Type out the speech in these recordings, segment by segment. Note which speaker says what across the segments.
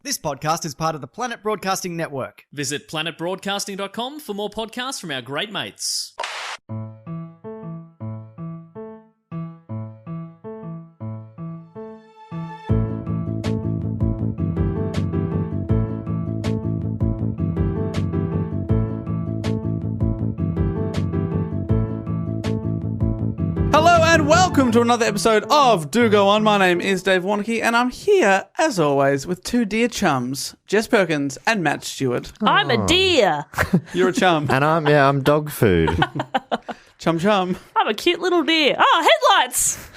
Speaker 1: This podcast is part of the Planet Broadcasting Network.
Speaker 2: Visit planetbroadcasting.com for more podcasts from our great mates.
Speaker 3: Hello and welcome to another episode of Do Go On. My name is Dave Warnocky and I'm here, as always, with two dear chums, Jess Perkins and Matt Stewart.
Speaker 4: I'm a deer.
Speaker 3: You're a chum.
Speaker 5: And I'm dog food.
Speaker 3: Chum chum.
Speaker 4: I'm a cute little deer. Oh, headlights.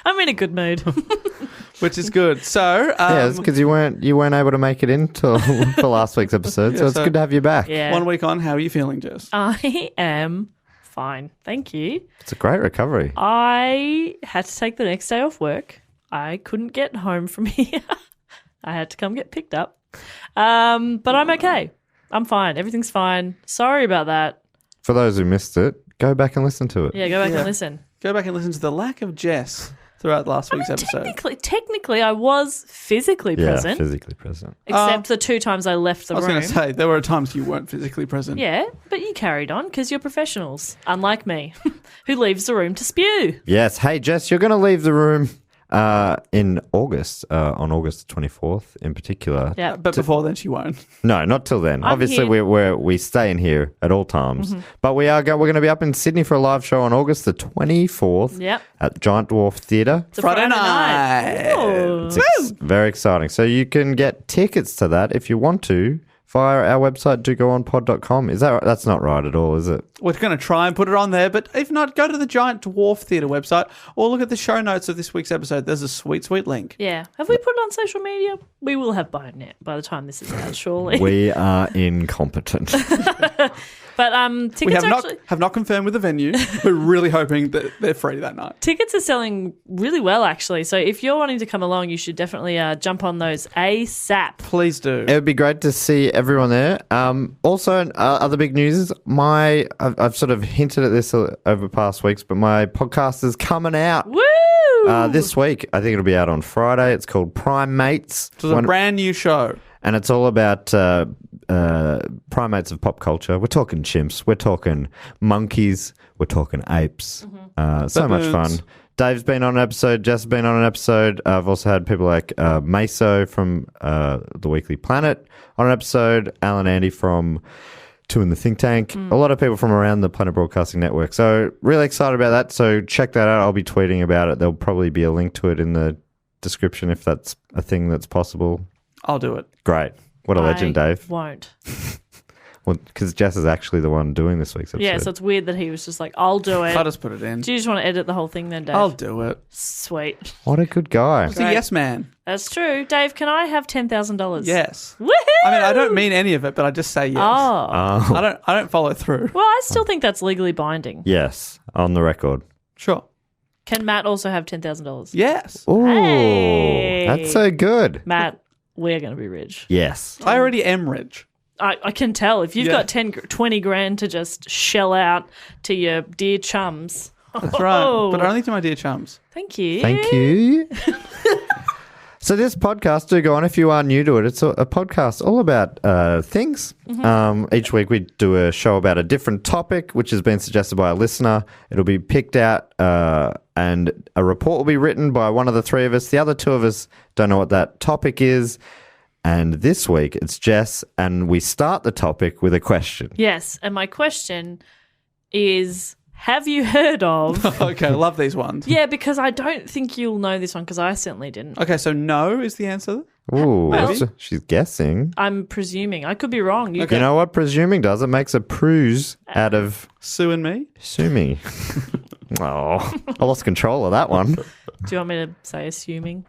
Speaker 4: I'm in a good mood.
Speaker 3: Which is good. So,
Speaker 5: yeah, it's because you weren't able to make it into for last week's episode, so it's good to have you back.
Speaker 4: Yeah.
Speaker 3: 1 week on, how are you feeling, Jess?
Speaker 4: I am fine. Thank you.
Speaker 5: It's a great recovery.
Speaker 4: I had to take the next day off work. I couldn't get home from here. I had to come get picked up. But I'm okay. I'm fine. Everything's fine. Sorry about that.
Speaker 5: For those who missed it, go back and listen to it.
Speaker 4: Yeah, go back and listen.
Speaker 3: Go back and listen to the lack of Jess throughout last week's episode.
Speaker 4: Technically, I was physically present.
Speaker 5: Yeah, physically present.
Speaker 4: Except the 2 times I left the room.
Speaker 3: I was going to say, there were times you weren't physically present.
Speaker 4: Yeah, but you carried on because you're professionals, unlike me, who leaves the room to spew.
Speaker 5: Yes. Hey, Jess, you're going to leave the room in August, on August 24th in particular.
Speaker 4: Yeah.
Speaker 3: But before then, she won't.
Speaker 5: No, not till then.
Speaker 4: I'm
Speaker 5: Obviously, we stay in here at all times.
Speaker 4: Mm-hmm.
Speaker 5: But we're going to be up in Sydney for a live show on August the 24th
Speaker 4: Yep.
Speaker 5: at Giant Dwarf Theatre.
Speaker 4: It's a
Speaker 3: Friday night.
Speaker 4: Ooh.
Speaker 5: It's very exciting. So you can get tickets to that if you want to via our website, dogoonpod.com. Is that right? That's not right at all, is it?
Speaker 3: We're going to try and put it on there, but if not, go to the Giant Dwarf Theatre website or look at the show notes of this week's episode. There's a sweet, sweet link.
Speaker 4: Yeah. Have we put it on social media? We will have by the time this is out, surely.
Speaker 5: We are incompetent.
Speaker 4: But
Speaker 3: We
Speaker 4: tickets
Speaker 3: have not confirmed with the venue. We're really hoping that they're free that night.
Speaker 4: tickets are selling really well, actually. So if you're wanting to come along, you should definitely jump on those ASAP.
Speaker 3: Please do.
Speaker 5: It would be great to see everyone there. Also, other big news is I've sort of hinted at this over past weeks, but my podcast is coming out.
Speaker 4: Woo!
Speaker 5: This week. I think it'll be out on Friday. It's called Primates.
Speaker 3: It was a brand new show.
Speaker 5: And it's all about primates of pop culture. We're talking chimps. We're talking monkeys. We're talking apes. So much fun. Dave's been on an episode. Jess has been on an episode. I've also had people like Meso from The Weekly Planet on an episode. Alan Andy from Two in the Think Tank. A lot of people from around the Planet Broadcasting Network. So really excited about that. So check that out. I'll be tweeting about it. There'll probably be a link to it in the description if that's a thing that's possible.
Speaker 3: I'll do it.
Speaker 5: Great. What a legend, Dave.
Speaker 4: Won't.
Speaker 5: Well, because Jess is actually the one doing this week's episode.
Speaker 4: Yeah, so it's weird that he was just like, I'll do it.
Speaker 3: I'll just put it in.
Speaker 4: Do you just want to edit the whole thing then, Dave?
Speaker 3: I'll do it.
Speaker 4: Sweet.
Speaker 5: What a good guy.
Speaker 3: He's a yes man.
Speaker 4: That's true. Dave, can I have $10,000?
Speaker 3: Yes.
Speaker 4: Woohoo!
Speaker 3: I mean, I don't mean any of it, but I just say yes.
Speaker 4: Oh.
Speaker 5: Oh,
Speaker 3: I don't follow through.
Speaker 4: Well, I still think that's legally binding.
Speaker 5: yes, on the record.
Speaker 3: Sure.
Speaker 4: Can Matt also have $10,000?
Speaker 3: Yes.
Speaker 5: Ooh,
Speaker 4: Hey.
Speaker 5: that's so good.
Speaker 4: Matt, we're going to be rich.
Speaker 5: Yes.
Speaker 3: I already am rich.
Speaker 4: I can tell. If you've got 20 grand to just shell out to your dear chums.
Speaker 3: That's right. But only to my dear chums.
Speaker 4: Thank you.
Speaker 5: Thank you. So this podcast, do go on if you are new to it. It's a podcast all about things. Each week we do a show about a different topic, which has been suggested by a listener. It'll be picked out and a report will be written by one of the three of us. The other two of us don't know what that topic is. And this week it's Jess, and we start the topic with a question.
Speaker 4: Yes, and my question is, have you heard of...
Speaker 3: Okay, I love these ones.
Speaker 4: Yeah, because I don't think you'll know this one because I certainly didn't.
Speaker 3: Okay, so no is the answer.
Speaker 5: Ooh,
Speaker 4: Well-
Speaker 5: she's guessing.
Speaker 4: I'm presuming. I could be wrong. You
Speaker 5: You know what presuming does? It makes a pruse out of
Speaker 3: Sue and me.
Speaker 5: sue me. Oh, I lost control of that one.
Speaker 4: Do you want me to say assuming?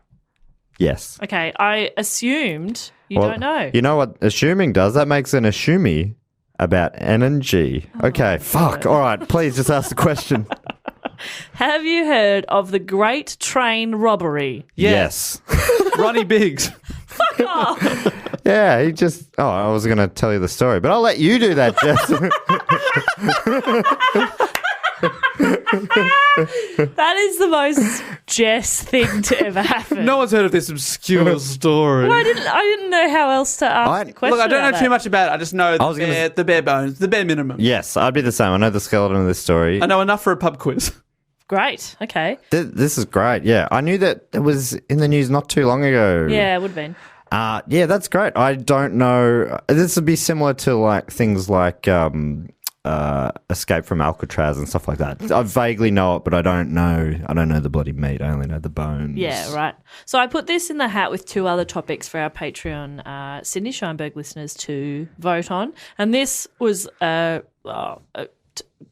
Speaker 5: Yes.
Speaker 4: Okay, I assumed you
Speaker 5: Well,
Speaker 4: don't know.
Speaker 5: You know what assuming does? That makes an assumey about N and G. Okay, fuck. All right, please just ask the question.
Speaker 4: Have you heard of the Great Train Robbery?
Speaker 5: Yes.
Speaker 3: Ronnie Biggs.
Speaker 4: Fuck off!
Speaker 5: Yeah, he just... Oh, I was going to tell you the story, but I'll let you do that, Jess.
Speaker 4: That is the most Jess thing to ever happen.
Speaker 3: No one's heard of this obscure story.
Speaker 4: Well, I didn't know how else to ask the question.
Speaker 3: Look, I don't know
Speaker 4: about
Speaker 3: too
Speaker 4: that.
Speaker 3: much about it. I just know the bare bones, the bare minimum.
Speaker 5: Yes, I'd be the same. I know the skeleton of this story.
Speaker 3: I know enough for a pub quiz.
Speaker 4: Great. Okay.
Speaker 5: This is great. Yeah, I knew that it was in the news not too long ago.
Speaker 4: Yeah, it would have been.
Speaker 5: Yeah, that's great. I don't know. This would be similar to like things like Escape from Alcatraz and stuff like that. I vaguely know it, but I don't know. I don't know the bloody meat. I only know the bones.
Speaker 4: Yeah, right. So I put this in the hat with two other topics for our Patreon Sydney Scheinberg listeners to vote on, and this was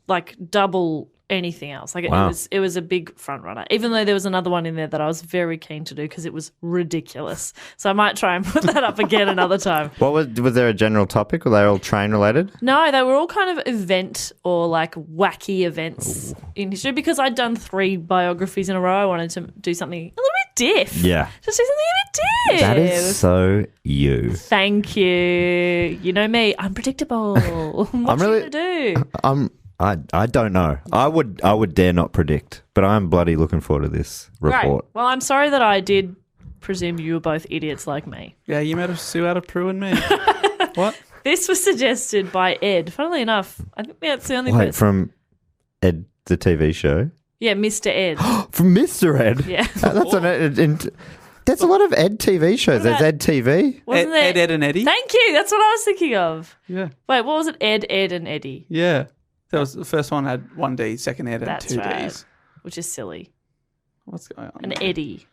Speaker 4: like double anything else. Like
Speaker 5: Wow.
Speaker 4: it was a big front runner. Even though there was another one in there that I was very keen to do because it was ridiculous. So I might try and put that up again another time.
Speaker 5: What was there a general topic? Were they all train related?
Speaker 4: No, they were all kind of event or like wacky events in history because I'd done 3 biographies in a row. I wanted to do something a little bit diff.
Speaker 5: Yeah.
Speaker 4: Just do something a bit diff.
Speaker 5: That is so you.
Speaker 4: Thank you. You know me, unpredictable. What are you going to do?
Speaker 5: I don't know. I would dare not predict, but I'm bloody looking forward to this report.
Speaker 4: Great. Well, I'm sorry that I did presume you were both idiots like me.
Speaker 3: Yeah, you made a Sue out of Prue and me. What?
Speaker 4: This was suggested by Ed. Funnily enough, I think that's the only
Speaker 5: Wait,
Speaker 4: person.
Speaker 5: from Ed, the TV show?
Speaker 4: Yeah, Mr. Ed.
Speaker 5: From Mr. Ed?
Speaker 4: Yeah.
Speaker 5: There's a lot of Ed TV shows. There's Ed TV.
Speaker 4: Wasn't there?
Speaker 3: Ed, and Eddie?
Speaker 4: Thank you. That's what I was thinking of.
Speaker 3: Yeah.
Speaker 4: Wait, what was it? Ed, and Eddie.
Speaker 3: Yeah. That was the first one had 1 D, second Ed had
Speaker 4: That's
Speaker 3: 2
Speaker 4: right.
Speaker 3: Ds.
Speaker 4: Which is silly.
Speaker 3: What's going on?
Speaker 4: An Eddie.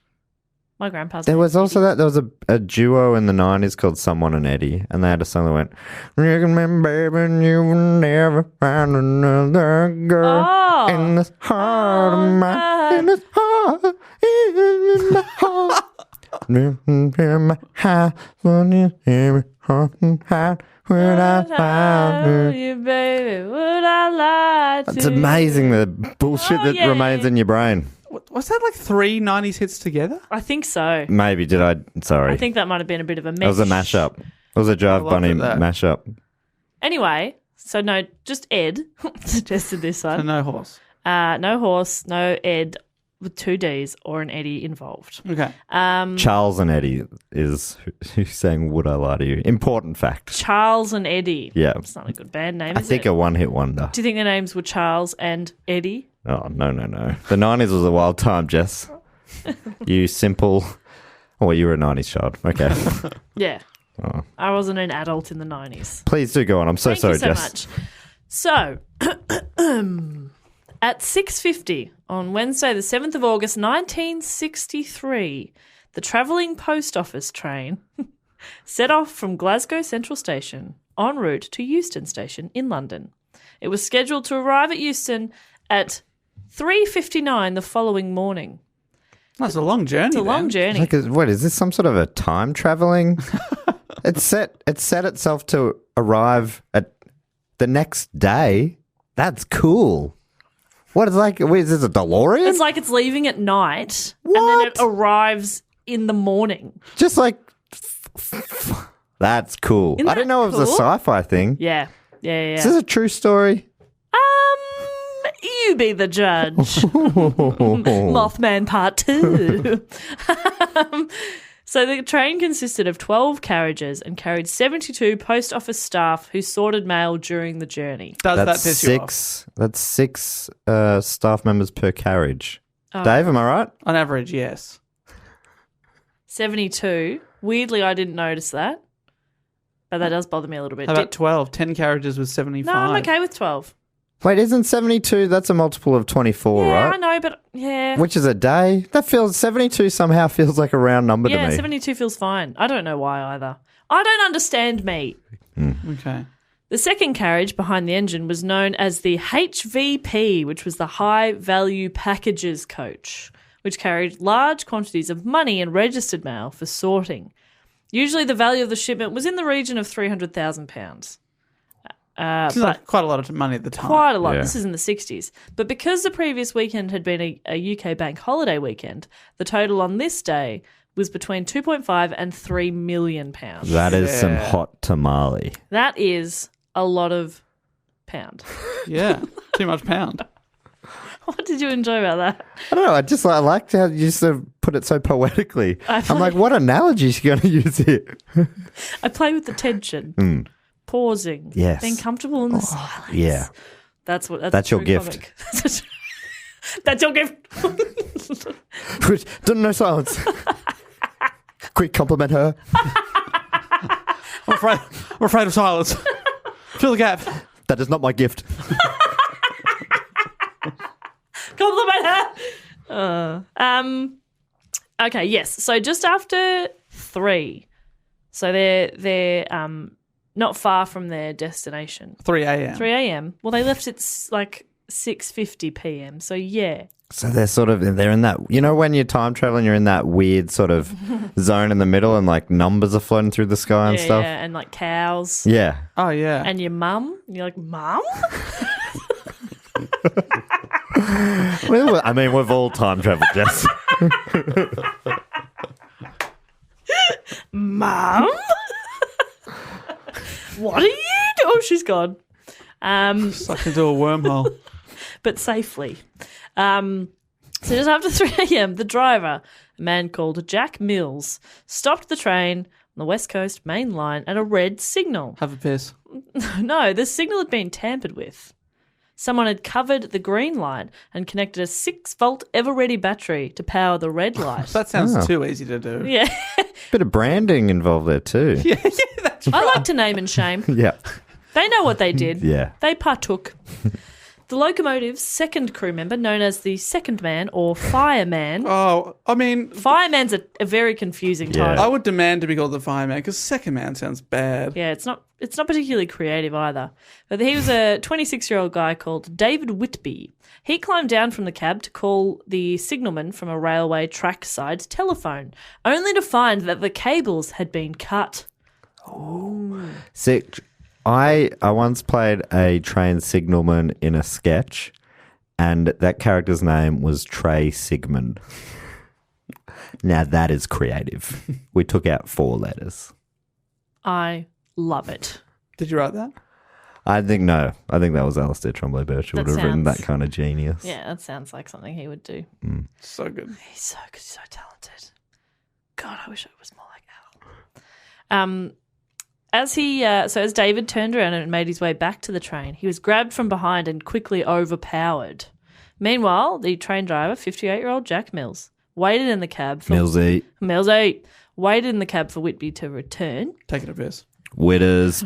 Speaker 4: My grandpa's
Speaker 5: There
Speaker 4: name
Speaker 5: was
Speaker 4: is
Speaker 5: also
Speaker 4: Eddie.
Speaker 5: that. There was a duo in the 90s called Someone and Eddie, and they had a song that went, "You can remember, baby, you will never find another girl
Speaker 4: Oh.
Speaker 5: in this heart of mine, in this heart, in my heart. In my heart, when you hear me, heart and heart, when I find you."
Speaker 4: You, baby, would I lie to
Speaker 5: It's amazing the bullshit
Speaker 4: Oh,
Speaker 5: that
Speaker 4: yeah.
Speaker 5: remains in your brain.
Speaker 3: Was that like 3 90s hits together?
Speaker 4: I think so.
Speaker 5: Maybe, did I? Sorry.
Speaker 4: I think that might have been a bit of a mess.
Speaker 5: It was a mashup. It was a Jive
Speaker 3: I
Speaker 5: Bunny
Speaker 3: laughed at that.
Speaker 5: mashup.
Speaker 4: Anyway, so no, just Ed suggested this
Speaker 3: So
Speaker 4: one.
Speaker 3: no horse.
Speaker 4: No horse, no Ed with 2 Ds or an Eddie involved.
Speaker 3: Okay.
Speaker 5: Charles and Eddie is who's saying, "Would I lie to you?" Important fact.
Speaker 4: Charles and Eddie.
Speaker 5: Yeah.
Speaker 4: It's not a good band name,
Speaker 5: I
Speaker 4: is
Speaker 5: think
Speaker 4: it?
Speaker 5: a one-hit wonder.
Speaker 4: Do you think their names were Charles and Eddie?
Speaker 5: Oh, no. The 90s was a wild time, Jess. You simple... Oh, well, you were a 90s child. Okay.
Speaker 4: Yeah.
Speaker 5: Oh.
Speaker 4: I wasn't an adult in the 90s.
Speaker 5: Please do go on. I'm so
Speaker 4: Thank
Speaker 5: sorry,
Speaker 4: you so
Speaker 5: Jess.
Speaker 4: much. So, at 6:50 on Wednesday, the 7th of August, 1963, the travelling post office train set off from Glasgow Central Station en route to Euston Station in London. It was scheduled to arrive at Euston at 3:59 the following morning.
Speaker 3: That's a long journey.
Speaker 4: It's a long journey.
Speaker 5: Like, what, is this some sort of a time traveling? It set itself to arrive at the next day. That's cool. What is is this a DeLorean?
Speaker 4: It's like it's leaving at night and then it
Speaker 5: What?
Speaker 4: arrives in the morning.
Speaker 5: Just like... That's cool.
Speaker 4: Isn't
Speaker 5: I didn't
Speaker 4: that
Speaker 5: know it was a
Speaker 4: cool?
Speaker 5: sci-fi thing.
Speaker 4: Yeah.
Speaker 5: Is this a true story?
Speaker 4: You be the judge. Mothman Part 2. So the train consisted of 12 carriages and carried 72 post office staff who sorted mail during the journey.
Speaker 3: Does that
Speaker 5: That's
Speaker 3: piss you off?
Speaker 5: That's six staff members per carriage.
Speaker 4: Oh.
Speaker 5: Dave, am I right?
Speaker 3: On average, yes.
Speaker 4: 72. Weirdly, I didn't notice that. But that does bother me a little bit.
Speaker 3: How about 12? 10 carriages with 75.
Speaker 4: No, I'm okay with 12.
Speaker 5: Wait, isn't 72? That's a multiple of 24,
Speaker 4: Yeah, I
Speaker 5: right?
Speaker 4: know, but yeah.
Speaker 5: Which is a day. 72 somehow feels like a round number to
Speaker 4: Yeah,
Speaker 5: me.
Speaker 4: 72 feels fine. I don't know why either. I don't understand me.
Speaker 3: Okay.
Speaker 4: The second carriage behind the engine was known as the HVP, which was the High Value Packages Coach, which carried large quantities of money and registered mail for sorting. Usually the value of the shipment was in the region of £300,000.
Speaker 3: Seems like quite a lot of money at the time.
Speaker 4: Quite a lot.
Speaker 5: Yeah.
Speaker 4: This is in the 60s. But because the previous weekend had been a UK bank holiday weekend, the total on this day was between 2.5 and £3 million.
Speaker 5: That is some
Speaker 3: Yeah.
Speaker 5: hot tamale.
Speaker 4: That is a lot of pound.
Speaker 3: Yeah. Too much pound.
Speaker 4: What did you enjoy about that?
Speaker 5: I don't know. I liked how you sort of put it so poetically.
Speaker 4: I
Speaker 5: I'm like, what analogy is she going to use here?
Speaker 4: I play with the tension, pausing,
Speaker 5: Yes.
Speaker 4: being comfortable in the silence.
Speaker 5: Yeah.
Speaker 4: That's
Speaker 5: That's your
Speaker 4: true
Speaker 5: gift.
Speaker 4: comic. That's your gift.
Speaker 5: No silence. Quick, compliment her.
Speaker 3: I'm afraid of silence. Fill the gap.
Speaker 5: That is not my gift.
Speaker 4: Compliment her. Okay, yes. So just after 3, so they're not far from their destination.
Speaker 3: 3 a.m.
Speaker 4: 3 a.m. Well, they left at like 6:50 p.m. So yeah.
Speaker 5: So they're in that, you know, when you're time traveling, you're in that weird sort of zone in the middle and like numbers are floating through the sky and stuff.
Speaker 4: Yeah, and like cows.
Speaker 5: Yeah.
Speaker 3: Oh, yeah.
Speaker 4: And your mum. And you're like, Mum?
Speaker 5: Well, I mean, we've all time traveled, Jess.
Speaker 4: Mum? What are you doing? Oh, she's gone.
Speaker 3: Sucked into a wormhole.
Speaker 4: But safely. So just after 3 a.m., the driver, a man called Jack Mills, stopped the train on the West Coast main line at a red signal.
Speaker 3: Have a piss.
Speaker 4: No, the signal had been tampered with. Someone had covered the green light and connected a 6-volt ever-ready battery to power the red light.
Speaker 3: That sounds too easy to do.
Speaker 4: Yeah.
Speaker 5: Bit of branding involved there too.
Speaker 3: Yeah, that's
Speaker 4: I like to name and shame.
Speaker 5: Yeah.
Speaker 4: They know what they did.
Speaker 5: Yeah.
Speaker 4: They partook. The locomotive's second crew member, known as the second man or fireman.
Speaker 3: Oh, I mean,
Speaker 4: Fireman's a very confusing
Speaker 5: Yeah.
Speaker 4: title.
Speaker 3: I would demand to be called the fireman because second man sounds bad.
Speaker 4: Yeah, it's not particularly creative either. But he was a 26-year-old guy called David Whitby. He climbed down from the cab to call the signalman from a railway trackside telephone, only to find that the cables had been cut.
Speaker 5: Sick. I once played a train signalman in a sketch, and that character's name was Trey Sigmund. Now that is creative. We took out 4 letters.
Speaker 4: I love it.
Speaker 3: Did you write that?
Speaker 5: I think that was Alistair Tremblay Birch would
Speaker 4: That
Speaker 5: have written that
Speaker 4: sounds-
Speaker 5: kind of genius.
Speaker 4: Yeah, that sounds like something he would do.
Speaker 3: So good.
Speaker 4: He's so good, so talented. God, I wish I was more like Al. As David turned around and made his way back to the train, he was grabbed from behind and quickly overpowered. Meanwhile, the train driver, 58-year-old Jack Mills, waited in the cab for
Speaker 5: Millsy.
Speaker 4: waited in the cab for Whitby to return.
Speaker 3: Taking a piss.
Speaker 5: Witters.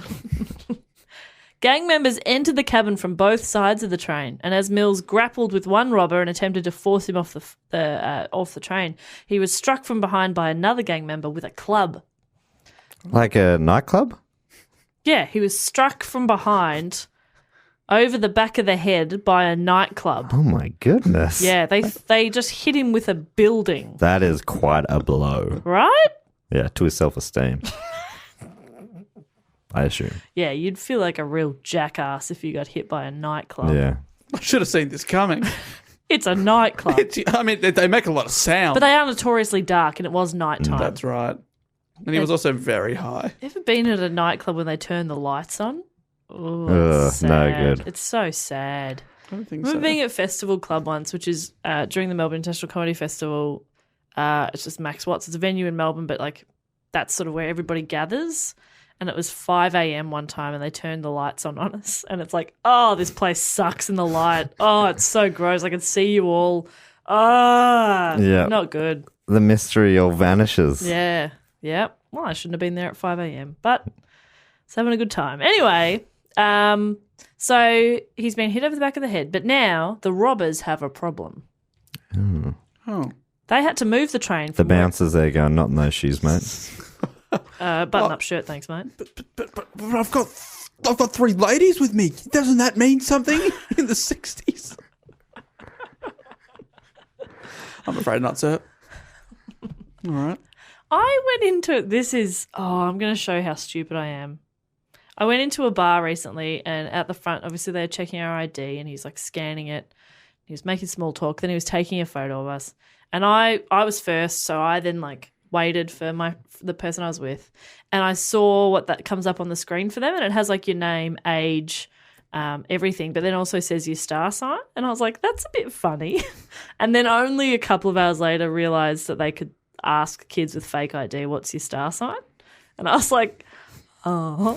Speaker 4: Gang members entered the cabin from both sides of the train, and as Mills grappled with one robber and attempted to force him off the train, he was struck from behind by another gang member with a club.
Speaker 5: Like a nightclub?
Speaker 4: Yeah, he was struck from behind over the back of the head by a nightclub.
Speaker 5: Oh my goodness.
Speaker 4: Yeah, they just hit him with a building.
Speaker 5: That is quite a blow.
Speaker 4: Right?
Speaker 5: Yeah, to his self-esteem. I assume.
Speaker 4: Yeah, you'd feel like a real jackass if you got hit by a nightclub.
Speaker 5: Yeah.
Speaker 3: I should have seen this coming.
Speaker 4: It's a nightclub.
Speaker 3: I mean, they make a lot of sound.
Speaker 4: But they are notoriously dark, and it was nighttime.
Speaker 3: That's right. And he was also very high.
Speaker 4: Ever been at a nightclub when they turn the lights on? Oh,
Speaker 5: Ugh,
Speaker 4: it's
Speaker 5: no
Speaker 4: sad.
Speaker 5: good.
Speaker 4: It's so sad.
Speaker 3: I don't think
Speaker 4: I remember
Speaker 3: so.
Speaker 4: being at Festival Club once, which is during the Melbourne International Comedy Festival. It's just Max Watts. It's a venue in Melbourne, but like that's sort of where everybody gathers. And it was 5 a.m. one time, and they turned the lights on us. And it's like, oh, this place sucks in the light. Oh, it's so gross. I can see you all.
Speaker 5: Yeah.
Speaker 4: Not good.
Speaker 5: The mystery all vanishes.
Speaker 4: Yeah. Yep. Well, I shouldn't have been there at 5 a.m., but it's having a good time. Anyway, so he's been hit over the back of the head, but now the robbers have a problem.
Speaker 3: Oh.
Speaker 4: They had to move the train
Speaker 5: The
Speaker 4: from
Speaker 5: bouncers there going, not in those shoes, mate.
Speaker 4: button-up shirt, thanks, mate.
Speaker 3: But I've got 3 ladies with me. Doesn't that mean something in the 60s? I'm afraid not, sir. All right.
Speaker 4: I went into I'm going to show how stupid I am. I went into a bar recently, and at the front, obviously they're checking our ID, and he's like scanning it. He was making small talk. Then he was taking a photo of us, and I was first, so I then like waited for the person I was with, and I saw what that comes up on the screen for them, and it has like your name, age, everything, but then also says your star sign. And I was like, that's a bit funny. And then only a couple of hours later realised that they could ask kids with fake ID, what's your star sign? And I was like, oh.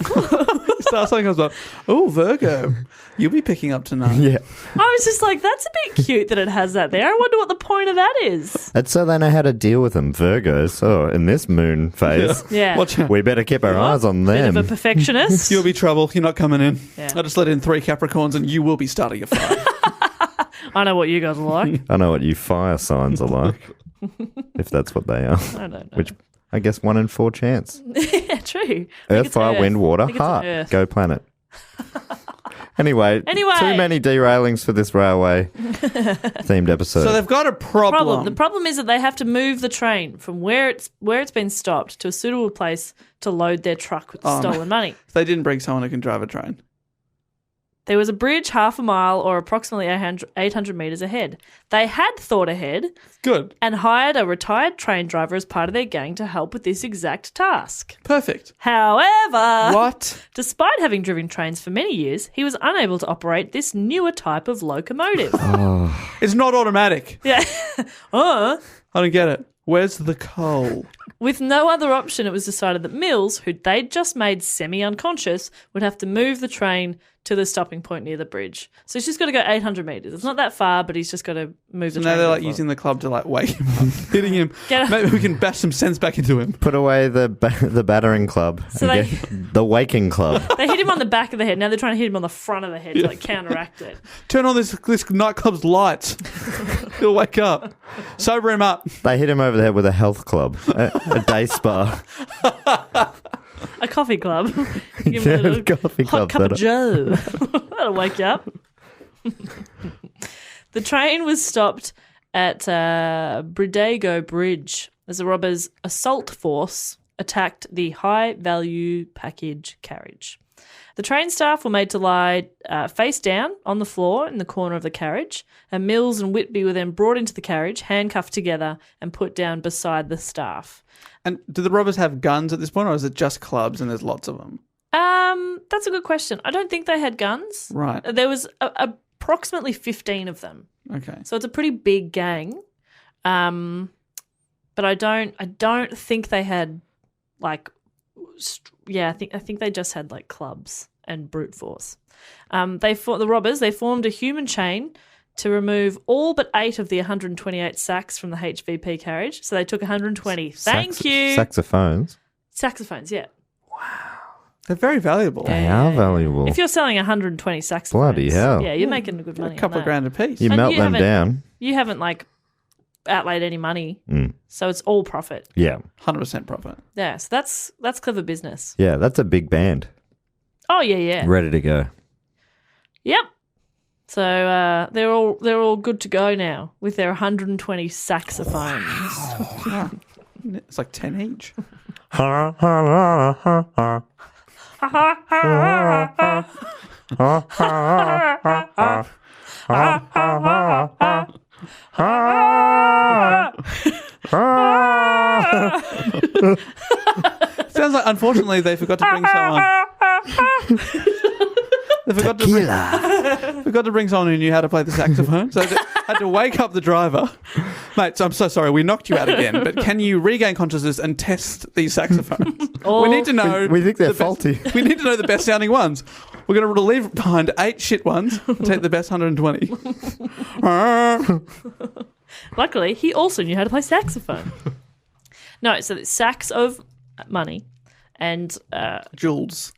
Speaker 3: Star sign comes up. Oh, Virgo, you'll be picking up tonight.
Speaker 5: Yeah.
Speaker 4: I was just like, that's a bit cute that it has that there. I wonder what the point of that is.
Speaker 5: It's so they know how to deal with them. Virgos, in this moon phase,
Speaker 4: Yeah.
Speaker 3: Watch out.
Speaker 5: we better keep our eyes on
Speaker 4: Bit
Speaker 5: them.
Speaker 4: of a perfectionist.
Speaker 3: You'll be trouble. You're not coming in.
Speaker 4: Yeah.
Speaker 3: I just let in 3 Capricorns and you will be starting a fire.
Speaker 4: I know what you guys are like.
Speaker 5: I know what you fire signs are like, if that's what they are.
Speaker 4: I don't know.
Speaker 5: Which, I guess, 1 in 4 chance.
Speaker 4: Yeah, true. I think
Speaker 5: Earth,
Speaker 4: it's
Speaker 5: fire,
Speaker 4: Earth.
Speaker 5: wind,
Speaker 4: I
Speaker 5: water,
Speaker 4: think it's
Speaker 5: heart.
Speaker 4: Earth.
Speaker 5: Go planet. Anyway, too many derailings for this railway themed episode.
Speaker 3: So they've got a problem.
Speaker 4: The problem is that they have to move the train from where it's been stopped to a suitable place to load their truck with the stolen money.
Speaker 3: They didn't bring someone who can drive a train.
Speaker 4: There was a bridge half a mile or approximately 800 metres ahead. They had thought ahead
Speaker 3: Good.
Speaker 4: and hired a retired train driver as part of their gang to help with this exact task.
Speaker 3: Perfect.
Speaker 4: However,
Speaker 3: What?
Speaker 4: despite having driven trains for many years, he was unable to operate this newer type of locomotive.
Speaker 3: It's not automatic.
Speaker 4: Yeah.
Speaker 3: I don't get it. Where's the coal?
Speaker 4: With no other option, it was decided that Mills, who they'd just made semi-unconscious, would have to move the train to the stopping point near the bridge. So he's just got to go 800 metres. It's not that far, but he's just got to move the
Speaker 3: So
Speaker 4: train.
Speaker 3: now they're like
Speaker 4: before.
Speaker 3: using the club to like wake him up, hitting him.
Speaker 4: Get up.
Speaker 3: Maybe we can bash some sense back into him.
Speaker 5: Put away the battering club
Speaker 4: So
Speaker 5: and
Speaker 4: they-
Speaker 5: get the waking club.
Speaker 4: They hit him on the back of the head. Now they're trying to hit him on the front of the head to like counteract it.
Speaker 3: Turn on this nightclub's lights. He'll wake up. Sober him up.
Speaker 5: They hit him over the head with a health club, a day spa.
Speaker 4: A coffee club. Give him a little
Speaker 5: Coffee
Speaker 4: hot
Speaker 5: club,
Speaker 4: cup of
Speaker 5: that-
Speaker 4: Joe. That'll wake you up. The train was stopped at Bridago Bridge as the robbers' assault force attacked the high-value package carriage. The train staff were made to lie face down on the floor in the corner of the carriage, and Mills and Whitby were then brought into the carriage, handcuffed together, and put down beside the staff.
Speaker 3: And do the robbers have guns at this point, or is it just clubs and there's lots of them?
Speaker 4: That's a good question. I don't think they had guns.
Speaker 3: Right.
Speaker 4: There was approximately 15 of them.
Speaker 3: Okay.
Speaker 4: So it's a pretty big gang. But I don't think they had like I think they just had like clubs and brute force. The robbers formed a human chain to remove all but 8 of the 128 sacks from the HVP carriage. So they took 120. Thank you.
Speaker 5: Saxophones.
Speaker 4: Saxophones, yeah.
Speaker 3: They're very valuable.
Speaker 5: They are valuable.
Speaker 4: If you're selling 120 saxophones,
Speaker 5: Bloody hell.
Speaker 4: yeah, you're making good money.
Speaker 3: A couple
Speaker 4: on
Speaker 3: of
Speaker 4: that.
Speaker 3: grand a piece.
Speaker 5: You
Speaker 4: And
Speaker 5: melt
Speaker 4: you
Speaker 5: them
Speaker 4: haven't-
Speaker 5: down.
Speaker 4: You haven't like outlaid any money,
Speaker 5: Mm.
Speaker 4: so it's all profit.
Speaker 5: Yeah.
Speaker 3: 100% profit.
Speaker 4: Yeah, so that's clever business.
Speaker 5: Yeah, that's a big band.
Speaker 4: Oh yeah.
Speaker 5: Ready to go.
Speaker 4: Yep. So they're all good to go now with their 120 saxophones.
Speaker 3: It's like 10 each. Sounds like, unfortunately, they forgot to bring someone. They forgot to bring someone who knew how to play the saxophone, so they had to wake up the driver. Mate, so I'm so sorry, we knocked you out again, but can you regain consciousness and test these saxophones? We need to know.
Speaker 5: We think they're
Speaker 3: the best-
Speaker 5: faulty.
Speaker 3: We need to know the best sounding ones. We're going to leave behind 8 shit ones and take the best 120.
Speaker 4: Luckily, he also knew how to play saxophone. No, so it's sacks of money and
Speaker 3: Jules.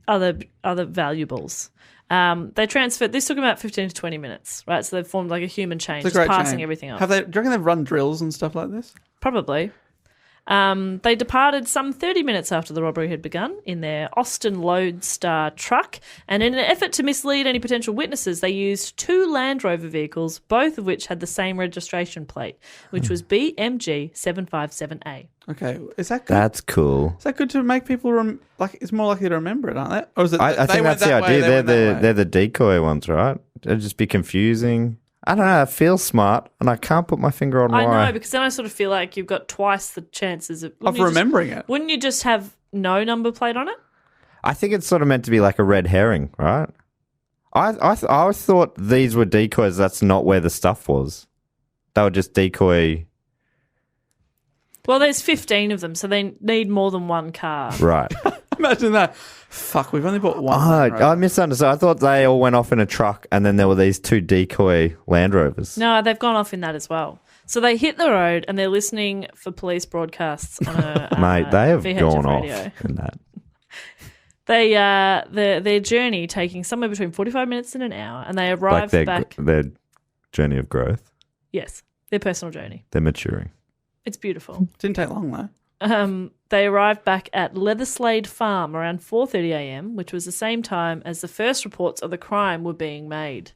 Speaker 4: other valuables. They transferred. This took about 15 to 20 minutes, right? So they've formed like a human chain,
Speaker 3: It's a
Speaker 4: just
Speaker 3: great
Speaker 4: passing
Speaker 3: chain.
Speaker 4: everything up.
Speaker 3: Do you reckon they've run drills and stuff like this?
Speaker 4: Probably. They departed some 30 minutes after the robbery had begun in their Austin Lodestar truck, and in an effort to mislead any potential witnesses, they used 2 Land Rover vehicles, both of which had the same registration plate, which was BMG 757A.
Speaker 3: Okay, is that good?
Speaker 5: That's cool.
Speaker 3: Is that good to make people it's more likely to remember it, aren't they? Or is it?
Speaker 5: I
Speaker 3: they
Speaker 5: think
Speaker 3: went
Speaker 5: that's the
Speaker 3: that way,
Speaker 5: idea.
Speaker 3: they
Speaker 5: They're
Speaker 3: went that way?
Speaker 5: they're the decoy ones, right? It'd just be confusing. I don't know. It feels smart, and I can't put my finger on
Speaker 4: I
Speaker 5: why.
Speaker 4: know, because then I sort of feel like you've got twice the chances of
Speaker 3: remembering it.
Speaker 4: Wouldn't you just have no number plate on it?
Speaker 5: I think it's sort of meant to be like a red herring, right? I always thought these were decoys. That's not where the stuff was. They were just decoy.
Speaker 4: Well, there's 15 of them, so they need more than one car.
Speaker 5: Right.
Speaker 3: Imagine that. Fuck, we've only bought one.
Speaker 5: I misunderstood. I thought they all went off in a truck and then there were these 2 decoy Land Rovers.
Speaker 4: No, they've gone off in that as well. So they hit the road and they're listening for police broadcasts on a
Speaker 5: Mate, they have
Speaker 4: VHF
Speaker 5: gone
Speaker 4: radio.
Speaker 5: off in that.
Speaker 4: They their journey taking somewhere between 45 minutes and an hour, and they arrived back.
Speaker 5: Their journey of growth.
Speaker 4: Yes, their personal journey.
Speaker 5: They're maturing.
Speaker 4: It's beautiful.
Speaker 3: Didn't take long, though.
Speaker 4: They arrived back at Leatherslade Farm around 4:30 a.m., which was the same time as the first reports of the crime were being made.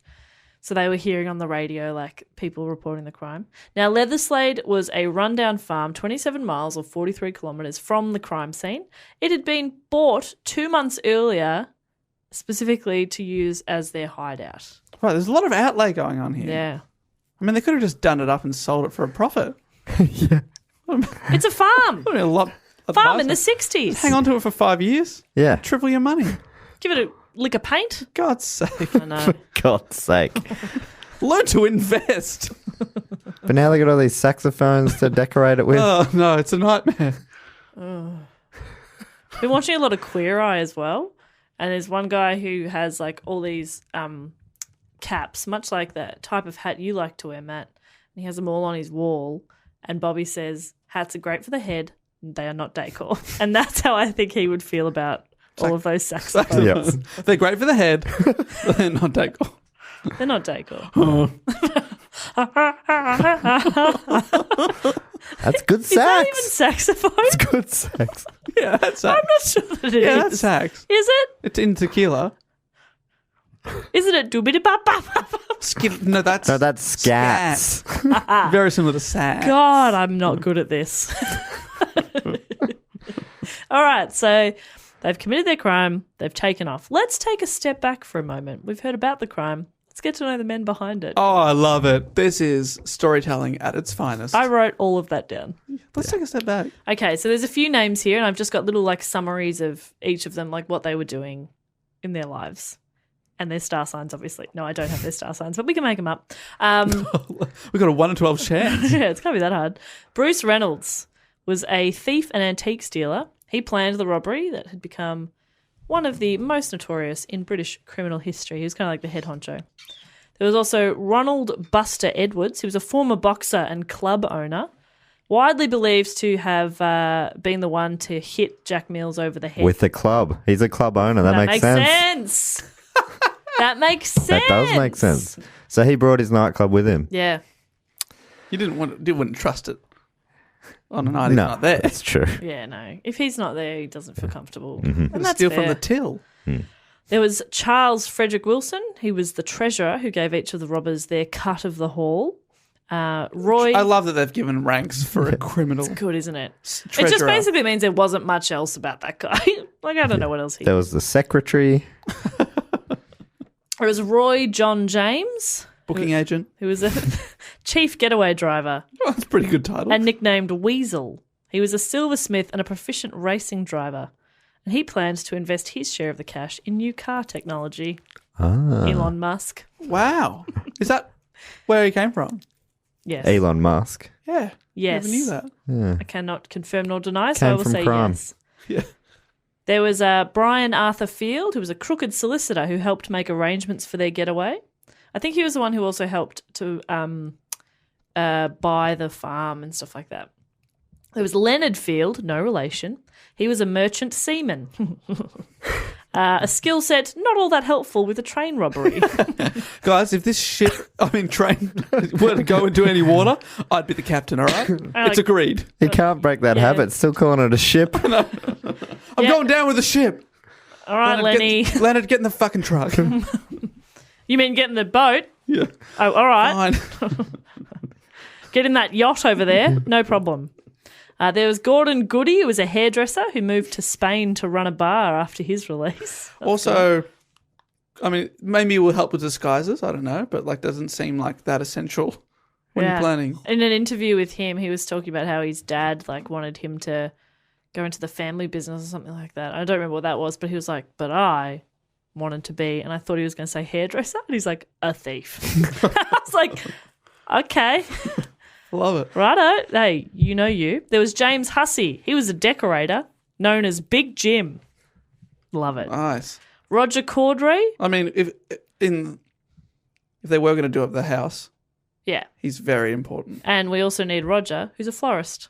Speaker 4: So they were hearing on the radio, like, people reporting the crime. Now, Leatherslade was a rundown farm 27 miles or 43 kilometres from the crime scene. It had been bought 2 months earlier specifically to use as their hideout.
Speaker 3: Right, there's a lot of outlay going on here.
Speaker 4: Yeah.
Speaker 3: I mean, they could have just done it up and sold it for a profit.
Speaker 5: Yeah.
Speaker 4: It's a farm.
Speaker 3: I mean, a lot.
Speaker 4: Farm in the 60s.
Speaker 3: Hang on to it for 5 years.
Speaker 5: Yeah.
Speaker 3: Triple your money.
Speaker 4: Give it a lick of paint.
Speaker 3: God's sake.
Speaker 4: I know.
Speaker 5: God's sake.
Speaker 3: Learn to invest.
Speaker 5: But now they got all these saxophones to decorate it with.
Speaker 3: Oh, no, it's a nightmare.
Speaker 4: Been watching a lot of Queer Eye as well. And there's one guy who has, like, all these caps, much like that type of hat you like to wear, Matt. And he has them all on his wall. And Bobby says, hats are great for the head. They are not decor. And that's how I think he would feel about all of those saxophones.
Speaker 5: Yes.
Speaker 3: They're great for the head, but they're not decor.
Speaker 4: They're not decor.
Speaker 5: That's good
Speaker 4: Is that even
Speaker 5: sax.
Speaker 4: saxophone?
Speaker 5: It's good sax.
Speaker 3: Yeah, that's sax.
Speaker 4: I'm not sure that it is.
Speaker 3: Yeah, that's sax.
Speaker 4: Is it?
Speaker 3: It's in tequila.
Speaker 4: Isn't it doobity bop bop bop?
Speaker 3: No, that's
Speaker 5: Scats.
Speaker 3: Very similar to sax.
Speaker 4: God, I'm not good at this. All right, so they've committed their crime. They've taken off. Let's take a step back for a moment. We've heard about the crime. Let's get to know the men behind it.
Speaker 3: Oh, I love it. This is storytelling at its finest.
Speaker 4: I wrote all of that down.
Speaker 3: Let's take a step back.
Speaker 4: Okay, so there's a few names here, and I've just got little like summaries of each of them, like what they were doing in their lives. And their star signs, obviously. No, I don't have their star signs, but we can make them up.
Speaker 3: We've got a 1 in 12 chance.
Speaker 4: Yeah, it's can't be that hard. Bruce Reynolds was a thief and antique dealer. He planned the robbery that had become one of the most notorious in British criminal history. He was kind of like the head honcho. There was also Ronald Buster Edwards, who was a former boxer and club owner, widely believed to have been the one to hit Jack Mills over the head.
Speaker 5: With the club. He's a club owner. That makes sense.
Speaker 4: That makes sense.
Speaker 5: That does make sense. So he brought his nightclub with him.
Speaker 4: Yeah.
Speaker 3: You wouldn't trust it on a night he's not there.
Speaker 5: That's true.
Speaker 4: Yeah, no. If he's not there, he doesn't feel comfortable.
Speaker 5: Mm-hmm.
Speaker 4: And that's
Speaker 3: Steal
Speaker 4: fair.
Speaker 3: from the till.
Speaker 4: There was Charles Frederick Wilson, who was the treasurer who gave each of the robbers their cut of the haul. Roy...
Speaker 3: I love that they've given ranks for a criminal.
Speaker 4: It's good, isn't it?
Speaker 3: Treasurer.
Speaker 4: It just basically means there wasn't much else about that guy. Like, I don't know what else he
Speaker 5: There was the secretary.
Speaker 4: There was Roy John James,
Speaker 3: Booking agent.
Speaker 4: who was a chief getaway driver
Speaker 3: Oh, that's a pretty good title.
Speaker 4: and nicknamed Weasel. He was a silversmith and a proficient racing driver. And he planned to invest his share of the cash in new car technology. Elon Musk.
Speaker 3: Wow. Is that where he came from?
Speaker 4: Yes.
Speaker 5: Elon Musk.
Speaker 3: Yeah.
Speaker 4: Yes.
Speaker 3: Never knew that.
Speaker 4: I cannot confirm nor deny, so
Speaker 5: Came
Speaker 4: I will
Speaker 5: from
Speaker 4: say
Speaker 5: crime.
Speaker 4: yes.
Speaker 3: Yeah.
Speaker 4: There was Brian Arthur Field, who was a crooked solicitor who helped make arrangements for their getaway. I think he was the one who also helped to buy the farm and stuff like that. There was Leonard Field, no relation. He was a merchant seaman. A skill set not all that helpful with a train robbery.
Speaker 3: Guys, if this train were to go into any water, I'd be the captain, all right? It's agreed.
Speaker 5: He can't break that habit. Still calling it a ship.
Speaker 3: I'm going down with the ship.
Speaker 4: All right, Lenny.
Speaker 3: Leonard, get in the fucking truck.
Speaker 4: You mean get in the boat?
Speaker 3: Yeah.
Speaker 4: Oh, all right.
Speaker 3: Fine.
Speaker 4: Get in that yacht over there. No problem. There was Gordon Goody, who was a hairdresser who moved to Spain to run a bar after his release.
Speaker 3: Also, I mean, maybe it will help with disguises. I don't know, but doesn't seem like that essential when you're planning.
Speaker 4: In an interview with him, he was talking about how his dad wanted him to go into the family business or something like that. I don't remember what that was, but he was like, "But I wanted to be, and I thought he was going to say hairdresser, and he's like, a thief. I was like, okay.
Speaker 3: Love it.
Speaker 4: Righto. Hey, you know you. There was James Hussey. He was a decorator known as Big Jim. Love it.
Speaker 3: Nice.
Speaker 4: Roger Cordrey.
Speaker 3: I mean, if they were going to do up the house,
Speaker 4: Yeah.
Speaker 3: he's very important.
Speaker 4: And we also need Roger, who's a florist.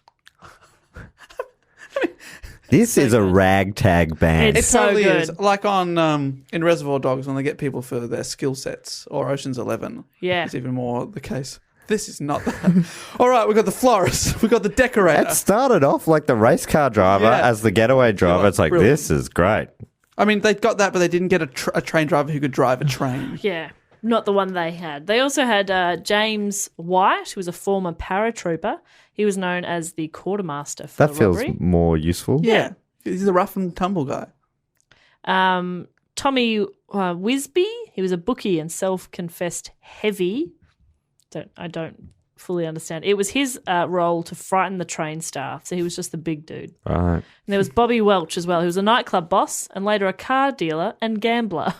Speaker 5: This is a ragtag band.
Speaker 4: It's
Speaker 3: It
Speaker 4: so
Speaker 3: totally
Speaker 4: good.
Speaker 3: is. Like on in Reservoir Dogs, when they get people for their skill sets, or Ocean's 11.
Speaker 4: Yeah.
Speaker 3: It's even more the case. This is not that. All right, we've got the florist. We've got the decorator.
Speaker 5: It started off like the race car driver
Speaker 3: Yeah.
Speaker 5: as the getaway driver. It's like,
Speaker 3: Brilliant.
Speaker 5: this is great.
Speaker 3: I mean, they got that, but they didn't get a train driver who could drive a train.
Speaker 4: Yeah. Not the one they had. They also had James White, who was a former paratrooper. He was known as the quartermaster for
Speaker 5: That
Speaker 4: the
Speaker 5: feels
Speaker 4: robbery.
Speaker 5: more useful.
Speaker 3: Yeah. He's the rough and tumble guy.
Speaker 4: Tommy Wisby, he was a bookie and self-confessed heavy. I don't fully understand. It was his role to frighten the train staff, so he was just the big dude.
Speaker 5: Right.
Speaker 4: And there was Bobby Welch as well, who was a nightclub boss and later a car dealer and gambler.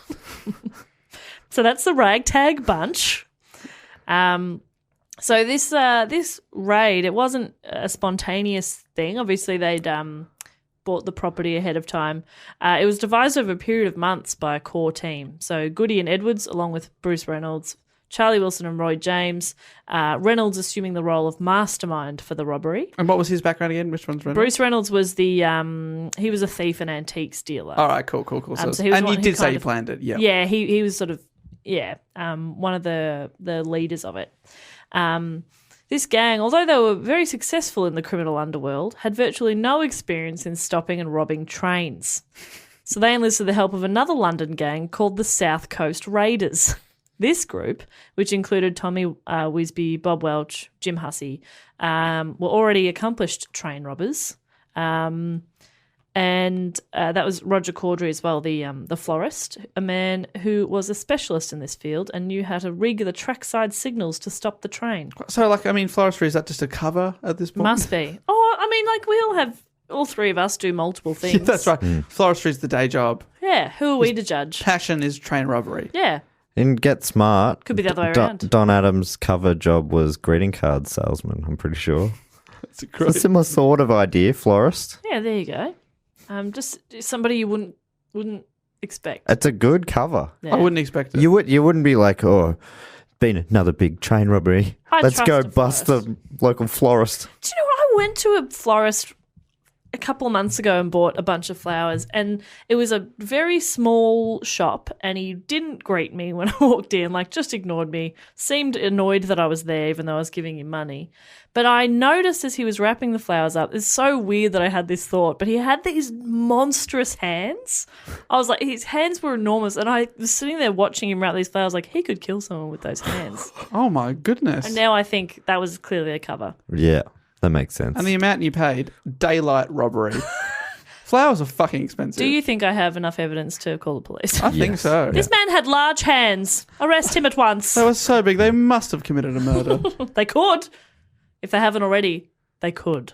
Speaker 4: So that's the ragtag bunch. So this raid, it wasn't a spontaneous thing. Obviously, they'd bought the property ahead of time. It was devised over a period of months by a core team. So Goody and Edwards, along with Bruce Reynolds, Charlie Wilson and Roy James, Reynolds assuming the role of mastermind for the robbery.
Speaker 3: And what was his background again? Which one's Reynolds?
Speaker 4: Bruce Reynolds was he was a thief and antiques dealer.
Speaker 3: All right, cool.
Speaker 4: So he was
Speaker 3: And
Speaker 4: one
Speaker 3: you
Speaker 4: who
Speaker 3: did say
Speaker 4: kind
Speaker 3: you
Speaker 4: of-
Speaker 3: planned it, yeah.
Speaker 4: Yeah, he was sort of one of the leaders of it. This gang, although they were very successful in the criminal underworld, had virtually no experience in stopping and robbing trains. So they enlisted the help of another London gang called the South Coast Raiders. This group, which included Tommy Wisby, Bob Welch, Jim Hussey, were already accomplished train robbers. And that was Roger Cordrey as well, the florist, a man who was a specialist in this field and knew how to rig the trackside signals to stop the train.
Speaker 3: So, floristry, is that just a cover at this point?
Speaker 4: Must be. Oh, I mean, like all three of us do multiple things.
Speaker 3: Yeah, that's right. Floristry is the day job.
Speaker 4: Yeah, who are we to judge?
Speaker 3: Passion is train robbery.
Speaker 4: Yeah.
Speaker 5: And Get Smart.
Speaker 4: Could be the other way around.
Speaker 5: Don Adams' cover job was greeting card salesman, I'm pretty sure.
Speaker 3: It's a
Speaker 5: It's
Speaker 3: great.
Speaker 5: a similar sort of idea, florist.
Speaker 4: Yeah, there you go. Just somebody you wouldn't expect.
Speaker 5: It's a good cover.
Speaker 4: Yeah.
Speaker 3: I wouldn't expect it.
Speaker 5: You wouldn't be like, oh, been another big train robbery.
Speaker 4: I
Speaker 5: Let's
Speaker 4: trust
Speaker 5: go
Speaker 4: a
Speaker 5: bust
Speaker 4: florist.
Speaker 5: the local florist.
Speaker 4: Do you know what? I went to a florist a couple of months ago and bought a bunch of flowers, and it was a very small shop, and he didn't greet me when I walked in, like just ignored me, seemed annoyed that I was there even though I was giving him money. But I noticed as he was wrapping the flowers up, it's so weird that I had this thought, but he had these monstrous hands. I was like, his hands were enormous, and I was sitting there watching him wrap these flowers like he could kill someone with those hands.
Speaker 3: Oh, my goodness.
Speaker 4: And now I think that was clearly a cover.
Speaker 5: Yeah, that makes sense.
Speaker 3: And the amount you paid, daylight robbery. Flowers are fucking expensive.
Speaker 4: Do you think I have enough evidence to call the police?
Speaker 3: I think so.
Speaker 4: This man had large hands. Arrest him at once.
Speaker 3: They were so big, they must have committed a murder.
Speaker 4: They could. If they haven't already, they could.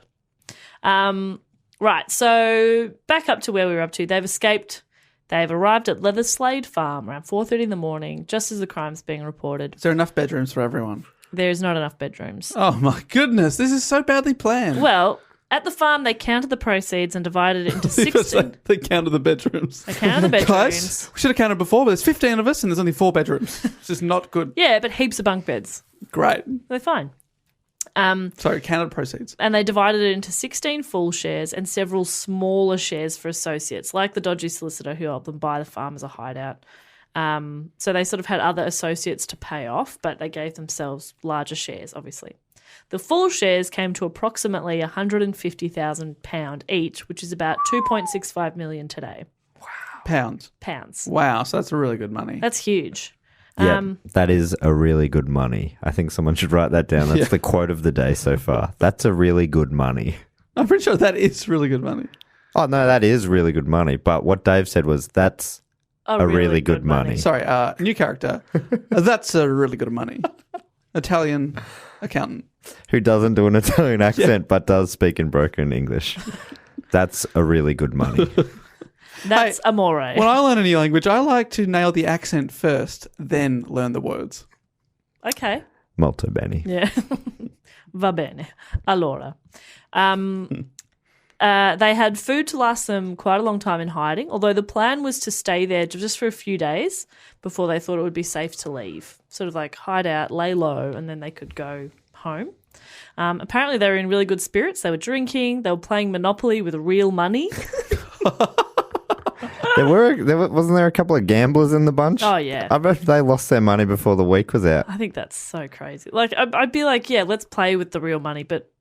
Speaker 4: Right, so back up to where we were up to. They've escaped. They've arrived at Leatherslade Farm around 4:30 in the morning, just as the crime's being reported.
Speaker 3: Is there enough bedrooms for everyone?
Speaker 4: There's not enough bedrooms.
Speaker 3: Oh, my goodness. This is so badly planned.
Speaker 4: Well, at the farm, they counted the proceeds and divided it into 16.
Speaker 3: They counted the bedrooms.
Speaker 4: They counted the bedrooms.
Speaker 3: Guys, we should have counted before, but there's 15 of us and there's only 4 bedrooms. It's just not good.
Speaker 4: Yeah, but heaps of bunk beds.
Speaker 3: Great.
Speaker 4: They're fine.
Speaker 3: Sorry, counted proceeds.
Speaker 4: And they divided it into 16 full shares and several smaller shares for associates, like the dodgy solicitor who helped them buy the farm as a hideout. So they sort of had other associates to pay off, but they gave themselves larger shares, obviously. The full shares came to approximately £150,000 each, which is about 2.65 million today.
Speaker 3: Pounds.
Speaker 4: Pounds.
Speaker 3: Wow, so that's really good money.
Speaker 4: That's huge.
Speaker 5: Yeah, that is a really good money. I think someone should write that down. That's
Speaker 3: Yeah.
Speaker 5: the quote of the day so far. That's a really good money.
Speaker 3: I'm pretty sure that is really good money.
Speaker 5: Oh, no, that is really good money. But what Dave said was that's a really good money.
Speaker 3: Sorry, new character. That's a really good money. Italian accountant.
Speaker 5: who doesn't do an Italian accent but does speak in broken English. That's a really good money.
Speaker 4: That's amore.
Speaker 3: When I learn a new language, I like to nail the accent first, then learn the words.
Speaker 4: Okay.
Speaker 5: Molto bene.
Speaker 4: Yeah. Va bene. Allora. They had food to last them quite a long time in hiding, although the plan was to stay there just for a few days before they thought it would be safe to leave. Sort of like hide out, lay low, and then they could go home. Apparently they were in really good spirits. They were drinking. They were playing Monopoly with real money.
Speaker 5: Wasn't there a couple of gamblers in the bunch?
Speaker 4: Oh, yeah.
Speaker 5: I bet they lost their money before the week was out.
Speaker 4: I think that's so crazy. Like, I'd be like, yeah, let's play with the real money, but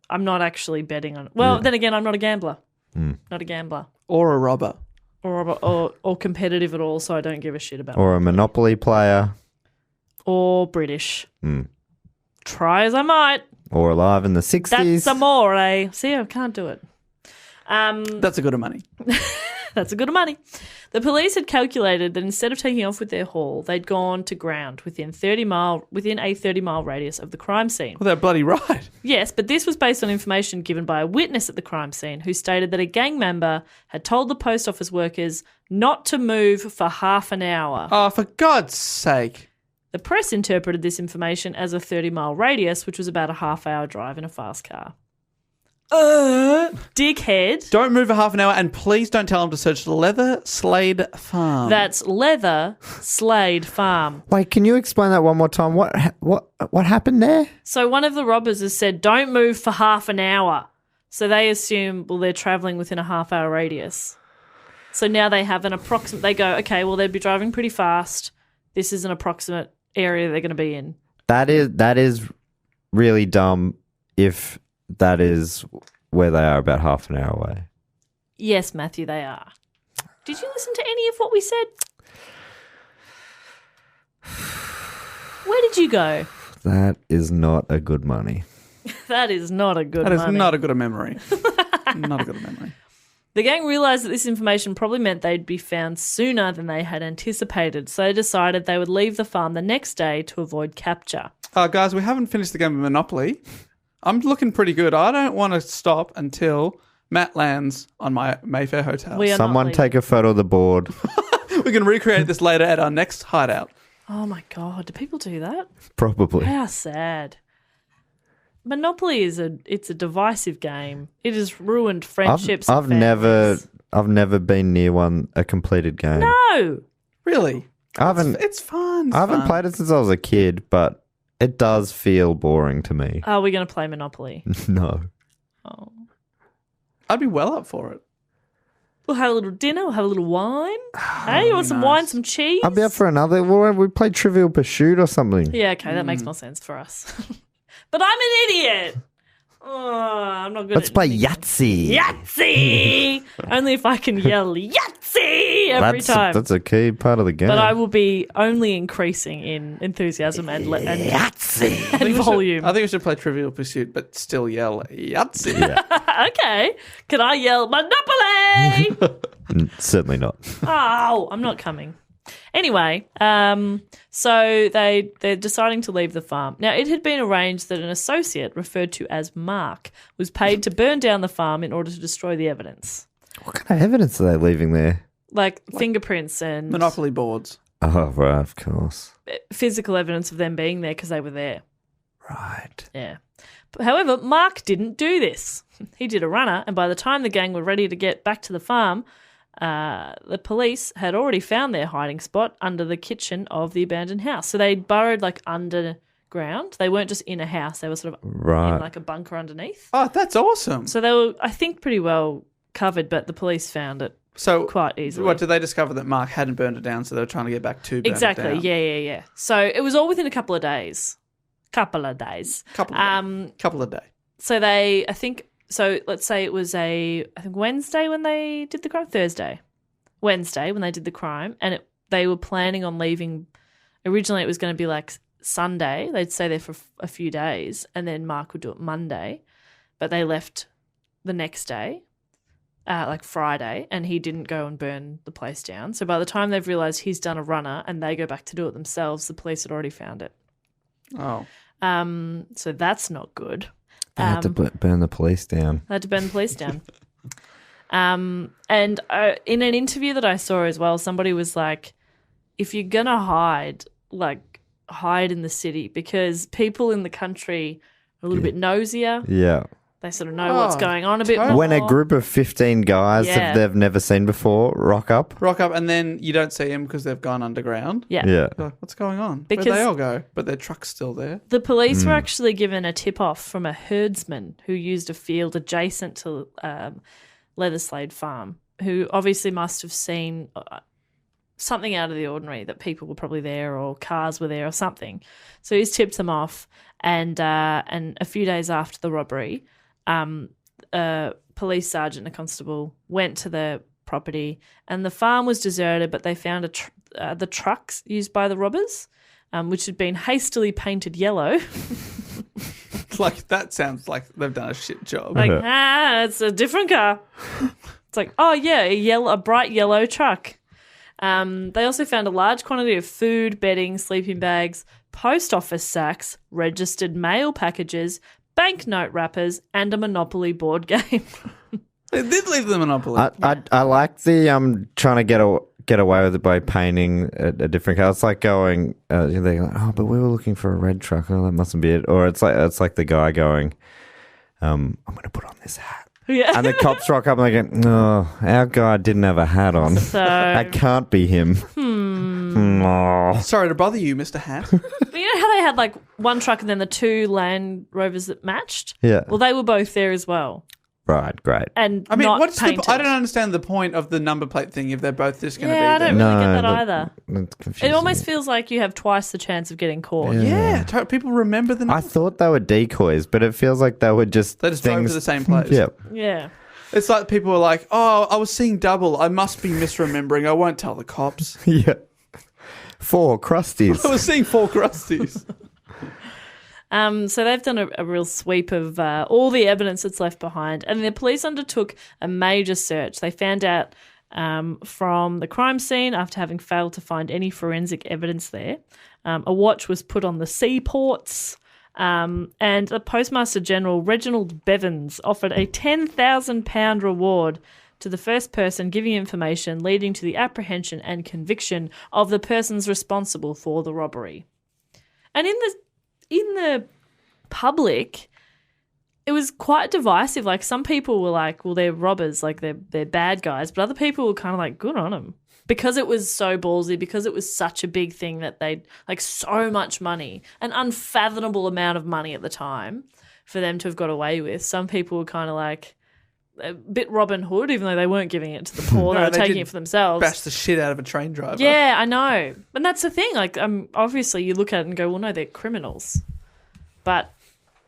Speaker 4: I'm not actually betting on it. Well, then again, I'm not a gambler. Not a gambler.
Speaker 3: Or a robber.
Speaker 4: Or competitive at all, so I don't give a shit about it.
Speaker 5: Or a Monopoly player.
Speaker 4: Or British. Try as I might.
Speaker 5: Or alive in the 60s.
Speaker 4: That's amore. See, I can't do it.
Speaker 3: That's a good of money.
Speaker 4: That's a good of money. The police had calculated that instead of taking off with their haul, they'd gone to ground within a 30-mile radius of the crime scene.
Speaker 3: Well, they're bloody right.
Speaker 4: Yes, but this was based on information given by a witness at the crime scene who stated that a gang member had told the post office workers not to move for half an hour.
Speaker 3: Oh, for God's sake.
Speaker 4: The press interpreted this information as a 30-mile radius, which was about a half-hour drive in a fast car. Dickhead.
Speaker 3: Don't move a half an hour, and please don't tell them to search Leather Slade Farm.
Speaker 4: That's Leather Slade Farm.
Speaker 5: Wait, can you explain that one more time? What happened there?
Speaker 4: So one of the robbers has said, don't move for half an hour. So they assume, well, they're travelling within a half-hour radius. So now they have an approximate... They go, okay, well, they'd be driving pretty fast. This is an approximate area they're going to be in.
Speaker 5: That is really dumb if that is where they are about half an hour away.
Speaker 4: Yes, Matthew, they are. Did you listen to any of what we said? Where did you go?
Speaker 5: That is not a good money.
Speaker 4: That is not a good
Speaker 3: That is
Speaker 4: money.
Speaker 3: not a good of memory. Not a good of memory.
Speaker 4: The gang realised that this information probably meant they'd be found sooner than they had anticipated, so they decided they would leave the farm the next day to avoid capture.
Speaker 3: Guys, we haven't finished the game of Monopoly. I'm looking pretty good. I don't want to stop until Matt lands on my Mayfair hotel.
Speaker 4: We are
Speaker 5: Someone
Speaker 4: not
Speaker 5: take a photo of the board.
Speaker 3: We can recreate this later at our next hideout.
Speaker 4: Oh my God, do people do that?
Speaker 5: Probably.
Speaker 4: How sad. Monopoly it's a divisive game. It has ruined friendships.
Speaker 5: I've never been near a completed game.
Speaker 4: No.
Speaker 3: Really? It's fun.
Speaker 5: I haven't played it since I was a kid, but it does feel boring to me.
Speaker 4: Are we going to play Monopoly?
Speaker 5: No.
Speaker 4: Oh.
Speaker 3: I'd be well up for it.
Speaker 4: We'll have a little dinner. We'll have a little wine. Hey, you want some wine, some cheese?
Speaker 5: I'll be up for another. Well, we play Trivial Pursuit or something.
Speaker 4: Yeah, okay, that makes more sense for us. But I'm an idiot. Oh, I'm not good
Speaker 5: Let's
Speaker 4: at
Speaker 5: play
Speaker 4: anything.
Speaker 5: Yahtzee.
Speaker 4: Yahtzee! Only if I can yell Yahtzee every time.
Speaker 5: That's a key part of the game.
Speaker 4: But I will be only increasing in enthusiasm and
Speaker 5: Yahtzee.
Speaker 4: and volume.
Speaker 3: I think we should play Trivial Pursuit, but still yell Yahtzee.
Speaker 5: Yeah.
Speaker 4: Okay. Can I yell Monopoly?
Speaker 5: Certainly not.
Speaker 4: Oh, I'm not coming. Anyway, so they're deciding to leave the farm. Now, it had been arranged that an associate, referred to as Mark, was paid to burn down the farm in order to destroy the evidence.
Speaker 5: What kind of evidence are they leaving there?
Speaker 4: Like fingerprints and
Speaker 3: Monopoly boards.
Speaker 5: Oh, right, of course.
Speaker 4: physical evidence of them being there because they were there.
Speaker 5: Right.
Speaker 4: Yeah. However, Mark didn't do this. He did a runner, and by the time the gang were ready to get back to the farm, the police had already found their hiding spot under the kitchen of the abandoned house. So they burrowed like underground. They weren't just in a house. They were sort of in like a bunker underneath.
Speaker 3: Oh, that's awesome.
Speaker 4: So they were, I think, pretty well covered, but the police found it quite easily.
Speaker 3: What, did they discover that Mark hadn't burned it down, so they were trying to get back to burn
Speaker 4: exactly.
Speaker 3: it down?
Speaker 4: Yeah. So it was all within a couple of days. Couple of days.
Speaker 3: Couple of days.
Speaker 4: So they, I think, so let's say it was Wednesday when they did the crime, Wednesday when they did the crime, and they were planning on leaving. Originally it was going to be like Sunday. They'd stay there for a few days, and then Mark would do it Monday, but they left the next day, like Friday, and he didn't go and burn the place down. So by the time they've realised he's done a runner and they go back to do it themselves, the police had already found it.
Speaker 3: Oh.
Speaker 4: So that's not good.
Speaker 5: They had to burn the police down.
Speaker 4: They had to burn the police down. And in an interview that I saw as well, somebody was like, if you're going to hide in the city because people in the country are a little bit nosier.
Speaker 5: Yeah.
Speaker 4: They sort of know what's going on a bit more.
Speaker 5: When a group of 15 guys that they've never seen before rock up,
Speaker 3: and then you don't see them because they've gone underground.
Speaker 4: Yeah.
Speaker 5: Yeah.
Speaker 3: Like, what's going on?
Speaker 4: Because
Speaker 3: where'd they all go? But their truck's still there.
Speaker 4: The police were actually given a tip-off from a herdsman who used a field adjacent to Leatherslade Farm, who obviously must have seen something out of the ordinary, that people were probably there or cars were there or something. So he's tipped them off, and a few days after the robbery, a police sergeant and a constable went to the property, and the farm was deserted, but they found the trucks used by the robbers, which had been hastily painted yellow.
Speaker 3: Like, that sounds like they've done a shit job.
Speaker 4: Like, it's a different car. It's like, oh yeah, a bright yellow truck. They also found a large quantity of food, bedding, sleeping bags, post office sacks, registered mail packages, banknote wrappers, and a Monopoly board game.
Speaker 3: They did leave the Monopoly.
Speaker 5: I like the trying to get away with it by painting a different color. It's like going, they're like, oh, but we were looking for a red truck. Oh, that mustn't be it. Or it's like the guy going, I'm going to put on this hat.
Speaker 4: Yeah.
Speaker 5: And the cops rock up and they go, no, our guy didn't have a hat on.
Speaker 4: So
Speaker 5: That can't be him. Oh.
Speaker 3: Sorry to bother you, Mr. Hat.
Speaker 4: But you know how they had like one truck and then the two Land Rovers that matched?
Speaker 5: Yeah.
Speaker 4: Well, they were both there as well.
Speaker 5: Right, great.
Speaker 4: And
Speaker 3: I mean,
Speaker 4: not
Speaker 3: what's
Speaker 4: painted.
Speaker 3: I don't understand the point of the number plate thing if they're both just going to be
Speaker 4: Yeah, I
Speaker 3: there.
Speaker 4: don't really get that
Speaker 5: but
Speaker 4: either.
Speaker 5: that's confusing.
Speaker 4: It almost feels like you have twice the chance of getting caught.
Speaker 3: Yeah, people remember the
Speaker 5: I thought they were decoys, but it feels like they were just
Speaker 3: They just drove
Speaker 5: things.
Speaker 3: to the same place.
Speaker 5: Yeah.
Speaker 4: Yeah.
Speaker 3: It's like people were like, oh, I was seeing double. I must be misremembering. I won't tell the cops.
Speaker 5: Yeah. 4 crusties.
Speaker 3: I was seeing 4 crusties.
Speaker 4: So they've done a real sweep of all the evidence that's left behind, and the police undertook a major search. They found out from the crime scene, after having failed to find any forensic evidence there, a watch was put on the seaports, and the Postmaster General, Reginald Bevans, offered a £10,000 reward to the first person giving information leading to the apprehension and conviction of the persons responsible for the robbery. And in the public, it was quite divisive. Like, some people were like, well, they're robbers, like they're bad guys, but other people were kind of like, good on them. Because it was so ballsy, because it was such a big thing that they'd, like, so much money, an unfathomable amount of money at the time for them to have got away with. Some people were kind of like a bit Robin Hood, even though they weren't giving it to the poor, they were taking it for themselves.
Speaker 3: Bash the shit out of a train driver.
Speaker 4: Yeah, I know. And that's the thing. Like, obviously you look at it and go, well, no, they're criminals. But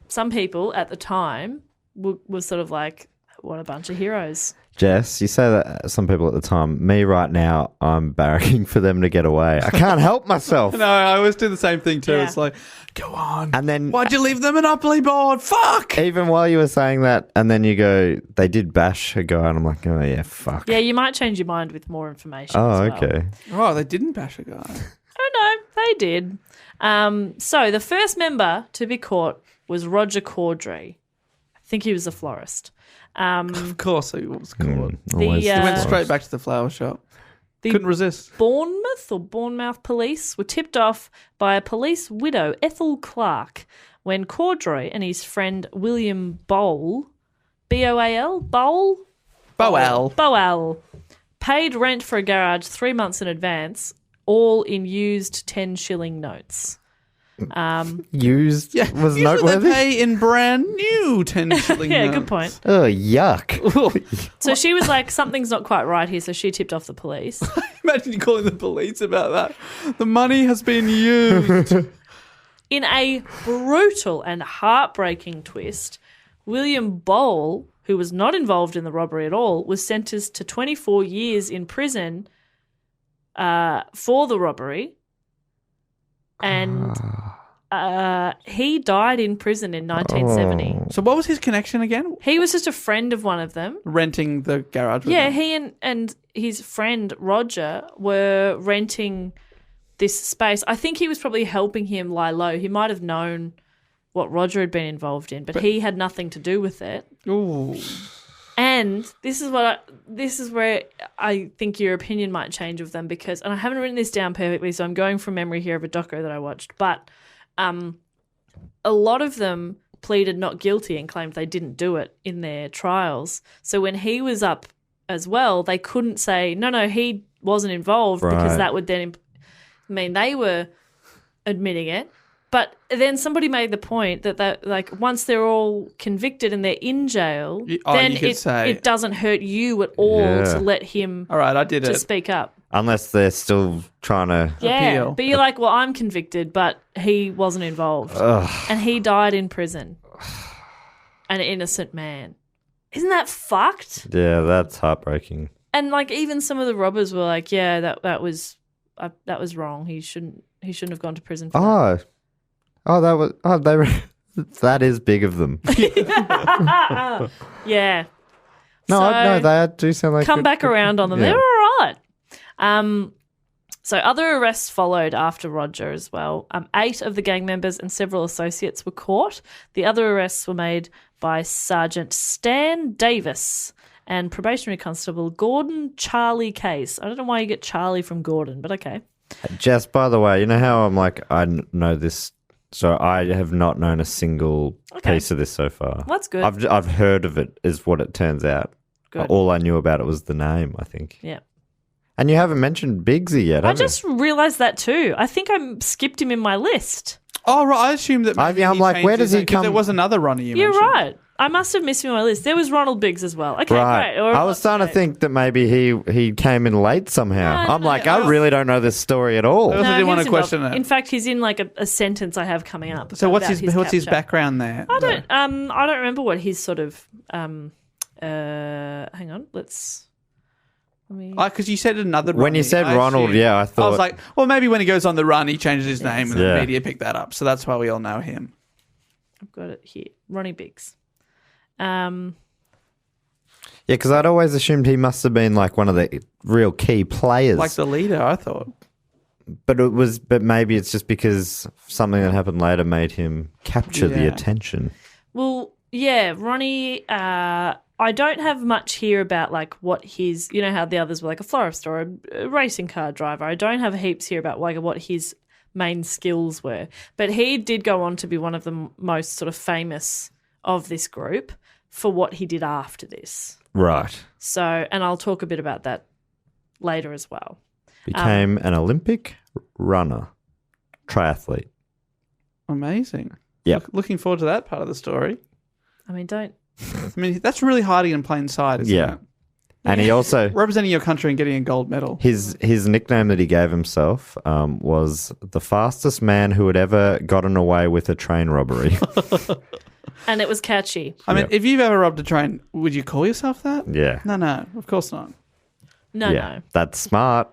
Speaker 4: some people at the time were sort of like, what a bunch of heroes.
Speaker 5: Jess, you say that some people at the time. Me right now, I'm barracking for them to get away. I can't help myself.
Speaker 3: No, I always do the same thing too.
Speaker 4: Yeah.
Speaker 3: It's like, go on.
Speaker 5: And then
Speaker 3: Why'd you leave the Monopoly board? Fuck!
Speaker 5: even while you were saying that, and then you go, they did bash a guy, and I'm like, oh yeah, fuck.
Speaker 4: Yeah, you might change your mind with more information.
Speaker 5: Oh,
Speaker 4: as well.
Speaker 5: okay.
Speaker 3: Oh, they didn't bash a guy.
Speaker 4: Oh, no, they did. So the first member to be caught was Roger Cordrey. I think he was a florist.
Speaker 3: Of course he was caught.
Speaker 5: Always
Speaker 4: The,
Speaker 3: He went
Speaker 4: Uh,
Speaker 3: straight back to the flower shop.
Speaker 4: The
Speaker 3: Couldn't resist.
Speaker 4: Bournemouth police were tipped off by a police widow, Ethel Clark, when Cordrey and his friend William Bowl, B-O-A-L, Bowl, paid rent for a garage 3 months in advance, all in used 10-shilling notes.
Speaker 5: Used was
Speaker 3: Usually
Speaker 5: noteworthy.
Speaker 3: they pay in brand new 10 shilling
Speaker 4: Yeah,
Speaker 3: notes.
Speaker 4: good point.
Speaker 5: Oh, yuck.
Speaker 4: So she was like, something's not quite right here, so she tipped off the police.
Speaker 3: Imagine you calling the police about that. The money has been used.
Speaker 4: In a brutal and heartbreaking twist, William Bowl, who was not involved in the robbery at all, was sentenced to 24 years in prison for the robbery. And he died in prison in 1970.
Speaker 3: So what was his connection again?
Speaker 4: He was just a friend of one of them.
Speaker 3: Renting the garage with
Speaker 4: Yeah,
Speaker 3: them.
Speaker 4: he and his friend Roger were renting this space. I think he was probably helping him lie low. He might have known what Roger had been involved in, but he had nothing to do with it.
Speaker 3: Ooh.
Speaker 4: And And this is where I think your opinion might change of them because, and I haven't written this down perfectly, so I'm going from memory here of a doco that I watched, but a lot of them pleaded not guilty and claimed they didn't do it in their trials. So when he was up as well, they couldn't say, no, he wasn't involved because that would then mean they were admitting it. But then somebody made the point that like once they're all convicted and they're in jail, then it doesn't hurt you at all to let him
Speaker 3: all right, I did
Speaker 4: to speak up.
Speaker 5: Unless they're still trying to
Speaker 3: appeal.
Speaker 4: But you're like, well, I'm convicted, but he wasn't involved. And he died in prison. An innocent man. Isn't that fucked?
Speaker 5: Yeah, that's heartbreaking.
Speaker 4: And like even some of the robbers were like, yeah, that was wrong. He shouldn't have gone to prison for that.
Speaker 5: That is big of them.
Speaker 4: Yeah.
Speaker 5: No, they do sound like
Speaker 4: come back around on them.
Speaker 5: Yeah.
Speaker 4: They're all right. So other arrests followed after Roger as well. 8 of the gang members and several associates were caught. The other arrests were made by Sergeant Stan Davis and probationary constable Gordon Charlie Case. I don't know why you get Charlie from Gordon, but okay.
Speaker 5: Jess, by the way, you know how I'm like, I know this, so I have not known a single piece of this so far.
Speaker 4: That's good.
Speaker 5: I've heard of it, is what it turns out.
Speaker 4: Good.
Speaker 5: All I knew about it was the name, I think.
Speaker 4: Yeah.
Speaker 5: And you haven't mentioned Biggsy yet, have
Speaker 4: I just realised that too. I think I skipped him in my list.
Speaker 3: Oh, right. I assumed that.
Speaker 5: I'm like, where does he come?
Speaker 3: There was another Ronnie you
Speaker 4: You're
Speaker 3: mentioned.
Speaker 4: right. I must have missed him on my list. There was Ronald Biggs as well. Okay,
Speaker 5: Right.
Speaker 4: great.
Speaker 5: I was starting to think that maybe he came in late somehow.
Speaker 4: No,
Speaker 5: I'm like, I really don't know this story at all.
Speaker 3: I also didn't
Speaker 4: he
Speaker 3: want
Speaker 4: was
Speaker 3: to question
Speaker 4: involved.
Speaker 3: it.
Speaker 4: In fact, he's in like a sentence I have coming up.
Speaker 3: So what's
Speaker 4: about
Speaker 3: his
Speaker 4: capture.
Speaker 3: background there?
Speaker 4: I don't remember what his sort of hang on, let me
Speaker 3: Because you said another
Speaker 5: When
Speaker 3: Ronnie,
Speaker 5: you said
Speaker 3: I
Speaker 5: Ronald,
Speaker 3: assumed-
Speaker 5: I thought...
Speaker 3: I was like, well, maybe when he goes on the run, he changes his name and
Speaker 5: Yeah.
Speaker 3: the media picked that up. So that's why we all know him.
Speaker 4: I've got it here. Ronnie Biggs.
Speaker 5: Yeah, because I'd always assumed he must have been like one of the real key players.
Speaker 3: Like the leader, I thought.
Speaker 5: But maybe it's just because something that happened later made him capture the
Speaker 3: Yeah.
Speaker 5: attention.
Speaker 4: Well, yeah, Ronnie, I don't have much here about like what his, you know how the others were like a florist or a racing car driver. I don't have heaps here about like what his main skills were. But he did go on to be one of the most sort of famous of this group for what he did after this.
Speaker 5: Right.
Speaker 4: So, and I'll talk a bit about that later as well.
Speaker 5: Became an Olympic runner, triathlete.
Speaker 3: Amazing.
Speaker 5: Yep.
Speaker 3: Looking forward to that part of the story.
Speaker 4: I mean, don't.
Speaker 3: I mean, that's really hiding in plain sight, isn't
Speaker 5: Yeah.
Speaker 3: it?
Speaker 5: And he also...
Speaker 3: Representing your country and getting a gold medal.
Speaker 5: His nickname that he gave himself was the fastest man who had ever gotten away with a train robbery.
Speaker 4: And it was catchy.
Speaker 3: I mean,
Speaker 5: Yep.
Speaker 3: if you've ever robbed a train, would you call yourself that?
Speaker 5: Yeah.
Speaker 3: No, of course not.
Speaker 4: No.
Speaker 5: That's smart.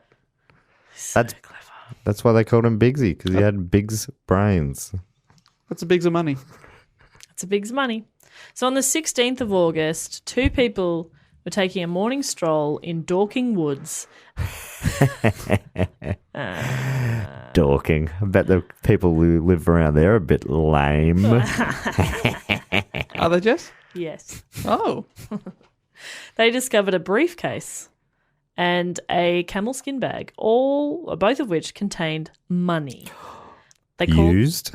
Speaker 5: That's
Speaker 4: Clever.
Speaker 5: That's why they called him Biggsy, because he had Biggs brains.
Speaker 3: That's a bigs of money.
Speaker 4: It's a big's money. So on the 16th of August, 2 people were taking a morning stroll in Dorking Woods.
Speaker 5: Dorking. I bet the people who live around there are a bit lame.
Speaker 3: Are they, Jess?
Speaker 4: Yes.
Speaker 3: Oh.
Speaker 4: They discovered a briefcase and a camel skin bag, both of which contained money. They called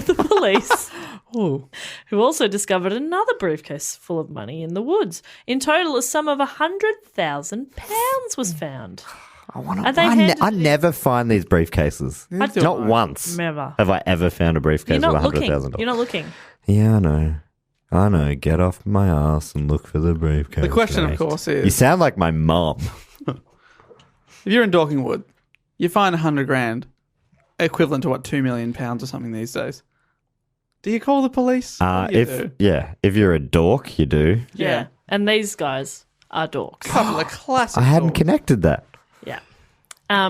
Speaker 4: the police,
Speaker 3: Oh.
Speaker 4: who also discovered another briefcase full of money in the woods. In total, a sum of £100,000 was found.
Speaker 5: I never find these briefcases. Not once
Speaker 4: Never.
Speaker 5: have I ever found a briefcase
Speaker 4: You're
Speaker 5: with
Speaker 4: not looking.
Speaker 5: $100,000.
Speaker 4: You're not looking.
Speaker 5: Yeah, I know. Get off my ass and look for the briefcase.
Speaker 3: The question, of
Speaker 5: mate.
Speaker 3: course,
Speaker 5: You
Speaker 3: is
Speaker 5: sound like my mom.
Speaker 3: if you're in Dorkingwood, you find $100,000, equivalent to what, £2 million or something these days. Do you call the police? What do you do?
Speaker 5: If you're a dork, you do.
Speaker 4: Yeah. And these guys are dorks.
Speaker 3: Couple of classic.
Speaker 5: I hadn't
Speaker 3: dorks.
Speaker 5: connected that.
Speaker 4: Yeah.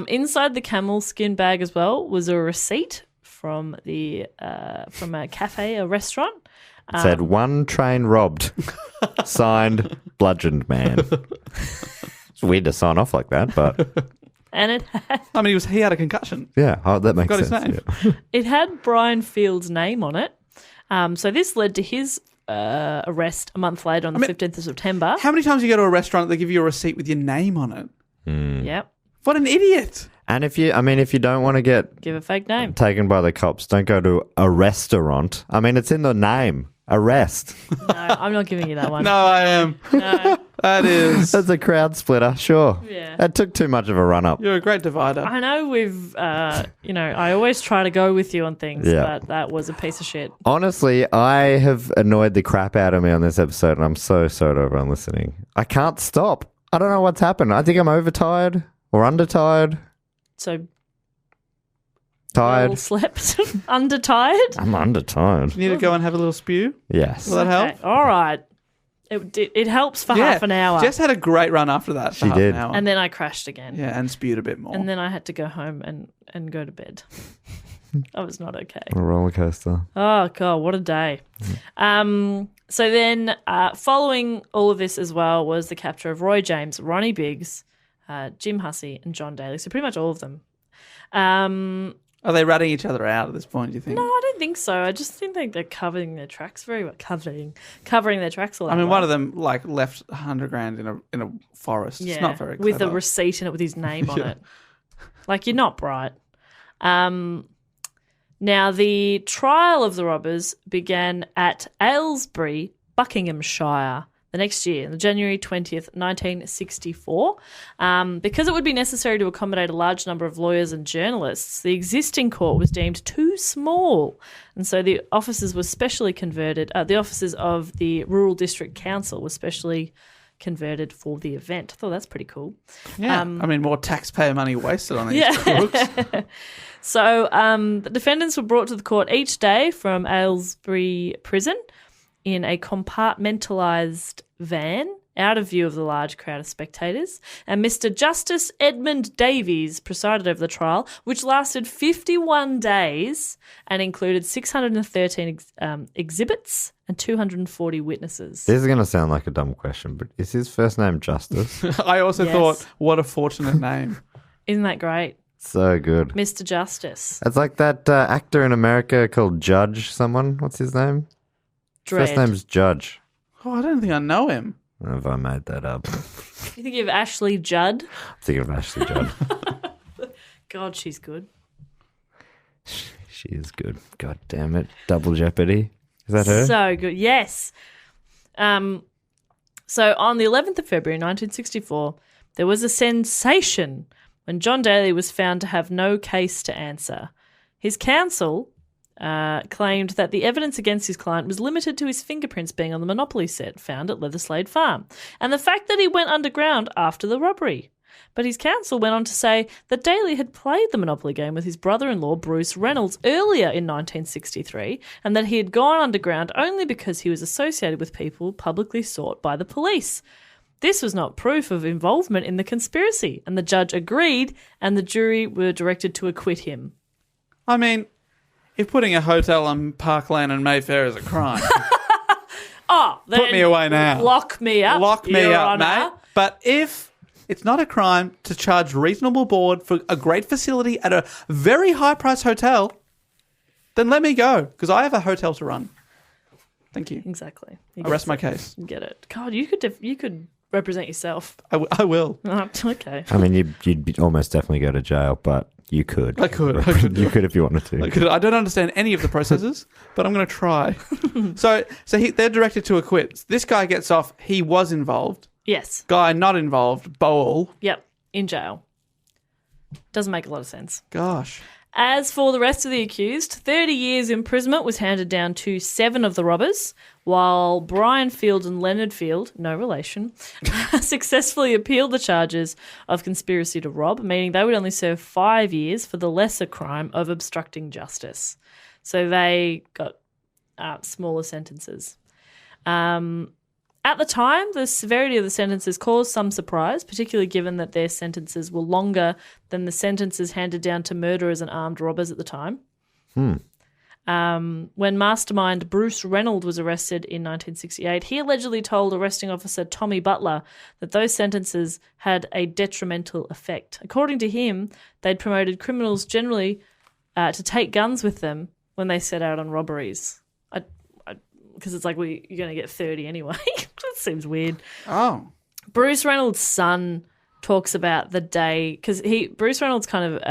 Speaker 4: Inside the camel skin bag as well was a receipt from a cafe, a restaurant.
Speaker 5: Said one train robbed. Signed, bludgeoned man. It's weird to sign off like that, but
Speaker 4: And it had,
Speaker 3: I mean, he had a concussion.
Speaker 5: yeah, that makes
Speaker 3: Got his
Speaker 5: sense.
Speaker 3: name.
Speaker 5: Yeah.
Speaker 4: it had Brian Field's name on it. So this led to his arrest a month later on the 15th of September.
Speaker 3: How many times you go to a restaurant, they give you a receipt with your name on it?
Speaker 4: Yep.
Speaker 3: What an idiot.
Speaker 5: And if you don't want to get
Speaker 4: Give a fake name.
Speaker 5: taken by the cops, don't go to a restaurant. I mean, it's in the name. Arrest.
Speaker 4: No, I'm not giving you that one.
Speaker 3: No, I am.
Speaker 4: No.
Speaker 3: That is.
Speaker 5: That's a crowd splitter, sure.
Speaker 4: Yeah.
Speaker 5: That took too much of a run up.
Speaker 3: You're a great divider.
Speaker 4: I know we've, I always try to go with you on things,
Speaker 5: Yeah.
Speaker 4: but that was a piece of shit.
Speaker 5: Honestly, I have annoyed the crap out of me on this episode, and I'm so sorry to everyone listening. I can't stop. I don't know what's happened. I think I'm overtired or undertired.
Speaker 4: So,
Speaker 5: Tired.
Speaker 4: well slept, undertired.
Speaker 5: I'm undertired.
Speaker 3: You need to go and have a little spew.
Speaker 5: Yes.
Speaker 3: Will that help?
Speaker 4: Okay, all right. It helps for half an hour.
Speaker 3: Jess had a great run after that. For
Speaker 5: She
Speaker 3: half
Speaker 5: did.
Speaker 3: An hour.
Speaker 4: And then I crashed again.
Speaker 3: yeah, and spewed a bit more.
Speaker 4: And then I had to go home and go to bed. I was not okay.
Speaker 5: A roller coaster.
Speaker 4: Oh, God, what a day. So then following all of this as well was the capture of Roy James, Ronnie Biggs, Jim Hussey and John Daly. So pretty much all of them.
Speaker 3: Are they ratting each other out at this point, do you think?
Speaker 4: No, I don't think so. I just think they're covering their tracks very well. Covering their tracks a lot.
Speaker 3: I mean, one of them left $100,000 in a forest. It's not very clever.
Speaker 4: with a receipt in it with his name on it. Like, you're not bright. Now, the trial of the robbers began at Aylesbury, Buckinghamshire, the next year, on January 20th, 1964. Because it would be necessary to accommodate a large number of lawyers and journalists, the existing court was deemed too small. And so the offices were specially converted. The offices of the Rural District Council were specially converted for the event. I thought that's pretty cool.
Speaker 3: Yeah. I mean, more taxpayer money wasted on these crooks.
Speaker 4: So the defendants were brought to the court each day from Aylesbury Prison in a compartmentalised van out of view of the large crowd of spectators. And Mr. Justice Edmund Davies presided over the trial, which lasted 51 days and included 613 exhibits and 240 witnesses.
Speaker 5: This is going to sound like a dumb question, but is his first name Justice?
Speaker 3: I also
Speaker 4: Yes.
Speaker 3: thought, what a fortunate name.
Speaker 4: Isn't that great?
Speaker 5: So good.
Speaker 4: Mr. Justice.
Speaker 5: It's like that actor in America called Judge someone. What's his name?
Speaker 4: Dread.
Speaker 5: First name's Judge.
Speaker 3: Oh, I don't think I know him.
Speaker 5: I don't know if I made that up.
Speaker 4: You think of Ashley Judd?
Speaker 5: I'm thinking of Ashley Judd.
Speaker 4: God, she's good.
Speaker 5: She is good. God damn it. Double Jeopardy. Is that her?
Speaker 4: So good. Yes. So on the 11th of February 1964, there was a sensation when John Daly was found to have no case to answer. His counsel claimed that the evidence against his client was limited to his fingerprints being on the Monopoly set found at Leatherslade Farm and the fact that he went underground after the robbery. But his counsel went on to say that Daly had played the Monopoly game with his brother-in-law Bruce Reynolds earlier in 1963 and that he had gone underground only because he was associated with people publicly sought by the police. This was not proof of involvement in the conspiracy, and the judge agreed and the jury were directed to acquit him.
Speaker 3: I mean, if putting a hotel on Park Lane and Mayfair is a crime,
Speaker 4: Oh, then
Speaker 3: put me away now.
Speaker 4: Lock me up.
Speaker 3: Lock me
Speaker 4: Your
Speaker 3: up,
Speaker 4: Honour.
Speaker 3: mate. But if it's not a crime to charge reasonable board for a great facility at a very high-priced hotel, then let me go, because I have a hotel to run. Thank you.
Speaker 4: Exactly. You
Speaker 3: I rest my case.
Speaker 4: get it. God, you could represent yourself.
Speaker 3: I will.
Speaker 4: Okay.
Speaker 5: I mean, you'd almost definitely go to jail, but you could.
Speaker 3: I could.
Speaker 5: You could if you wanted to.
Speaker 3: I don't understand any of the processes, but I'm going to try. So they're directed to acquit. This guy gets off. He was involved.
Speaker 4: Yes.
Speaker 3: Guy not involved. Bowl.
Speaker 4: Yep. In jail. Doesn't make a lot of sense.
Speaker 3: Gosh.
Speaker 4: As for the rest of the accused, 30 years imprisonment was handed down to 7 of the robbers, while Brian Field and Leonard Field, no relation, successfully appealed the charges of conspiracy to rob, meaning they would only serve 5 years for the lesser crime of obstructing justice. So they got smaller sentences. At the time, the severity of the sentences caused some surprise, particularly given that their sentences were longer than the sentences handed down to murderers and armed robbers at the time. When mastermind Bruce Reynolds was arrested in 1968, he allegedly told arresting officer Tommy Butler that those sentences had a detrimental effect. According to him, they'd promoted criminals generally to take guns with them when they set out on robberies. because it's like you're going to get 30 anyway. That seems weird.
Speaker 3: Oh.
Speaker 4: Bruce Reynolds' son talks about the day because Bruce Reynolds kind of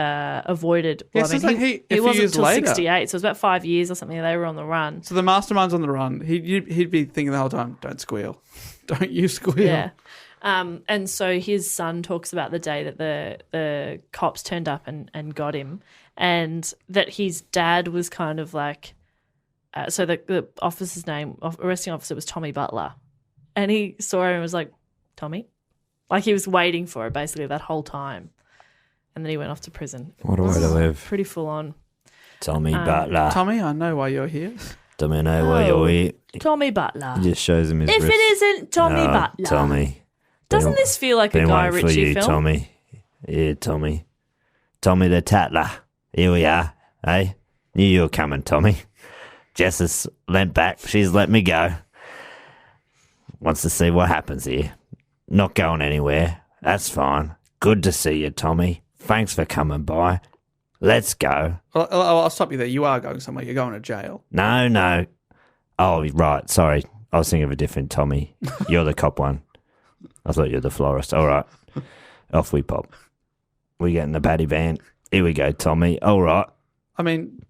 Speaker 4: avoided.
Speaker 3: Yeah,
Speaker 4: Well,
Speaker 3: so
Speaker 4: I
Speaker 3: it's
Speaker 4: mean,
Speaker 3: like
Speaker 4: he
Speaker 3: a
Speaker 4: wasn't
Speaker 3: few years
Speaker 4: until
Speaker 3: later.
Speaker 4: 68, so it was about 5 years or something. They were on the run.
Speaker 3: So the mastermind's on the run. He'd be thinking the whole time, don't squeal. Don't you squeal.
Speaker 4: Yeah. And so his son talks about the day that the cops turned up and got him, and that his dad was kind of like, so the arresting officer was Tommy Butler, and he saw him and was like, Tommy? Like he was waiting for it basically that whole time, and then he went off to prison.
Speaker 5: What a way to live.
Speaker 4: Pretty full on.
Speaker 5: Tommy Butler.
Speaker 3: Tommy, I know why you're here.
Speaker 5: Tommy, know why you're here.
Speaker 4: Tommy Butler.
Speaker 5: He just shows him his
Speaker 4: If
Speaker 5: wrist.
Speaker 4: it isn't Tommy
Speaker 5: Oh,
Speaker 4: Butler.
Speaker 5: Tommy.
Speaker 4: Doesn't this feel like a
Speaker 5: Been
Speaker 4: Guy
Speaker 5: waiting for
Speaker 4: Ritchie
Speaker 5: you,
Speaker 4: film?
Speaker 5: Tommy. Yeah, Tommy. Tommy the Tattler. Here we are. Hey, knew you were coming, Tommy. Jess has leant back. She's let me go. Wants to see what happens here. Not going anywhere. That's fine. Good to see you, Tommy. Thanks for coming by. Let's go.
Speaker 3: Well, I'll stop you there. You are going somewhere. You're going to jail.
Speaker 5: No. Oh, right. Sorry. I was thinking of a different Tommy. You're the cop one. I thought you were the florist. All right. Off we pop. We get in the paddy van. Here we go, Tommy. All right.
Speaker 3: I mean,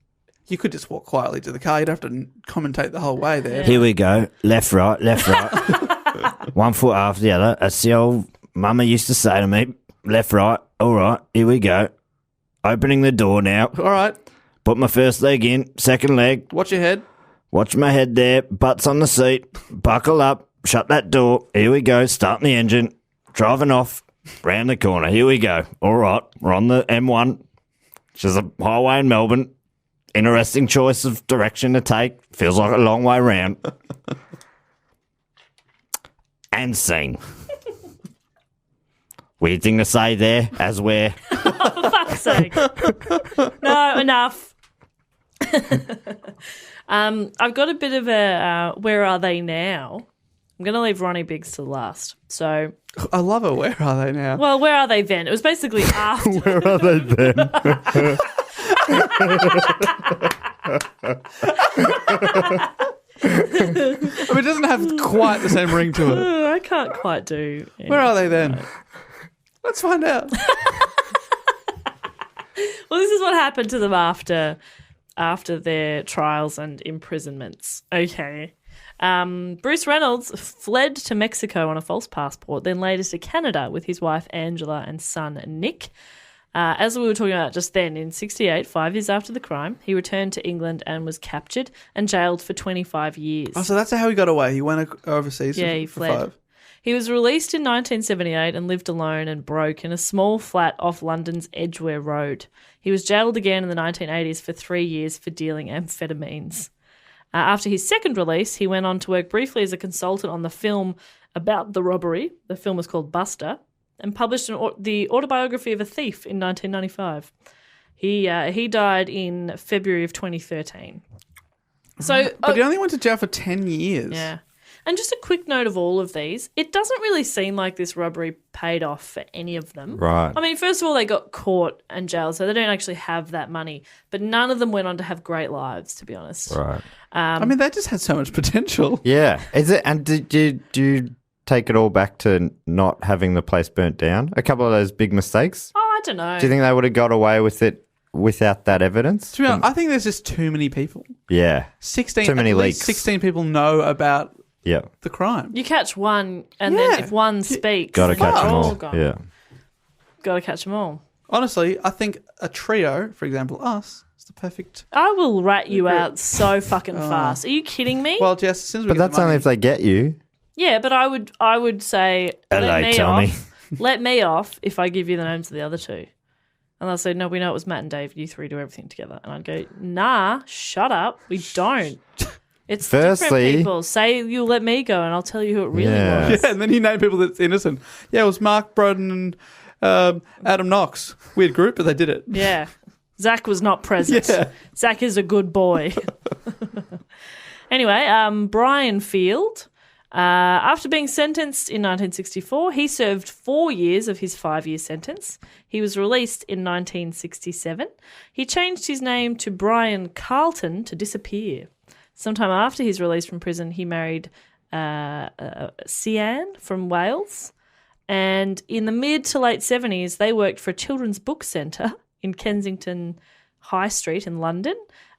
Speaker 3: you could just walk quietly to the car. You'd have to commentate the whole way there.
Speaker 5: Here we go. Left, right, left, right. 1 foot after the other. That's the old mama used to say to me. Left, right. All right. Here we go. Opening the door now.
Speaker 3: All right.
Speaker 5: Put my first leg in. Second leg.
Speaker 3: Watch your head.
Speaker 5: Watch my head there. Butts on the seat. Buckle up. Shut that door. Here we go. Starting the engine. Driving off. Round the corner. Here we go. All right. We're on the M1. Which is a highway in Melbourne. Interesting choice of direction to take. Feels like a long way round. And scene. Weird thing to say there, as we're...
Speaker 4: Fuck's sake. No, enough. I've got a bit of a where are they now? I'm going to leave Ronnie Biggs to last. So,
Speaker 3: I love it. Where are they now?
Speaker 4: well, where are they then? It was basically after.
Speaker 5: Where are they then?
Speaker 3: I mean, it doesn't have quite the same ring to it.
Speaker 4: I can't quite do.
Speaker 3: Where are they then? Let's find out.
Speaker 4: Well, this is what happened to them after their trials and imprisonments. Okay. Bruce Reynolds fled to Mexico on a false passport, then later to Canada with his wife Angela and son Nick. As we were talking about just then, in 1968, 5 years after the crime, he returned to England and was captured and jailed for 25 years.
Speaker 3: Oh, so that's how he got away. He went overseas.
Speaker 4: Yeah, he
Speaker 3: for
Speaker 4: fled.
Speaker 3: 5.
Speaker 4: He was released in 1978 and lived alone and broke in a small flat off London's Edgware Road. He was jailed again in the 1980s for 3 years for dealing amphetamines. After his second release, he went on to work briefly as a consultant on the film about the robbery. The film was called Buster, and published the autobiography of a thief in 1995. He died in February of 2013. So,
Speaker 3: But he only went to jail for 10 years.
Speaker 4: yeah. And just a quick note of all of these, it doesn't really seem like this robbery paid off for any of them.
Speaker 5: Right.
Speaker 4: I mean, first of all, they got caught and jailed, so they don't actually have that money. But none of them went on to have great lives, to be honest.
Speaker 5: Right.
Speaker 3: I mean, they just had so much potential.
Speaker 5: Yeah. Is it? And do you take it all back to not having the place burnt down? A couple of those big mistakes?
Speaker 4: Oh, I don't know.
Speaker 5: Do you think they would have got away with it without that evidence?
Speaker 3: To be honest, I think there's just too many people.
Speaker 5: Yeah.
Speaker 3: 16.
Speaker 5: Too many
Speaker 3: at least
Speaker 5: leaks.
Speaker 3: 16 people know about
Speaker 5: Yeah.
Speaker 3: the crime.
Speaker 4: You catch one, and
Speaker 3: Yeah.
Speaker 4: then if one speaks,
Speaker 5: Got to catch
Speaker 4: they're
Speaker 5: them all.
Speaker 4: gone.
Speaker 5: Yeah.
Speaker 4: Got to catch them all.
Speaker 3: Honestly, I think a trio, for example, us, is the perfect.
Speaker 4: I will rat you out so fucking fast. Are you kidding me?
Speaker 3: Well, Jess, as soon as we
Speaker 5: But
Speaker 3: get
Speaker 5: that's
Speaker 3: the money,
Speaker 5: only if they get you.
Speaker 4: Yeah, but I would say
Speaker 5: Hello,
Speaker 4: let me
Speaker 5: Tommy.
Speaker 4: off. Let me off if I give you the names of the other two. And they'll say, no, we know it was Matt and Dave. You three do everything together. And I'd go, nah, shut up. We don't. It's different
Speaker 5: Firstly-
Speaker 4: people. Say you let me go and I'll tell you who it really
Speaker 5: Yeah.
Speaker 4: was.
Speaker 3: Yeah, and then you name people that's innocent. Yeah, it was Mark Broden and Adam Knox. Weird group, but they did it.
Speaker 4: Yeah. Zach was not present.
Speaker 3: Yeah.
Speaker 4: Zach is a good boy. Anyway, Brian Field, after being sentenced in 1964, he served 4 years of his 5-year sentence. He was released in 1967. He changed his name to Brian Carlton to disappear. Sometime after his release from prison, he married Sian from Wales. And in the mid to late 70s, they worked for a children's book centre in Kensington High Street in London.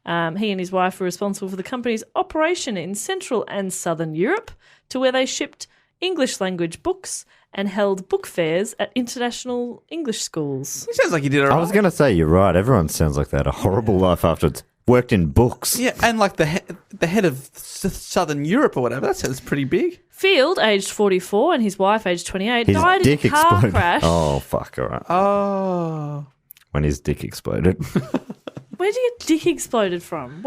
Speaker 4: He and his wife were responsible for the company's operation in Central and Southern Europe, to where they shipped English language books and held book fairs at international English schools.
Speaker 1: He sounds like he did all right.
Speaker 5: I was going to say, you're right. Everyone sounds like they had a horrible life after it's worked in books.
Speaker 1: Yeah, and like the head of Southern Europe or whatever, that sounds pretty big.
Speaker 4: Field, aged 44, and his wife, aged 28,
Speaker 5: His
Speaker 4: died in
Speaker 5: dick
Speaker 4: a car
Speaker 5: exploded.
Speaker 4: crash.
Speaker 5: Oh, fuck, all right.
Speaker 1: Oh.
Speaker 5: When his dick exploded.
Speaker 4: Where did your dick exploded from?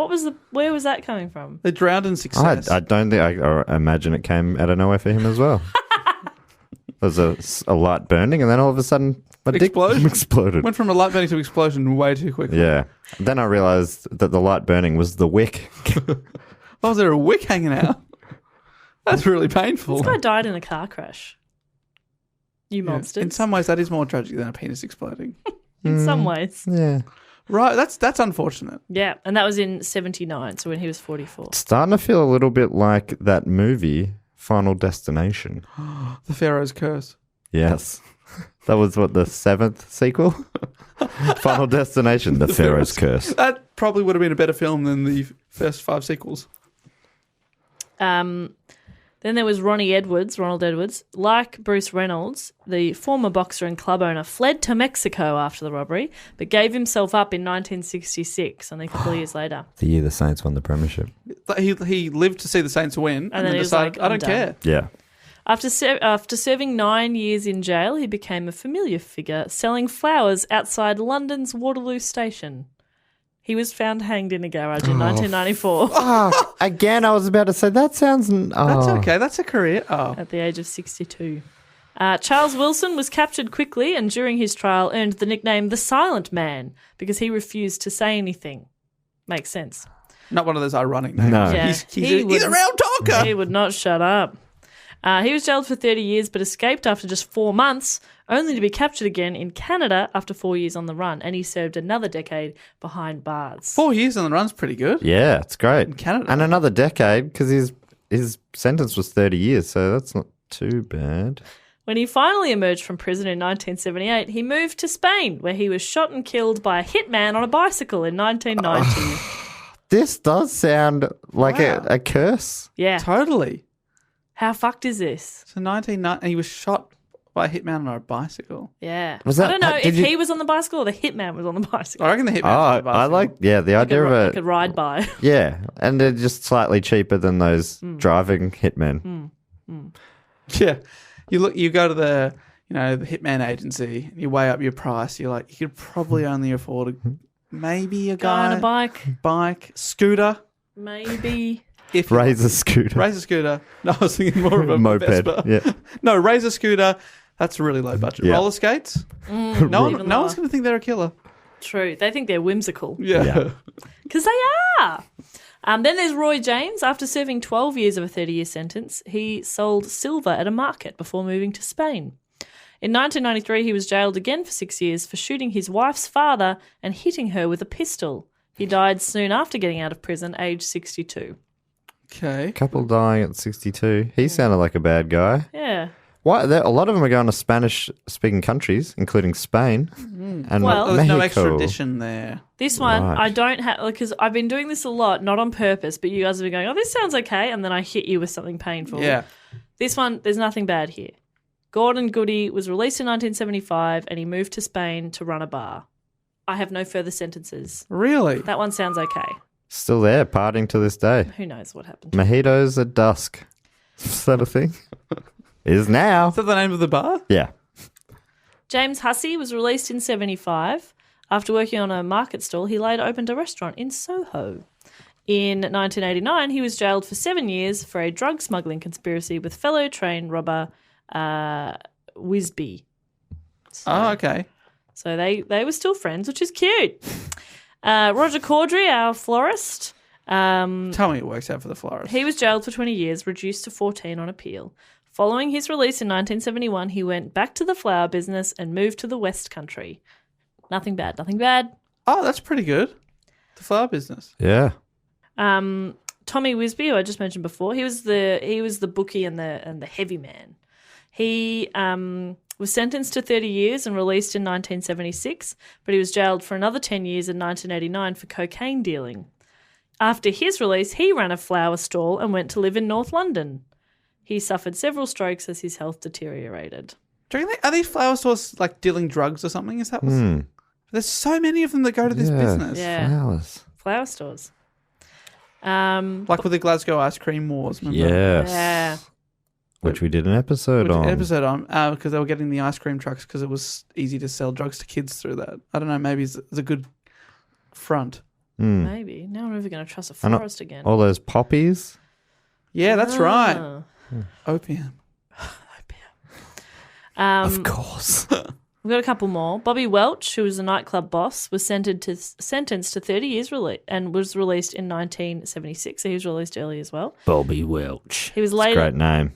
Speaker 4: Where was that coming from?
Speaker 1: They drowned in success.
Speaker 5: I don't think, I imagine it came out of nowhere for him as well. There was a light burning, and then all of a sudden, my dick
Speaker 1: Explosion?
Speaker 5: exploded.
Speaker 1: Went from a light burning to explosion way too quickly.
Speaker 5: Yeah. Then I realised that the light burning was the wick.
Speaker 1: Why was there a wick hanging out? That's really painful.
Speaker 4: This guy died in a car crash. You
Speaker 1: Yeah.
Speaker 4: monsters.
Speaker 1: In some ways, that is more tragic than a penis exploding.
Speaker 4: In some ways.
Speaker 5: Yeah.
Speaker 1: Right, that's unfortunate.
Speaker 4: Yeah, and that was in 79, so when he was 44.
Speaker 5: Starting to feel a little bit like that movie, Final Destination.
Speaker 1: The Pharaoh's Curse.
Speaker 5: Yes. That was what, the 7th sequel? Final Destination, The Pharaoh's Curse.
Speaker 1: That probably would have been a better film than the first 5 sequels.
Speaker 4: Then there was Ronald Edwards. Like Bruce Reynolds, the former boxer and club owner fled to Mexico after the robbery, but gave himself up in 1966, only a couple of years later.
Speaker 5: The year the Saints won the premiership.
Speaker 1: He lived to see the Saints win and then
Speaker 4: he was
Speaker 1: decided,
Speaker 4: like,
Speaker 1: I
Speaker 4: I'm
Speaker 1: don't
Speaker 4: done.
Speaker 1: care.
Speaker 5: Yeah.
Speaker 4: After serving 9 years in jail, he became a familiar figure, selling flowers outside London's Waterloo Station. He was found hanged in a garage in 1994
Speaker 5: Oh, again, I was about to say, that sounds...
Speaker 1: That's okay. That's a career. Oh.
Speaker 4: at the age of 62. Charles Wilson was captured quickly and during his trial earned the nickname the Silent Man because he refused to say anything. Makes sense.
Speaker 1: Not one of those ironic names.
Speaker 5: No.
Speaker 4: Yeah.
Speaker 1: He's a
Speaker 4: wouldn't-
Speaker 1: round talker.
Speaker 4: He would not shut up. He was jailed for 30 years but escaped after just 4 months, only to be captured again in Canada after 4 years on the run, and he served another decade behind bars.
Speaker 1: 4 years on the run's pretty good.
Speaker 5: Yeah, it's great.
Speaker 1: In Canada.
Speaker 5: And another decade, because his sentence was 30 years, so that's not too bad.
Speaker 4: When he finally emerged from prison in 1978, he moved to Spain, where he was shot and killed by a hitman on a bicycle in 1990.
Speaker 5: This does sound like
Speaker 1: Wow.
Speaker 5: a curse.
Speaker 4: Yeah.
Speaker 1: Totally.
Speaker 4: How fucked is this?
Speaker 1: So 1990, he was shot by a hitman on a bicycle.
Speaker 4: Yeah.
Speaker 5: Was that-
Speaker 4: I don't know
Speaker 5: did
Speaker 4: if
Speaker 5: you-
Speaker 4: he was on the bicycle or the hitman was on the bicycle.
Speaker 1: I reckon the hitman
Speaker 5: Oh,
Speaker 1: was on the
Speaker 5: I
Speaker 1: bicycle.
Speaker 5: like, the idea of
Speaker 4: Like a
Speaker 5: a...
Speaker 4: ride by.
Speaker 5: Yeah, and they're just slightly cheaper than those driving hitmen.
Speaker 1: Yeah. You go to the hitman agency, and you weigh up your price. You're like, you could probably only afford maybe a
Speaker 4: Guy on
Speaker 1: guy,
Speaker 4: a bike,
Speaker 1: scooter.
Speaker 4: maybe.
Speaker 1: If you-
Speaker 5: Razor scooter.
Speaker 1: Razor scooter. No, I was thinking more of a
Speaker 5: Moped.
Speaker 1: Vespa.
Speaker 5: Yeah.
Speaker 1: No, razor scooter. That's really low budget.
Speaker 5: Yeah.
Speaker 1: Roller skates. No
Speaker 4: Even
Speaker 1: one's
Speaker 4: lower.
Speaker 1: going to think they're a killer.
Speaker 4: True. They think they're whimsical.
Speaker 1: Yeah.
Speaker 4: Because they are. Then there's Roy James. After serving 12 years of a 30-year sentence, he sold silver at a market before moving to Spain. In 1993, he was jailed again for 6 years for shooting his wife's father and hitting her with a pistol. He died soon after getting out of prison, aged 62.
Speaker 1: Okay.
Speaker 5: Couple dying at 62. He sounded like a bad guy.
Speaker 4: Yeah.
Speaker 5: Why? A lot of them are going to Spanish-speaking countries, including Spain and
Speaker 4: Well-
Speaker 1: Oh, there's no
Speaker 5: Mexico.
Speaker 1: extradition there.
Speaker 4: This one,
Speaker 5: Right.
Speaker 4: I don't have, because I've been doing this a lot, not on purpose, but you guys have been going, oh, this sounds okay, and then I hit you with something painful.
Speaker 1: Yeah.
Speaker 4: This one, there's nothing bad here. Gordon Goody was released in 1975 and he moved to Spain to run a bar. I have no further sentences.
Speaker 1: Really?
Speaker 4: That one sounds okay.
Speaker 5: Still there, partying to this day.
Speaker 4: Who knows what happened?
Speaker 5: Mojitos at dusk. Is that a thing? Is now.
Speaker 1: Is that the name of the bar?
Speaker 5: Yeah.
Speaker 4: James Hussey was released in 75. After working on a market stall, he later opened a restaurant in Soho. In 1989, he was jailed for 7 years for a drug smuggling conspiracy with fellow train robber Wisby.
Speaker 1: Oh, okay.
Speaker 4: So they were still friends, which is cute. Roger Cordrey, our florist,
Speaker 1: Tell me it works out for the florist.
Speaker 4: he was jailed for 20 years, reduced to 14 on appeal. Following his release in 1971, he went back to the flower business and moved to the West Country. Nothing bad, nothing bad.
Speaker 1: Oh, that's pretty good. The flower business.
Speaker 5: Yeah.
Speaker 4: Tommy Wisby, who I just mentioned before, he was the bookie and the heavy man. He was sentenced to 30 years and released in 1976, but he was jailed for another 10 years in 1989 for cocaine dealing. After his release, he ran a flower stall and went to live in North London. He suffered several strokes as his health deteriorated.
Speaker 3: Do you think, are these flower stores like dealing drugs or something? Is that what's... There's so many of them that go to this business.
Speaker 4: Yeah.
Speaker 5: Flowers.
Speaker 4: Flower stores.
Speaker 3: Like with the Glasgow ice cream wars, remember?
Speaker 5: Yes.
Speaker 4: Yeah.
Speaker 5: Which we did an episode on.
Speaker 3: Because they were getting the ice cream trucks because it was easy to sell drugs to kids through that. I don't know, maybe it's a good front.
Speaker 4: Maybe. Now I'm never going to trust a florist again.
Speaker 5: All those poppies.
Speaker 3: Yeah, that's right. Opium.
Speaker 5: Of course.
Speaker 4: We've got a couple more. Bobby Welch, who was a nightclub boss, was sentenced to 30 years and was released in 1976. So he was released early as well.
Speaker 5: Bobby Welch.
Speaker 4: He was later.
Speaker 5: Great name.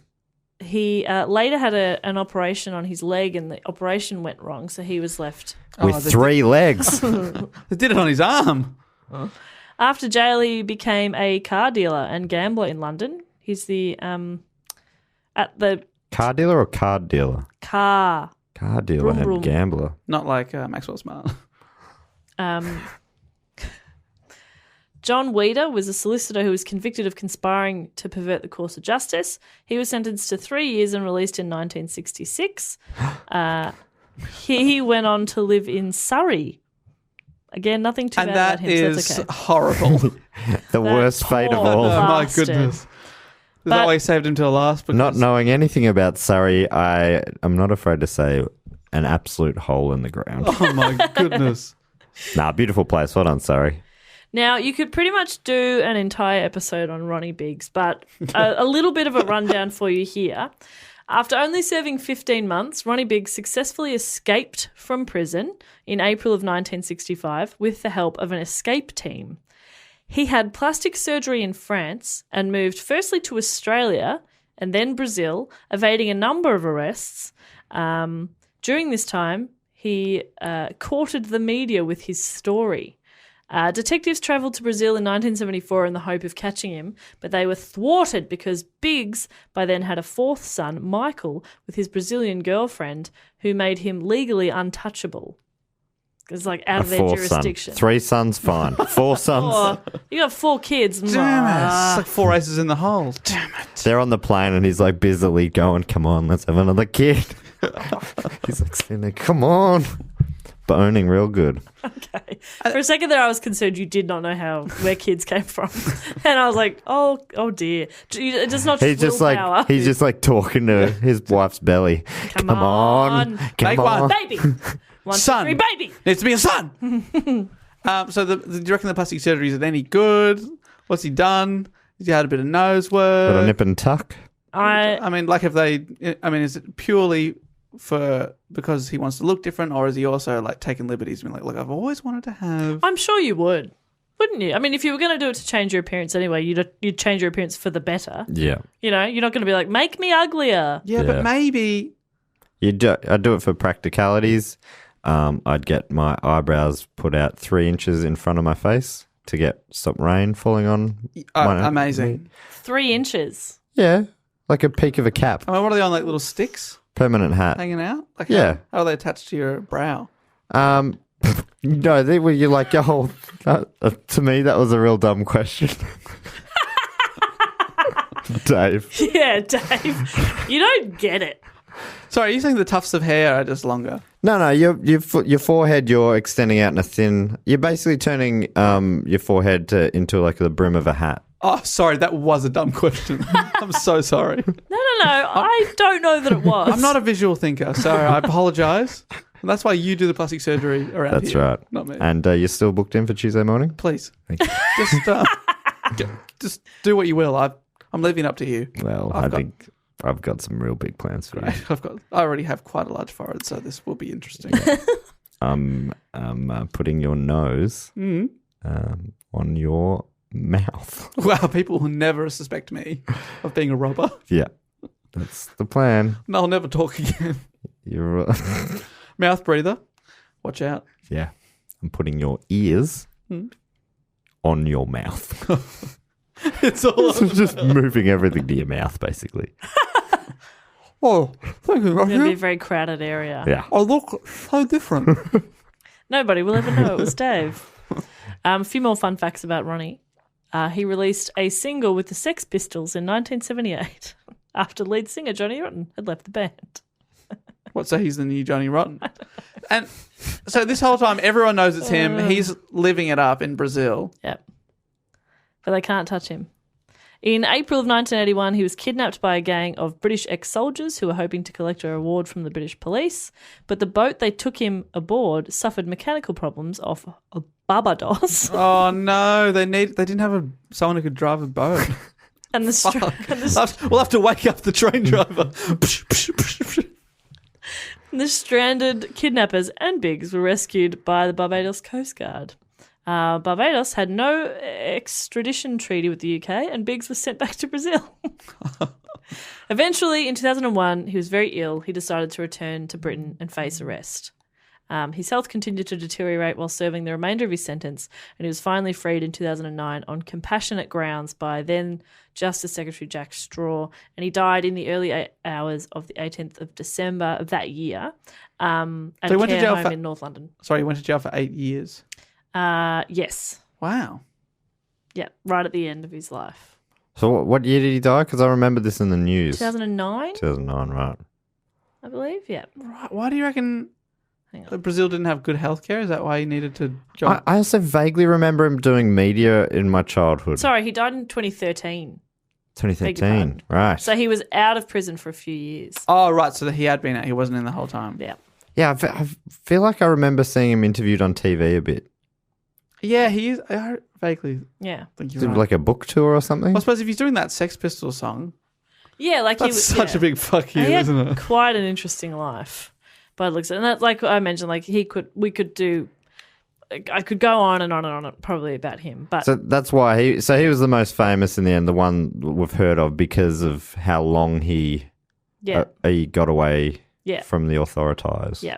Speaker 4: He later had an operation on his leg, and the operation went wrong, so he was left
Speaker 5: With 3 legs.
Speaker 3: They did it on his arm.
Speaker 4: After jail. He became a car dealer and gambler in London. He's the
Speaker 5: Car dealer or card dealer?
Speaker 4: car.
Speaker 5: Car dealer
Speaker 4: Vroom,
Speaker 5: and
Speaker 4: vroom.
Speaker 5: gambler.
Speaker 3: Not like Maxwell Smart.
Speaker 4: John Wida was a solicitor who was convicted of conspiring to pervert the course of justice. He was sentenced to 3 years and released in 1966. He went on to live in Surrey. Again, nothing too
Speaker 3: And
Speaker 4: bad about
Speaker 3: that
Speaker 4: him, so
Speaker 3: is
Speaker 4: that's okay.
Speaker 3: horrible.
Speaker 5: The worst fate of
Speaker 4: poor
Speaker 5: all.
Speaker 3: Oh, my
Speaker 4: Bastard.
Speaker 3: goodness. Is
Speaker 4: But-
Speaker 3: that why he saved him till last? Because
Speaker 5: Not knowing anything about Surrey, I am not afraid to say an absolute hole in the ground.
Speaker 3: Oh, my goodness.
Speaker 5: Nah, beautiful place. Well done, Surrey.
Speaker 4: Now, you could pretty much do an entire episode on Ronnie Biggs, but a little bit of a rundown for you here. After only serving 15 months, Ronnie Biggs successfully escaped from prison in April of 1965 with the help of an escape team. He had plastic surgery in France and moved firstly to Australia and then Brazil, evading a number of arrests. During this time, he courted the media with his story. Detectives travelled to Brazil in 1974 in the hope of catching him, but they were thwarted because Biggs by then had a 4th son, Michael, with his Brazilian girlfriend, who made him legally untouchable. It's like out of their
Speaker 5: 4
Speaker 4: jurisdiction.
Speaker 5: Son. 3 sons, fine. 4 sons.
Speaker 4: Oh, you got 4 kids.
Speaker 3: Damn it. It's like 4 aces in the hole. Damn it.
Speaker 5: They're on the plane and he's like busily going, come on, let's have another kid. He's like sitting there, come on. Boning real good.
Speaker 4: Okay. For a second there, I was concerned you did not know where kids came from, and I was like, "Oh dear!" It's just not.
Speaker 5: He's just
Speaker 4: willpower.
Speaker 5: like he's just like talking to his wife's belly. Come on,
Speaker 3: Make one.
Speaker 4: baby. 1,
Speaker 3: Son.
Speaker 4: 2, 3, baby.
Speaker 3: Needs to be a son. So do you reckon the plastic surgery, is it any good? What's he done? Has he had a bit of nose
Speaker 5: Got a
Speaker 3: work?
Speaker 5: nip and tuck.
Speaker 3: I mean, like is it purely because he wants to look different, or is he also like taking liberties and being like, look, I've always wanted to have...
Speaker 4: I'm sure you would, wouldn't you? I mean, if you were going to do it to change your appearance anyway, you'd change your appearance for the better.
Speaker 5: Yeah,
Speaker 4: You know, you're not going to be like, make me uglier.
Speaker 3: Yeah,
Speaker 5: Yeah.
Speaker 3: but maybe...
Speaker 5: I'd do it for practicalities. I'd get my eyebrows put out 3 inches in front of my face to stop rain falling on.
Speaker 3: amazing.
Speaker 4: 3 inches.
Speaker 5: Yeah, like a peak of a cap.
Speaker 3: I mean, what are they on, like little sticks
Speaker 5: Permanent hat.
Speaker 3: hanging out? Like
Speaker 5: Yeah.
Speaker 3: How are they attached to your brow?
Speaker 5: No, they were you like, oh, to me that was a real dumb question. Dave.
Speaker 4: Yeah, Dave, you don't get it.
Speaker 3: Sorry, are you saying the tufts of hair are just longer?
Speaker 5: No, your forehead, you're extending out in a thin. You're basically turning your forehead into like the brim of a hat.
Speaker 3: Oh, sorry, that was a dumb question. I'm so sorry.
Speaker 4: No. I don't know that it was.
Speaker 3: I'm not a visual thinker, so I apologise. And that's why you do the plastic surgery around
Speaker 5: That's
Speaker 3: here.
Speaker 5: right.
Speaker 3: Not me.
Speaker 5: And you're still booked in for Tuesday morning?
Speaker 3: Please,
Speaker 5: Thank you.
Speaker 3: just do what you will. I'm leaving it up to you.
Speaker 5: Well, I think I've got some real big plans for you.
Speaker 3: I already have quite a large forehead, so this will be interesting.
Speaker 5: I'm putting your nose on your mouth.
Speaker 3: Wow, people will never suspect me of being a robber.
Speaker 5: Yeah, that's the plan.
Speaker 3: And I'll never talk again.
Speaker 5: You're
Speaker 3: Mouth breather. Watch out.
Speaker 5: yeah. I'm putting your ears on your mouth.
Speaker 3: It's all
Speaker 5: Just moving everything to your mouth, basically.
Speaker 3: Oh, thank you,
Speaker 4: It's going to be a
Speaker 3: Roger.
Speaker 4: very crowded area.
Speaker 5: Yeah.
Speaker 3: I look so different.
Speaker 4: Nobody will ever know it was Dave. A few more fun facts about Ronnie. He released a single with the Sex Pistols in 1978 after lead singer Johnny Rotten had left the band.
Speaker 3: What, so he's the new Johnny Rotten? And so this whole time, everyone knows it's him. He's living it up in Brazil.
Speaker 4: Yep. But they can't touch him. In April of 1981, he was kidnapped by a gang of British ex-soldiers who were hoping to collect a reward from the British police. But the boat they took him aboard suffered mechanical problems off Barbados.
Speaker 3: Oh no, they didn't have someone who could drive a boat.
Speaker 4: And
Speaker 3: We'll have to wake up the train driver.
Speaker 4: the stranded kidnappers and Biggs were rescued by the Barbados Coast Guard. Barbados had no extradition treaty with the UK, and Biggs was sent back to Brazil. Eventually, in 2001, he was very ill. He decided to return to Britain and face arrest. His health continued to deteriorate while serving the remainder of his sentence, and he was finally freed in 2009 on compassionate grounds by then Justice Secretary Jack Straw, and he died in the early hours of the 18th of December of that year at
Speaker 3: he went to
Speaker 4: a care
Speaker 3: jail
Speaker 4: home
Speaker 3: for-
Speaker 4: in North London.
Speaker 3: Sorry, he went to jail for 8 years.
Speaker 4: Yes.
Speaker 3: Wow.
Speaker 4: Yeah, right at the end of his life.
Speaker 5: So what year did he die? Because I remember this in the news.
Speaker 4: 2009,
Speaker 5: 2009, right.
Speaker 4: I believe, yeah.
Speaker 3: Right. Why do you reckon
Speaker 4: Hang on.
Speaker 3: that Brazil didn't have good healthcare? Is that why he needed to go?
Speaker 5: I also vaguely remember him doing media in my childhood.
Speaker 4: Sorry, he died in 2013. Beg your
Speaker 5: 2013,
Speaker 4: pardon.
Speaker 5: right.
Speaker 4: So he was out of prison for a few years.
Speaker 3: Oh, right. So that he had been out. He wasn't in the whole time.
Speaker 4: Yeah.
Speaker 5: Yeah, I feel like I remember seeing him interviewed on TV a bit.
Speaker 3: Yeah, he is. I vaguely
Speaker 4: Yeah.
Speaker 3: think
Speaker 5: Is
Speaker 3: you're
Speaker 5: it
Speaker 3: right.
Speaker 5: like a book tour or something?
Speaker 3: Well, I suppose if he's doing that Sex Pistols song,
Speaker 4: Yeah, like he
Speaker 3: that's
Speaker 4: was
Speaker 3: such
Speaker 4: yeah.
Speaker 3: a big fuck you,
Speaker 4: He had
Speaker 3: isn't it?
Speaker 4: quite an interesting life. But it looks and that like I mentioned, like we could do I could go on and on and on probably about him. But
Speaker 5: So that's why he was the most famous in the end, the one we've heard of because of how long he got away
Speaker 4: Yeah.
Speaker 5: from the authorities.
Speaker 4: yeah.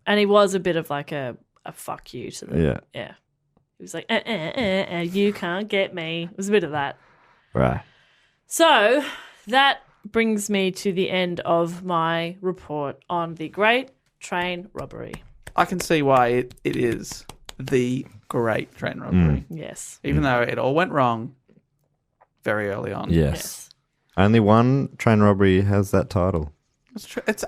Speaker 4: And he was a bit of like a fuck you to them.
Speaker 5: Yeah.
Speaker 4: Yeah. He was like, you can't get me. It was a bit of that.
Speaker 5: Right.
Speaker 4: So that brings me to the end of my report on the Great Train Robbery.
Speaker 3: I can see why it is the Great Train Robbery,
Speaker 4: Yes.
Speaker 3: even though it all went wrong very early on.
Speaker 5: Yes. Only one train robbery has that title.
Speaker 3: It's true. It's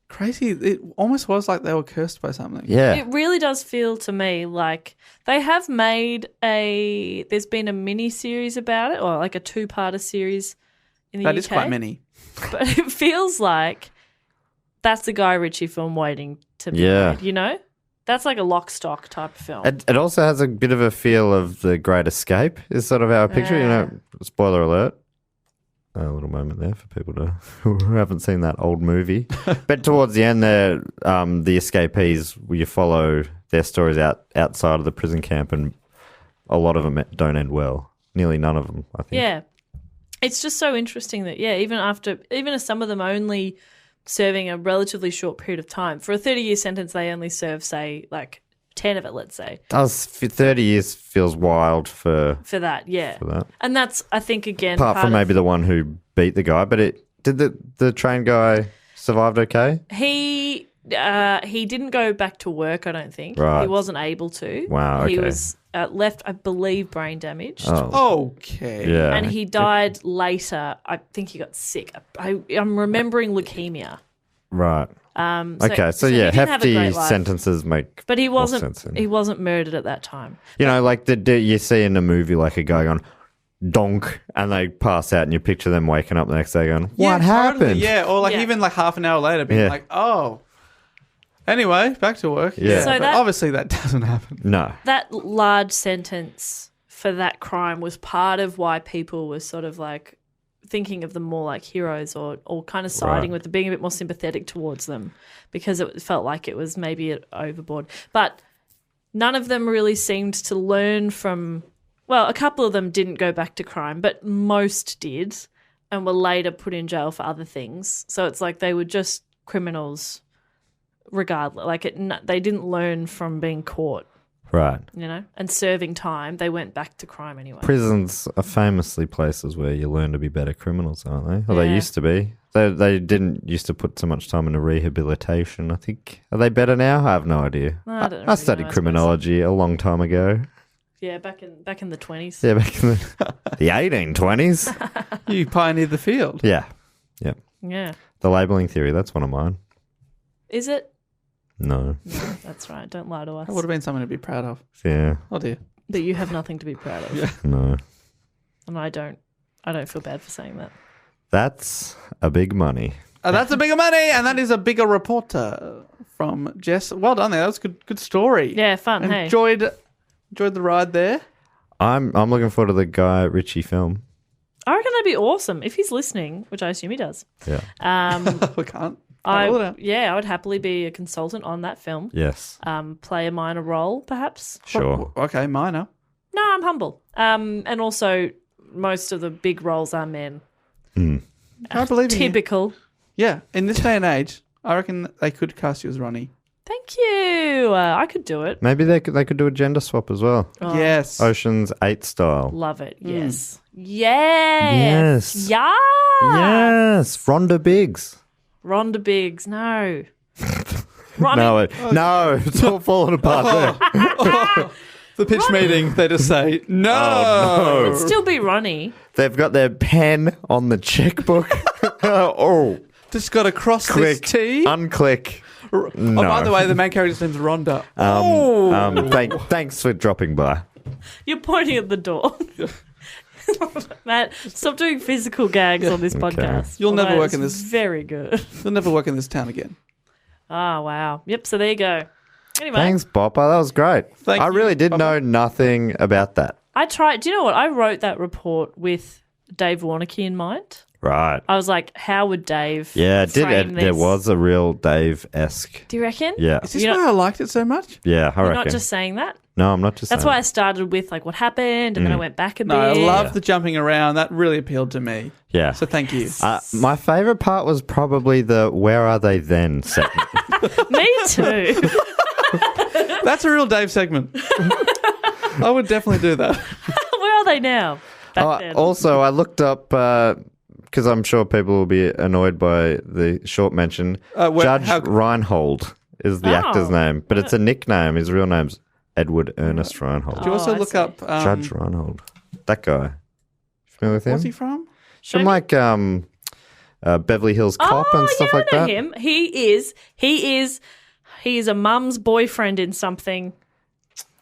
Speaker 3: crazy. It almost was like they were cursed by something.
Speaker 5: Yeah.
Speaker 4: It really does feel to me like they have made there's been a mini series about it, or like a two-parter series in the UK.
Speaker 3: That is quite many.
Speaker 4: But it feels like that's the Guy Ritchie film waiting to be
Speaker 5: Yeah.
Speaker 4: made, you know? That's like a lock stock type of film.
Speaker 5: It also has a bit of a feel of The Great Escape, is sort of how I picture it. You know, spoiler alert. A little moment there for people who haven't seen that old movie. But towards the end there, the escapees, you follow their stories outside of the prison camp, and a lot of them don't end well. Nearly none of them, I think.
Speaker 4: Yeah. It's just so interesting that, even as some of them only serving a relatively short period of time, for a 30-year sentence, they only serve, say, like 10 of it, let's say.
Speaker 5: 30 years feels wild for
Speaker 4: that, yeah.
Speaker 5: for that.
Speaker 4: And that's, I think, again,
Speaker 5: Apart
Speaker 4: part
Speaker 5: from
Speaker 4: of-
Speaker 5: maybe the one who beat the guy, but did the train guy survived okay?
Speaker 4: He didn't go back to work, I don't think.
Speaker 5: Right.
Speaker 4: He wasn't able to.
Speaker 5: Wow,
Speaker 4: He
Speaker 5: okay.
Speaker 4: was left, I believe, brain damaged.
Speaker 5: Oh,
Speaker 3: Okay.
Speaker 5: yeah.
Speaker 4: And he died later. I think he got sick. I'm remembering leukemia.
Speaker 5: Right. Okay, so
Speaker 4: he
Speaker 5: yeah,
Speaker 4: didn't have a
Speaker 5: hefty
Speaker 4: great life.
Speaker 5: sentences make
Speaker 4: But he
Speaker 5: more
Speaker 4: wasn't.
Speaker 5: sense.
Speaker 4: He wasn't murdered at that time.
Speaker 5: You know, like you see in a movie, like a guy going donk, and they pass out, and you picture them waking up the next day going,
Speaker 3: Yeah,
Speaker 5: "What happened?"
Speaker 3: totally, yeah, or like
Speaker 4: Yeah.
Speaker 3: even like half an hour later being
Speaker 5: Yeah.
Speaker 3: like, oh. Anyway, back to work.
Speaker 5: Yeah.
Speaker 4: So
Speaker 3: but
Speaker 4: that-
Speaker 3: obviously that doesn't happen.
Speaker 5: No.
Speaker 4: That large sentence for that crime was part of why people were sort of like thinking of them more like heroes, or kind of siding
Speaker 5: Right.
Speaker 4: with them, being a bit more sympathetic towards them, because it felt like it was maybe overboard. But none of them really seemed to learn from. Well, a couple of them didn't go back to crime, but most did, and were later put in jail for other things. So it's like they were just criminals regardless. Like they didn't learn from being caught.
Speaker 5: Right.
Speaker 4: you know, and serving time, they went back to crime anyway.
Speaker 5: Prisons are famously places where you learn to be better criminals, aren't they? Or they
Speaker 4: Yeah.
Speaker 5: used to be. They didn't used to put so much time into rehabilitation, I think. Are they better now? I have no idea.
Speaker 4: No, I don't
Speaker 5: I
Speaker 4: really
Speaker 5: studied
Speaker 4: know, I suppose.
Speaker 5: criminology a long time ago.
Speaker 4: Yeah, back in the 20s.
Speaker 5: Yeah, back in the 1820s.
Speaker 3: You pioneered the field.
Speaker 5: Yeah.
Speaker 4: Yeah.
Speaker 5: The labelling theory, that's one of mine.
Speaker 4: Is it?
Speaker 5: No.
Speaker 4: No, that's right. Don't lie to us.
Speaker 3: That would have been something to be proud of.
Speaker 5: Yeah.
Speaker 3: Oh dear.
Speaker 4: That you have nothing to be proud of.
Speaker 5: No.
Speaker 4: And I don't feel bad for saying that.
Speaker 5: That's a big money.
Speaker 3: That's a bigger money, and that is a bigger reporter from Jess. Well done there. That was a good story.
Speaker 4: Yeah, fun, hey.
Speaker 3: Enjoyed the ride there.
Speaker 5: I'm looking forward to the Guy Ritchie film.
Speaker 4: I reckon that'd be awesome if he's listening, which I assume he does.
Speaker 5: Yeah.
Speaker 3: We can't. Rule it out.
Speaker 4: I would happily be a consultant on that film.
Speaker 5: Yes.
Speaker 4: Play a minor role, perhaps.
Speaker 5: Sure.
Speaker 3: Okay, minor.
Speaker 4: No, I'm humble. And also, most of the big roles are men.
Speaker 3: I believe in you.
Speaker 4: Typical.
Speaker 3: Yeah, in this day and age, I reckon they could cast you as Ronnie.
Speaker 4: Thank you. I could do it.
Speaker 5: Maybe they could do a gender swap as well.
Speaker 4: Oh.
Speaker 3: Yes.
Speaker 5: Ocean's 8 style.
Speaker 4: Love it. Yes. Yes.
Speaker 5: Yes.
Speaker 4: Yeah.
Speaker 5: Yes. Rhonda Biggs.
Speaker 4: Rhonda Biggs. No. Ronnie.
Speaker 5: No, it's all falling apart there.
Speaker 3: The pitch meeting, they just say, no.
Speaker 5: Oh, no.
Speaker 4: It'd still be Ronnie.
Speaker 5: They've got their pen on the checkbook. Oh,
Speaker 3: Just got to cross
Speaker 5: click.
Speaker 3: this T.
Speaker 5: Unclick.
Speaker 3: Oh,
Speaker 5: No.
Speaker 3: by the way, the main character's name's Rhonda. Oh.
Speaker 5: Thanks for dropping by.
Speaker 4: You're pointing at the door. Matt, stop doing physical gags on this podcast.
Speaker 3: You'll never
Speaker 4: Although
Speaker 3: work
Speaker 4: it's
Speaker 3: in this-
Speaker 4: Very good.
Speaker 3: They'll never work in this town again.
Speaker 4: Oh, wow. Yep, so there you go. Anyway,
Speaker 5: Thanks, Bopper. That was great.
Speaker 3: Thank
Speaker 5: I
Speaker 3: you,
Speaker 5: really did
Speaker 3: Bopper.
Speaker 5: know nothing about that.
Speaker 4: I tried. Do you know what? I wrote that report with Dave Warnocky in mind.
Speaker 5: Right.
Speaker 4: I was like, how would Dave
Speaker 5: Yeah, it did.
Speaker 4: frame
Speaker 5: There
Speaker 4: this?
Speaker 5: was a real Dave-esque.
Speaker 4: Do you reckon?
Speaker 5: Yeah.
Speaker 3: Is this
Speaker 4: You know-
Speaker 3: why I liked it so much?
Speaker 5: Yeah, I
Speaker 4: You're
Speaker 5: reckon.
Speaker 4: not just saying that?
Speaker 5: No, I'm not just
Speaker 4: That's
Speaker 5: saying.
Speaker 4: why I started with like what happened and then I went back a
Speaker 3: No, I
Speaker 4: bit.
Speaker 3: love the jumping around. That really appealed to me.
Speaker 5: Yeah.
Speaker 3: So thank you.
Speaker 5: My favourite part was probably the "Where are they then?" segment.
Speaker 4: Me too.
Speaker 3: That's a real Dave segment. I would definitely do that.
Speaker 4: Where are they now? Back then.
Speaker 5: Also, I looked up because I'm sure people will be annoyed by the short mention. Judge Reinhold is the
Speaker 4: Oh.
Speaker 5: actor's name, but it's a nickname. His real name's Edward Ernest Reinhold.
Speaker 3: Do you also
Speaker 4: I
Speaker 3: look
Speaker 4: see.
Speaker 3: up
Speaker 5: Judge Reinhold. That guy. Familiar with him?
Speaker 3: where's he from?
Speaker 5: From like Beverly Hills Cop and stuff
Speaker 4: yeah,
Speaker 5: like
Speaker 4: I know
Speaker 5: that.
Speaker 4: him. He is a mum's boyfriend in something.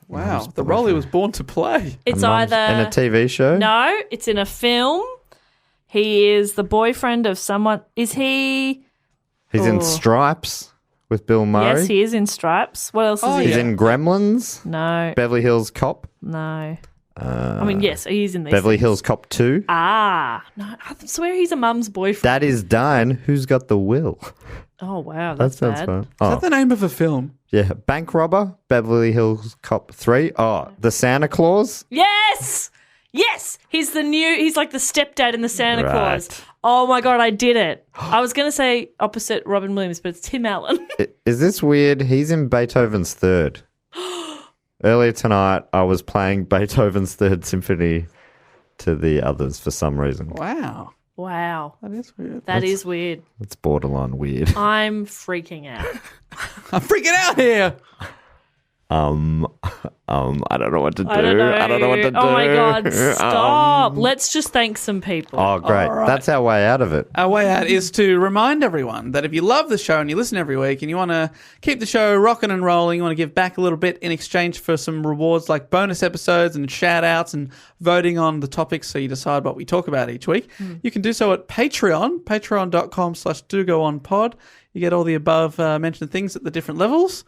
Speaker 3: Wow, the role he was born to play.
Speaker 4: It's
Speaker 5: Mum's-
Speaker 4: either
Speaker 5: in a TV show.
Speaker 4: no, it's in a film. He is the boyfriend of someone. Is he?
Speaker 5: He's in Stripes with Bill Murray.
Speaker 4: Yes, he is in Stripes. What else is
Speaker 3: Oh,
Speaker 4: he?
Speaker 5: He's
Speaker 3: yeah.
Speaker 5: in Gremlins.
Speaker 4: No,
Speaker 5: Beverly Hills Cop.
Speaker 4: no. I mean, yes, he's in these.
Speaker 5: Beverly
Speaker 4: things.
Speaker 5: Hills Cop 2.
Speaker 4: No, I swear he's a mum's boyfriend.
Speaker 5: That is Dine. Who's got the will?
Speaker 4: Oh wow,
Speaker 5: That
Speaker 4: that's
Speaker 5: sounds
Speaker 4: bad.
Speaker 5: fun.
Speaker 3: Is
Speaker 5: Oh,
Speaker 3: that the name of a film?
Speaker 5: yeah. Bank Robber, Beverly Hills Cop 3. Oh, The Santa Claus.
Speaker 4: Yes, yes, he's like the stepdad in the Santa
Speaker 5: Right.
Speaker 4: Claus. Oh my god, I did it. I was gonna say opposite Robin Williams, but it's Tim Allen.
Speaker 5: Is this weird? He's in Beethoven's Third. Earlier tonight, I was playing Beethoven's Third Symphony to the others for some reason.
Speaker 3: Wow,
Speaker 4: Wow,
Speaker 3: that is weird.
Speaker 4: that is weird.
Speaker 5: It's borderline weird.
Speaker 4: I'm freaking out.
Speaker 3: I'm freaking out here.
Speaker 5: I don't know what to do.
Speaker 4: I don't know.
Speaker 5: I don't know what to do.
Speaker 4: Oh my god, stop. Let's just thank some people.
Speaker 5: Oh, great.
Speaker 3: All right.
Speaker 5: That's our way out of it.
Speaker 3: Our way out is to remind everyone that if you love the show and you listen every week and you want to keep the show rocking and rolling, you want to give back a little bit in exchange for some rewards like bonus episodes and shout outs and voting on the topics so you decide what we talk about each week, you can do so at Patreon, patreon.com/dogoonpod. You get all the above mentioned things at the different levels.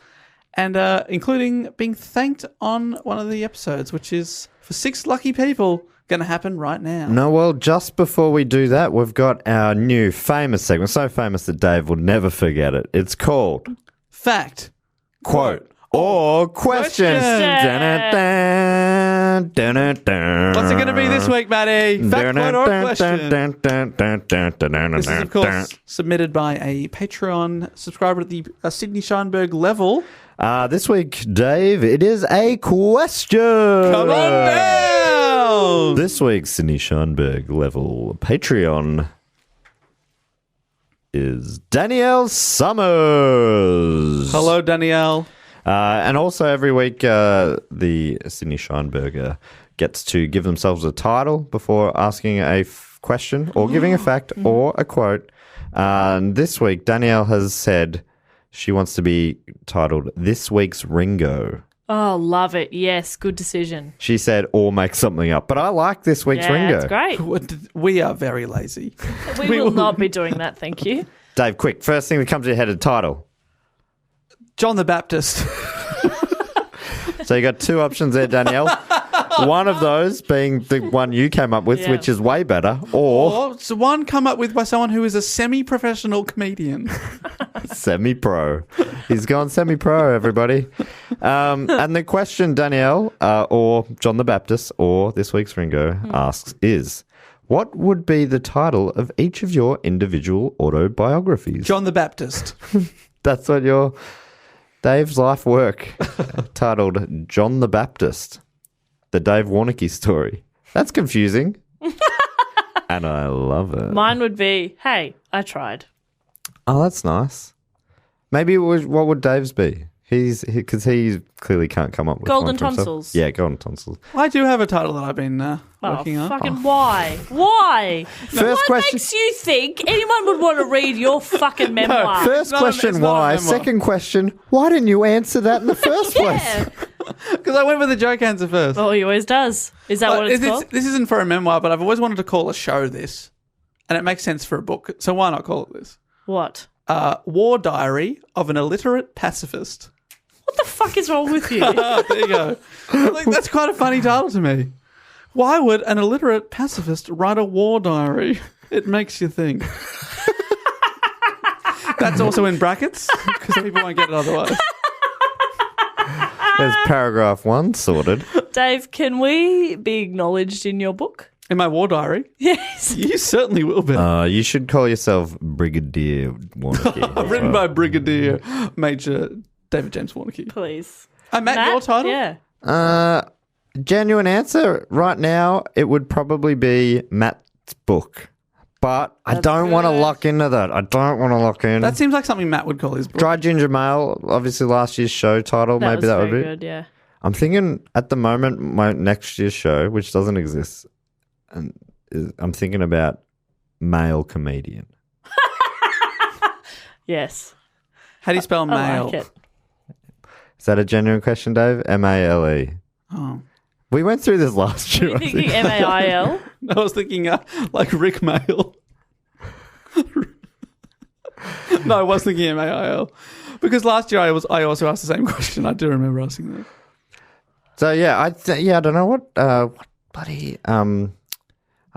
Speaker 3: And including being thanked on one of the episodes, which is for 6 lucky people, going to happen right now.
Speaker 5: No, well, just before we do that, we've got our new famous segment. So famous that Dave will never forget it. It's called
Speaker 3: Fact,
Speaker 5: Quote or questions. Dun-dun-dun, dun-dun-dun.
Speaker 3: What's it going to be this week, Maddie? Fact, quote, or question? This is, of course, submitted by a Patreon subscriber at the Sydney Scheinberg level.
Speaker 5: This week, Dave, it is a question.
Speaker 3: Come on down!
Speaker 5: This week's Sydney Scheinberg level Patreon is Danielle Summers.
Speaker 3: Hello, Danielle.
Speaker 5: And also every week, the Sydney Scheinberger gets to give themselves a title before asking a question or giving a fact or a quote. And this week, Danielle has said she wants to be titled This Week's Ringo.
Speaker 4: Oh, love it. Yes, good decision.
Speaker 5: She said, or make something up. But I like This Week's Ringo.
Speaker 4: That's great.
Speaker 3: We are very lazy.
Speaker 4: We will not be doing that, thank you.
Speaker 5: Dave, quick, first thing that comes to your head, a title.
Speaker 3: John the Baptist.
Speaker 5: So you got two options there, Danielle. One of those being the one you came up with, which is way better, or
Speaker 3: It's one come up with by someone who is a semi-professional comedian.
Speaker 5: semi-pro. He's gone semi-pro, everybody. And the question, Danielle, or John the Baptist, or This Week's Ringo asks is, what would be the title of each of your individual autobiographies?
Speaker 3: John the Baptist.
Speaker 5: That's what your Dave's life work titled John the Baptist, the Dave Warnicky story. That's confusing. And I love it.
Speaker 4: Mine would be, hey, I tried.
Speaker 5: Oh, that's nice. Maybe what would Dave's be? Because he clearly can't come up with
Speaker 4: Golden
Speaker 5: one for himself.
Speaker 4: Tonsils.
Speaker 5: Yeah, Golden Tonsils.
Speaker 3: I do have a title that I've been working on.
Speaker 4: Fucking why? Why?
Speaker 5: First
Speaker 4: What
Speaker 5: question.
Speaker 4: makes you think anyone would want to read your fucking memoir?
Speaker 5: First
Speaker 3: it's
Speaker 5: question,
Speaker 3: not a
Speaker 5: why?
Speaker 3: memoir.
Speaker 5: Second question, why didn't you answer that in the first place?
Speaker 4: Yeah.
Speaker 3: Because I went with the joke answer first.
Speaker 4: Oh, he always does. Is that what it's called?
Speaker 3: This isn't for a memoir, but I've always wanted to call a show this. And it makes sense for a book. So why not call it this?
Speaker 4: What?
Speaker 3: War Diary of an Illiterate Pacifist.
Speaker 4: What the fuck is wrong with you?
Speaker 3: Oh, there you go. Like, that's quite a funny title to me. Why would an illiterate pacifist write a war diary? It makes you think. That's also in brackets because people won't get it otherwise.
Speaker 5: There's paragraph 1 sorted.
Speaker 4: Dave, can we be acknowledged in your book?
Speaker 3: In my war diary?
Speaker 4: Yes.
Speaker 3: You certainly will be.
Speaker 5: You should call yourself Brigadier Warnicky.
Speaker 3: Written by Brigadier Major David James Warnicky.
Speaker 4: Please.
Speaker 3: Matt, your title?
Speaker 4: Yeah.
Speaker 5: Genuine answer, right now, it would probably be Matt's book. But I don't want to lock into that. I don't want to lock in.
Speaker 3: That seems like something Matt would call his book.
Speaker 5: Dry Ginger Male, obviously last year's show title. Maybe that would be.
Speaker 4: Good, yeah.
Speaker 5: I'm thinking at the moment, my next year's show, which doesn't exist, and I'm thinking about male comedian.
Speaker 4: Yes.
Speaker 3: How do you spell
Speaker 4: I
Speaker 3: male?
Speaker 4: like it.
Speaker 5: Is that a genuine question, Dave? M-A-L-E.
Speaker 3: Oh.
Speaker 5: We went through this last year.
Speaker 4: Are you thinking M-A-I-L?
Speaker 3: I was thinking like Rick Mail. No, I was thinking M-A-I-L. Because last year I also asked the same question. I do remember asking that.
Speaker 5: So yeah, I don't know what bloody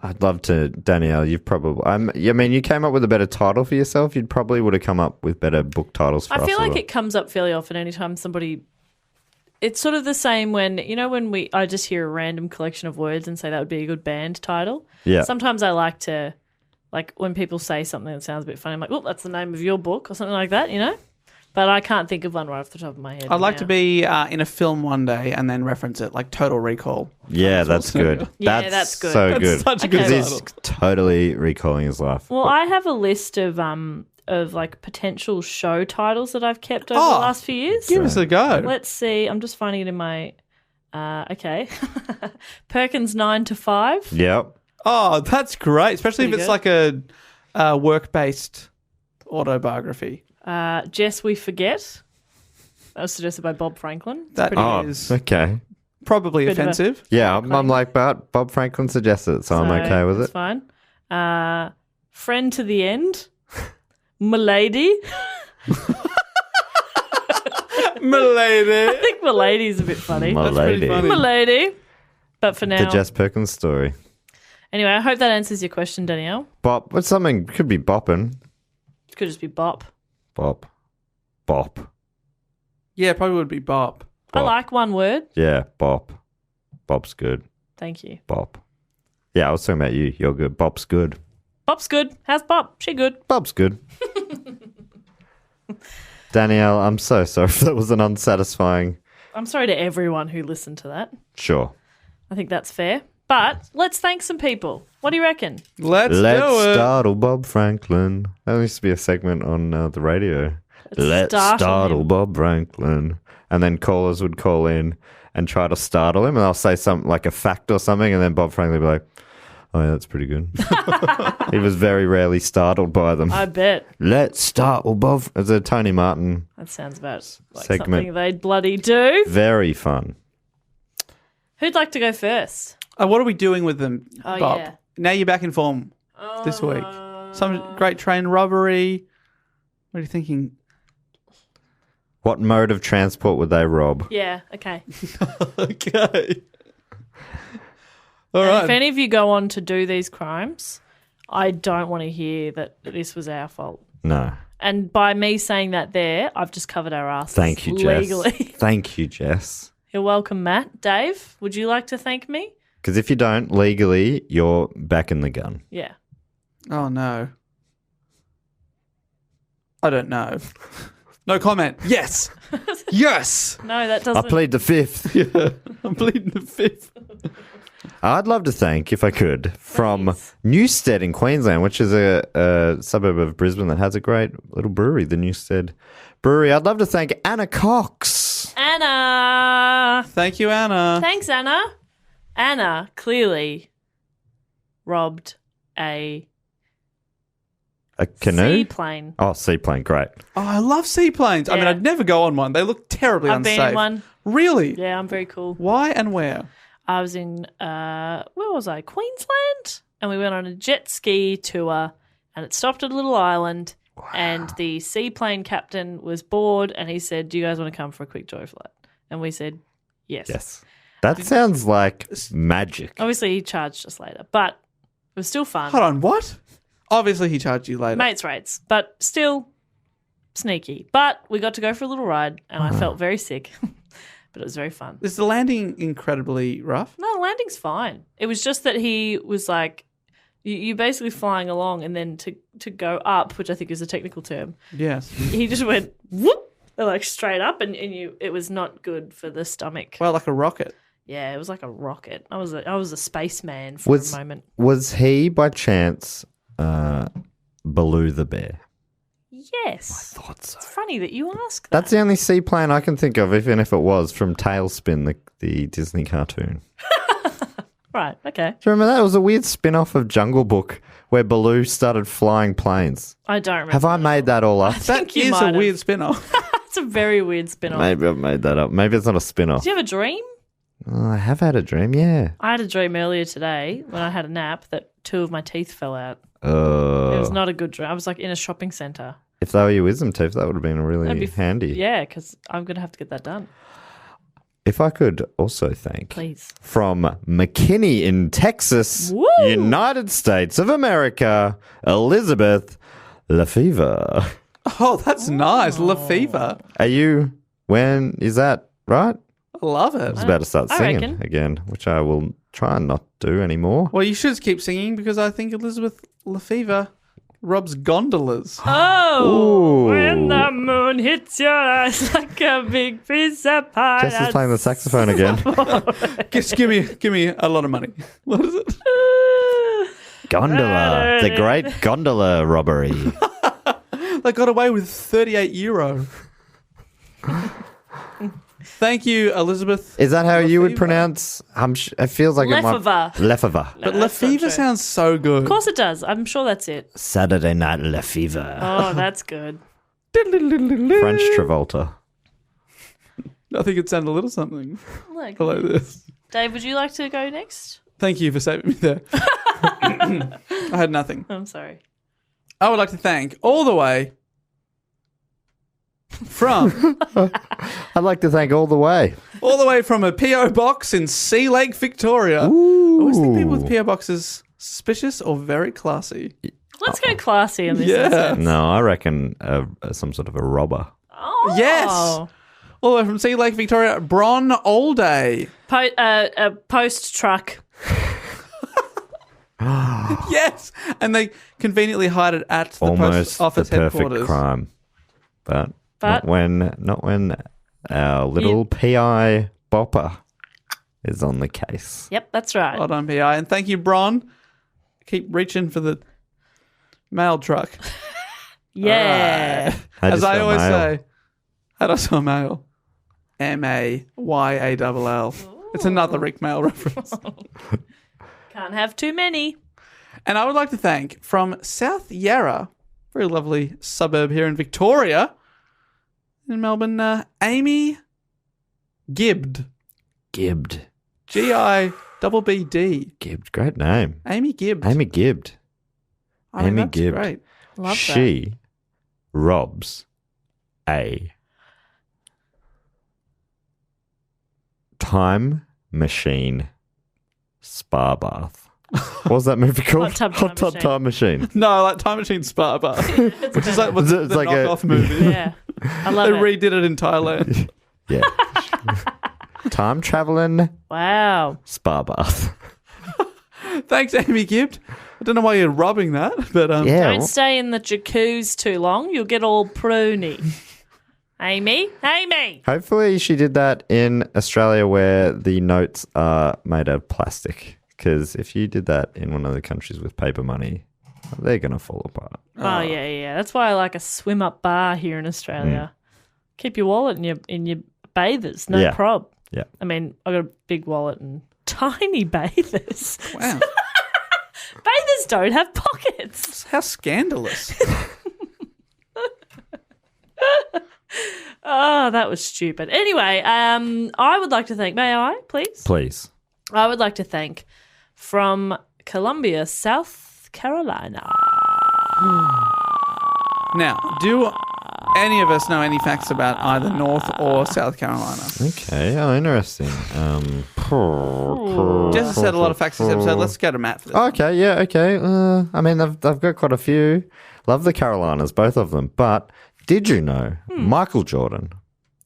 Speaker 5: I'd love to, Danielle. You've probably I mean you came up with a better title for yourself. You'd probably would have come up with better book titles for us.
Speaker 4: I feel
Speaker 5: as
Speaker 4: like
Speaker 5: well.
Speaker 4: it comes up fairly often anytime somebody... It's sort of the same when I just hear a random collection of words and say that would be a good band title.
Speaker 5: Yeah.
Speaker 4: Sometimes I like to, like when people say something that sounds a bit funny, I'm like, oh, that's the name of your book or something like that, you know? But I can't think of one right off the top of my head.
Speaker 3: I'd like
Speaker 4: now.
Speaker 3: to be in a film one day and then reference it, like Total Recall.
Speaker 5: Yeah, that's good.
Speaker 4: Yeah, that's good.
Speaker 5: So
Speaker 3: That's
Speaker 5: good.
Speaker 3: such a
Speaker 4: good
Speaker 5: Because he's
Speaker 3: title.
Speaker 5: totally recalling his life.
Speaker 4: Well, I have a list of like potential show titles that I've kept over the
Speaker 3: Oh,
Speaker 4: last few years.
Speaker 3: Give us a go.
Speaker 4: Let's see. I'm just finding it in my. Okay, Perkins 9 to 5.
Speaker 5: Yep.
Speaker 3: Oh, that's great, especially if
Speaker 4: Pretty
Speaker 3: it's like a work-based autobiography.
Speaker 4: Jess, we forget. That was suggested by Bob Franklin. It's
Speaker 3: That
Speaker 4: pretty
Speaker 3: is
Speaker 5: Okay.
Speaker 3: probably
Speaker 4: Bit of a-
Speaker 3: offensive.
Speaker 5: Yeah, I'm like, but Bob Franklin suggested it, so I'm okay with
Speaker 4: that's
Speaker 5: it.
Speaker 4: fine. Friend to the end. Milady.
Speaker 3: Milady.
Speaker 4: I think Milady's a bit funny.
Speaker 5: My
Speaker 3: That's pretty
Speaker 5: lady.
Speaker 3: funny.
Speaker 4: Milady. But for
Speaker 5: The
Speaker 4: now.
Speaker 5: Jess Perkins story.
Speaker 4: Anyway, I hope that answers your question, Danielle.
Speaker 5: Bop. What's something? Could be bopping.
Speaker 4: It could just be Bop.
Speaker 5: Bop. Bop.
Speaker 3: Yeah, probably would be Bop.
Speaker 4: I like one word.
Speaker 5: Yeah, Bop. Bop's good.
Speaker 4: Thank you.
Speaker 5: Bop. Yeah, I was talking about you. You're good. Bop's good.
Speaker 4: Bop's good. How's Bop? She good.
Speaker 5: Bop's good. Danielle, I'm so sorry if that was an unsatisfying.
Speaker 4: I'm sorry to everyone who listened to that.
Speaker 5: Sure.
Speaker 4: I think that's fair. But let's thank some people. What do you reckon?
Speaker 3: Let's do it.
Speaker 5: startle Bob Franklin. That used to be a segment on the radio. Let's
Speaker 4: startle
Speaker 5: startle
Speaker 4: him.
Speaker 5: Bob Franklin. And then callers would call in and try to startle him. And I'll say something like a fact or something. And then Bob Franklin would be like, oh, yeah, that's pretty good. He was very rarely startled by them.
Speaker 4: I bet.
Speaker 5: Let's startle Bob. It's a Tony Martin.
Speaker 4: That sounds about like
Speaker 5: Segment.
Speaker 4: something they'd bloody do.
Speaker 5: Very fun.
Speaker 4: Who'd like to go first?
Speaker 3: What are we doing with them,
Speaker 4: Oh,
Speaker 3: Bob?
Speaker 4: yeah.
Speaker 3: Now you're back in form this week. Some Great Train Robbery. What are you thinking?
Speaker 5: What mode of transport would they rob?
Speaker 4: Yeah, okay.
Speaker 3: Okay. All
Speaker 4: And
Speaker 3: right.
Speaker 4: if any of you go on to do these crimes, I don't want to hear that this was our fault.
Speaker 5: No.
Speaker 4: And by me saying that there, I've just covered our asses.
Speaker 5: Thank you, Jess.
Speaker 4: Legally.
Speaker 5: Thank you, Jess.
Speaker 4: You're welcome, Matt. Dave, would you like to thank me?
Speaker 5: Because if you don't, legally, you're back in the gun.
Speaker 4: Yeah.
Speaker 3: Oh, no. I don't know. No comment. Yes. Yes.
Speaker 4: No, that
Speaker 5: I
Speaker 4: doesn't.
Speaker 5: plead the fifth.
Speaker 3: Yeah. I'm pleading the fifth.
Speaker 5: I'd love to thank, if I could, from
Speaker 4: Please.
Speaker 5: Newstead in Queensland, which is a suburb of Brisbane that has a great little brewery, the Newstead Brewery. I'd love to thank Anna Cox.
Speaker 4: Anna.
Speaker 3: Thank you, Anna.
Speaker 4: Thanks, Anna. Anna clearly robbed a
Speaker 5: canoe?
Speaker 4: seaplane.
Speaker 5: Oh, seaplane, great.
Speaker 3: Oh, I love seaplanes. I mean,
Speaker 4: Yeah.
Speaker 3: I'd never go on one. They look terribly
Speaker 4: I've
Speaker 3: unsafe.
Speaker 4: been in one.
Speaker 3: Really?
Speaker 4: Yeah, I'm very cool.
Speaker 3: Why and where?
Speaker 4: I was in, where was I? Queensland? And we went on a jet ski tour and it stopped at a little island. Wow. And the seaplane captain was bored and he said, do you guys want to come for a quick joy flight? And we said, yes.
Speaker 5: Yes. That sounds like magic.
Speaker 4: Obviously, he charged us later, but it was still fun.
Speaker 3: Hold on, what? Obviously, he charged you later.
Speaker 4: Mates rates, but still sneaky. But we got to go for a little ride and I felt very sick, but it was very fun.
Speaker 3: Is the landing incredibly rough?
Speaker 4: No, the landing's fine. It was just that he was like, you basically flying along and then to go up, which I think is a technical term,
Speaker 3: Yes.
Speaker 4: he just went whoop, like straight up and it was not good for the stomach.
Speaker 3: Well, like a rocket.
Speaker 4: Yeah, it was like a rocket. I was a spaceman for a moment.
Speaker 5: Was he, by chance, Baloo the bear?
Speaker 4: Yes.
Speaker 5: I thought so.
Speaker 4: It's funny that you ask that.
Speaker 5: That's the only seaplane I can think of, even if it was from Tailspin, the Disney cartoon.
Speaker 4: Right, okay.
Speaker 5: Do you remember that? It was a weird spin-off of Jungle Book where Baloo started flying planes.
Speaker 4: I don't remember.
Speaker 5: Have I made that all up?
Speaker 4: think
Speaker 3: That
Speaker 4: you
Speaker 3: is
Speaker 4: might
Speaker 3: a
Speaker 4: have.
Speaker 3: weird spin-off.
Speaker 4: It's a very weird spin-off.
Speaker 5: Maybe I've made that up. Maybe it's not a spin-off.
Speaker 4: Did you have a dream?
Speaker 5: Oh, I have had a dream, yeah.
Speaker 4: I had a dream earlier today when I had a nap that 2 of my teeth fell out. It was not a good dream. I was like in a shopping centre.
Speaker 5: If they were your wisdom teeth, that would have been really
Speaker 4: That'd be
Speaker 5: handy.
Speaker 4: Yeah, because I'm going to have to get that done.
Speaker 5: If I could also thank
Speaker 4: Please.
Speaker 5: from McKinney in Texas,
Speaker 4: Woo!
Speaker 5: United States of America, Elizabeth Lefevre.
Speaker 3: Oh, that's nice. Lefevre.
Speaker 5: Are you, when is that right?
Speaker 3: I love
Speaker 5: I
Speaker 3: it.
Speaker 5: was about to start
Speaker 4: I
Speaker 5: singing
Speaker 4: reckon.
Speaker 5: again, which I will try and not do anymore.
Speaker 3: Well, you should keep singing because I think Elizabeth Lefevre robs gondolas.
Speaker 4: Oh,
Speaker 5: Ooh.
Speaker 4: when the moon hits your eyes like a big piece of pie.
Speaker 5: Jess is playing the saxophone again.
Speaker 3: Just give me a lot of money. What is it?
Speaker 5: Gondola, the great gondola robbery.
Speaker 3: They got away with €38. Thank you, Elizabeth.
Speaker 5: Is that how you would
Speaker 3: Lefevre.
Speaker 5: pronounce? it feels like
Speaker 4: Lefevre.
Speaker 5: it might. Lefevre.
Speaker 3: But
Speaker 4: that's not
Speaker 3: Lefevre
Speaker 4: true.
Speaker 3: sounds so good.
Speaker 4: Of course it does. I'm sure that's it.
Speaker 5: Saturday Night Lefevre.
Speaker 4: Oh, that's good.
Speaker 5: French Travolta.
Speaker 3: I think it sounded a little something
Speaker 4: Look.
Speaker 3: like this.
Speaker 4: Dave, would you like to go next?
Speaker 3: Thank you for saving me there. I had nothing.
Speaker 4: I'm sorry.
Speaker 3: I would like to thank all the way from
Speaker 5: I'd like to thank all the way.
Speaker 3: from a PO box in Sea Lake, Victoria. I always think people with PO boxes suspicious or very classy.
Speaker 4: Let's go classy on this
Speaker 3: Yeah.
Speaker 4: episode.
Speaker 5: No, I reckon some sort of a robber.
Speaker 4: Oh.
Speaker 3: Yes. All the way from Sea Lake, Victoria, Bron Allday.
Speaker 4: Post truck.
Speaker 3: Yes, and they conveniently hide it at the
Speaker 5: Almost
Speaker 3: post office
Speaker 5: the perfect
Speaker 3: headquarters.
Speaker 5: crime, but not when our little PI Bopper is on the case.
Speaker 4: Yep, that's right.
Speaker 3: Well done, PI, and thank you, Bron. Keep reaching for the mail truck.
Speaker 4: Yeah.
Speaker 5: How'd you
Speaker 3: As I
Speaker 5: spell
Speaker 3: always
Speaker 5: mail?
Speaker 3: say, how do I spell mail? MAYALL. It's another Rick Mail reference.
Speaker 4: Can't have too many.
Speaker 3: And I would like to thank from South Yarra, very lovely suburb here in Victoria, in Melbourne, Amy Gibbd.
Speaker 5: Gibbed.
Speaker 3: GIBBD.
Speaker 5: Gibbed. Great name.
Speaker 3: Amy Gibbd.
Speaker 5: Amy Gibbed.
Speaker 3: I mean,
Speaker 5: Amy
Speaker 3: that's
Speaker 5: Gibbd.
Speaker 3: great.
Speaker 4: Love
Speaker 5: She robs a time machine spa bath. What was that movie called?
Speaker 4: Hot Tub Time Machine.
Speaker 3: No, like Time Machine Spa Bar, which is like what's
Speaker 5: It's
Speaker 3: the
Speaker 5: like a-
Speaker 3: knockoff movie.
Speaker 4: Yeah. I love
Speaker 3: They
Speaker 4: it.
Speaker 3: redid it in Thailand.
Speaker 5: Yeah. Time traveling
Speaker 4: Wow.
Speaker 5: spa bath.
Speaker 3: Thanks, Amy Gibbd. I don't know why you're robbing that, but
Speaker 5: Yeah.
Speaker 4: Don't stay in the jacuzzi too long. You'll get all pruny. Amy?
Speaker 5: Hopefully she did that in Australia where the notes are made out of plastic. Because if you did that in one of the countries with paper money, they're going to fall apart.
Speaker 4: Oh, yeah. That's why I like a swim up bar here in Australia. Keep your wallet in your bathers, no
Speaker 5: Yeah.
Speaker 4: prob.
Speaker 5: Yeah.
Speaker 4: I mean, I got a big wallet and tiny bathers.
Speaker 3: wow,
Speaker 4: Bathers don't have pockets.
Speaker 3: how scandalous.
Speaker 4: Oh, that was stupid. Anyway, I would like to thank, may I, please?
Speaker 5: Please.
Speaker 4: I would like to thank from Columbia, South Carolina.
Speaker 3: Now, do any of us know any facts about either North or South Carolina?
Speaker 5: Okay. Oh, interesting.
Speaker 3: Jess has said a lot of facts this episode. Let's go to Matt for this.
Speaker 5: Okay, yeah, okay. I mean, I've got quite a few. Love the Carolinas, both of them. But did you know Michael Jordan,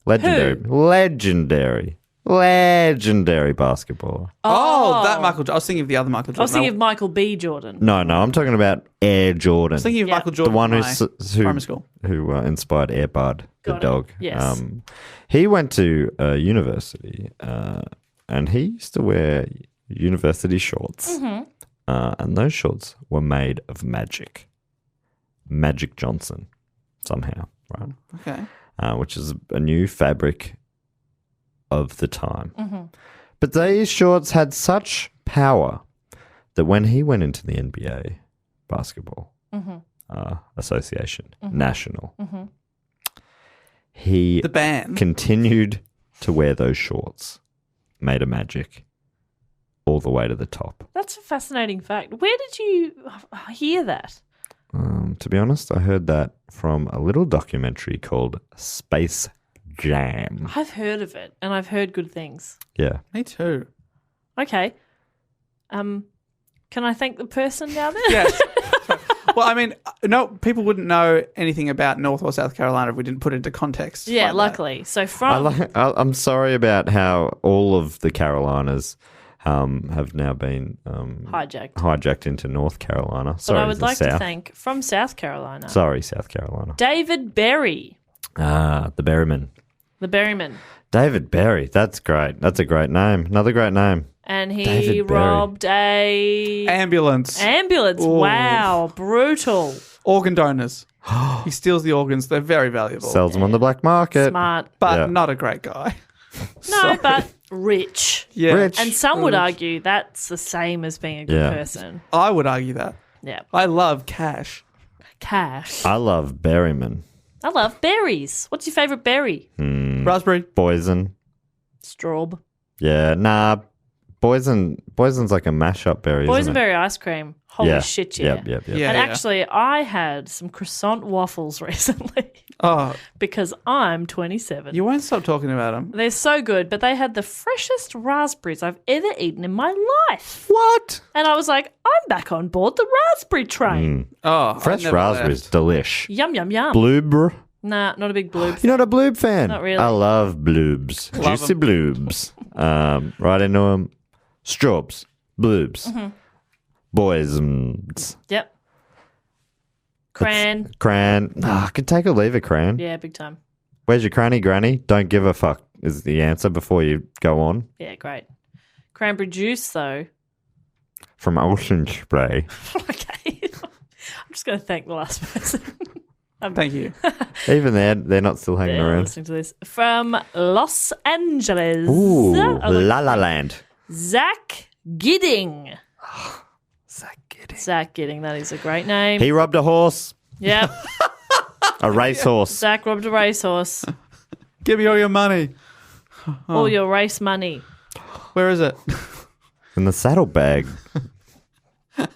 Speaker 5: legendary basketballer?
Speaker 3: Oh, that Michael Jordan. I was thinking of the other Michael Jordan.
Speaker 4: I was thinking of Michael B. Jordan.
Speaker 5: No, I'm talking about Air Jordan.
Speaker 3: I was thinking of
Speaker 4: Yeah.
Speaker 3: Michael
Speaker 5: the
Speaker 3: Jordan.
Speaker 5: one
Speaker 3: in
Speaker 5: who
Speaker 3: primary school.
Speaker 5: inspired Air Bud, the
Speaker 4: Got it.
Speaker 5: dog.
Speaker 4: Yes.
Speaker 5: He went to university, and he used to wear university shorts, and those shorts were made of Magic Johnson, somehow, right?
Speaker 3: Okay.
Speaker 5: Which is a new fabric of the time. But these shorts had such power that when he went into the NBA basketball association, national, he
Speaker 3: The band.
Speaker 5: continued to wear those shorts made of Magic all the way to the top.
Speaker 4: That's a fascinating fact. Where did you hear that?
Speaker 5: To be honest, I heard that from a little documentary called Space Jam.
Speaker 4: I've heard of it, and I've heard good things.
Speaker 5: Yeah.
Speaker 3: Me too.
Speaker 4: Okay. Can I thank the person down there?
Speaker 3: Yes. Well, I mean, no, people wouldn't know anything about North or South Carolina if we didn't put it into context.
Speaker 4: Yeah,
Speaker 3: like that.
Speaker 4: luckily. So from
Speaker 5: I'm sorry about how all of the Carolinas have now been
Speaker 4: hijacked
Speaker 5: into North Carolina.
Speaker 4: But
Speaker 5: Sorry,
Speaker 4: I would
Speaker 5: the
Speaker 4: like
Speaker 5: South.
Speaker 4: to thank from South Carolina,
Speaker 5: Sorry, South Carolina.
Speaker 4: David Berry,
Speaker 5: The Berryman.
Speaker 4: the Berryman,
Speaker 5: David Berry. That's great. That's a great name. Another great name.
Speaker 4: and he
Speaker 5: David Berry.
Speaker 4: robbed a
Speaker 3: Ambulance.
Speaker 4: ambulance.
Speaker 3: Ooh.
Speaker 4: Wow, brutal.
Speaker 3: Organ donors. He steals the organs. They're very valuable.
Speaker 5: Sells them on the black market.
Speaker 4: Smart.
Speaker 3: but
Speaker 5: Yeah.
Speaker 3: not a great guy.
Speaker 4: No, but rich.
Speaker 3: Yeah.
Speaker 5: Rich.
Speaker 4: And some would
Speaker 3: Rich.
Speaker 4: argue that's the same as being a good
Speaker 5: Yeah.
Speaker 4: person.
Speaker 3: I would argue that.
Speaker 4: Yeah.
Speaker 3: I love cash.
Speaker 4: Cash.
Speaker 5: I love Berryman.
Speaker 4: I love berries. What's your favourite berry?
Speaker 3: Raspberry.
Speaker 5: Poison.
Speaker 4: Straub.
Speaker 5: Yeah, nah. Poison's like a mashup berry. isn't it?
Speaker 4: Boysenberry ice cream. Holy shit, yeah.
Speaker 5: Yep.
Speaker 3: Yeah.
Speaker 4: And actually, I had some croissant waffles recently
Speaker 3: Oh,
Speaker 4: because I'm 27.
Speaker 3: you won't stop talking about them.
Speaker 4: They're so good, but they had the freshest raspberries I've ever eaten in my life.
Speaker 5: What?
Speaker 4: And I was like, I'm back on board the raspberry train.
Speaker 3: Oh,
Speaker 5: Fresh
Speaker 3: I never
Speaker 5: raspberries,
Speaker 3: left.
Speaker 5: delish.
Speaker 4: Yum, yum, yum.
Speaker 5: Bloober.
Speaker 4: Nah, not a big bloob.
Speaker 5: You're not a bloob fan?
Speaker 4: Not really.
Speaker 5: I love bloobs. Juicy bloobs. Right into them. Straubs. Bloobs.
Speaker 4: Mm-hmm.
Speaker 5: Boys.
Speaker 4: Yep. Cran.
Speaker 5: Cran. I could take or leave a cran.
Speaker 4: Yeah, big time.
Speaker 5: Where's your cranny, granny? Don't give a fuck is the answer before you go on.
Speaker 4: Yeah, great. Cranberry juice, though.
Speaker 5: From Ocean Spray.
Speaker 4: Okay. I'm just going to thank the last person.
Speaker 1: Thank you.
Speaker 5: Even they're not still hanging
Speaker 4: Yeah,
Speaker 5: around.
Speaker 4: listening to this. From Los Angeles.
Speaker 5: Ooh,
Speaker 4: Oh, look.
Speaker 5: La La Land.
Speaker 4: Zach Gidding.
Speaker 5: Zach Gidding.
Speaker 4: Zach Gidding, that is a great name.
Speaker 5: He robbed a horse.
Speaker 4: Yep.
Speaker 5: A racehorse.
Speaker 4: Zach robbed a racehorse.
Speaker 1: Give me all your money.
Speaker 4: All your race money.
Speaker 1: Where is it?
Speaker 5: In the saddlebag.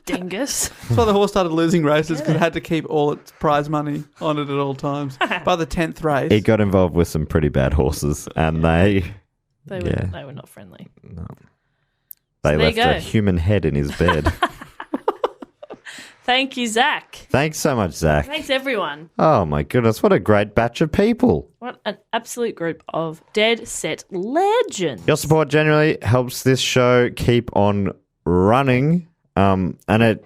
Speaker 4: Dingus.
Speaker 1: That's why the horse started losing races because it had to keep all its prize money on it at all times. By the 10th race.
Speaker 5: He got involved with some pretty bad horses, and they
Speaker 4: They were not friendly.
Speaker 5: they
Speaker 4: there
Speaker 5: left
Speaker 4: you go.
Speaker 5: a human head in his bed.
Speaker 4: Thank you, Zach.
Speaker 5: Thanks so much, Zach.
Speaker 4: Thanks, everyone.
Speaker 5: Oh my goodness, what a great batch of people.
Speaker 4: What an absolute group of dead set legends.
Speaker 5: Your support generally helps this show keep on running. And it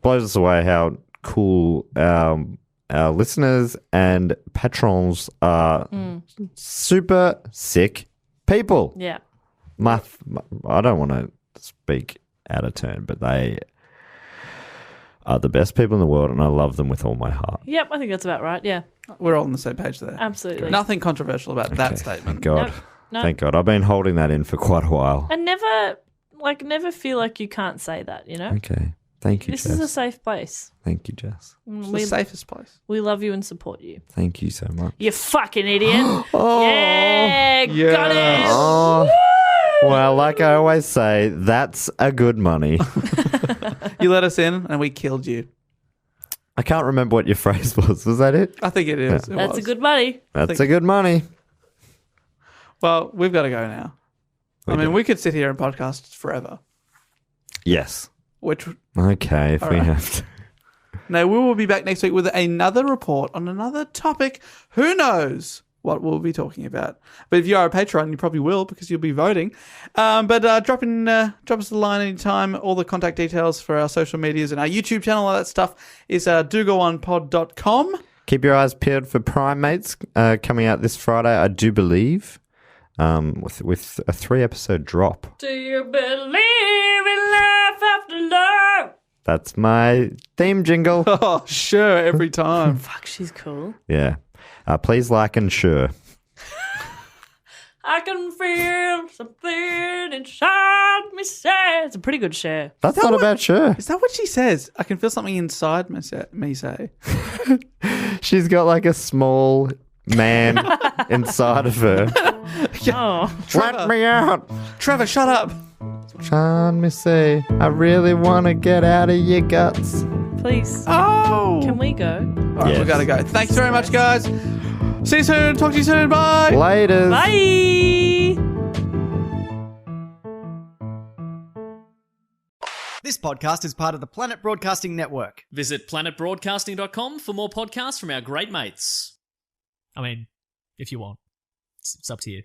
Speaker 5: blows us away how cool our listeners and patrons are. Super sick people.
Speaker 4: Yeah.
Speaker 5: I don't want to speak out of turn, but they are the best people in the world, and I love them with all my heart.
Speaker 4: Yep, I think that's about right. Yeah,
Speaker 1: We're all on the same page there.
Speaker 4: absolutely.
Speaker 1: Nothing controversial about that statement.
Speaker 5: Thank God.
Speaker 4: No.
Speaker 5: Thank God. I've been holding that in for quite a while.
Speaker 4: And never feel like you can't say that, you know?
Speaker 5: Okay. Thank you,
Speaker 4: This
Speaker 5: Jess.
Speaker 4: is a safe place.
Speaker 5: Thank you, Jess.
Speaker 1: It's the
Speaker 4: We,
Speaker 1: safest place.
Speaker 4: we love you and support you.
Speaker 5: Thank you so much.
Speaker 4: You fucking idiot.
Speaker 5: Oh,
Speaker 4: Yeah,
Speaker 1: yeah.
Speaker 4: got it.
Speaker 5: Oh. Well, like I always say, that's a good money.
Speaker 1: You let us in and we killed you.
Speaker 5: I can't remember what your phrase was. Was that it?
Speaker 1: I think it is.
Speaker 5: Yeah.
Speaker 1: It
Speaker 4: That's
Speaker 1: was.
Speaker 4: a good money.
Speaker 5: That's a good money.
Speaker 1: Well, we've got to go now. We could sit here and podcast forever.
Speaker 5: Yes.
Speaker 1: Which
Speaker 5: Okay, if
Speaker 1: All
Speaker 5: we
Speaker 1: right.
Speaker 5: have to.
Speaker 1: no, we will be back next week with another report on another topic. Who knows what we'll be talking about? But if you are a Patreon, you probably will because you'll be voting. But drop us a line anytime. All the contact details for our social medias and our YouTube channel, all that stuff is dogoonpod.com.
Speaker 5: Keep your eyes peeled for Primates coming out this Friday, I do believe, with a 3-episode drop.
Speaker 4: Do you believe in life after love?
Speaker 5: That's my theme jingle.
Speaker 1: Oh, sure, every time.
Speaker 4: Fuck, she's cool.
Speaker 5: Yeah. Please like and share.
Speaker 4: I can feel something inside me say. It's a pretty good share.
Speaker 5: That's not about share.
Speaker 1: Is that what she says? I can feel something inside me say.
Speaker 5: She's got like a small man inside of her.
Speaker 4: Oh.
Speaker 5: Let me out.
Speaker 1: Trevor, shut up.
Speaker 5: Let me see. I really want to get out of your guts.
Speaker 4: Please.
Speaker 1: Oh.
Speaker 4: Can we go?
Speaker 1: All right,
Speaker 5: Yes.
Speaker 1: we got to go. Thanks very much, guys. See you soon. Talk to you soon. Bye.
Speaker 5: Laters.
Speaker 4: Bye.
Speaker 6: This podcast is part of the Planet Broadcasting Network.
Speaker 2: Visit planetbroadcasting.com for more podcasts from our great mates.
Speaker 7: I mean, if you want. It's up to you.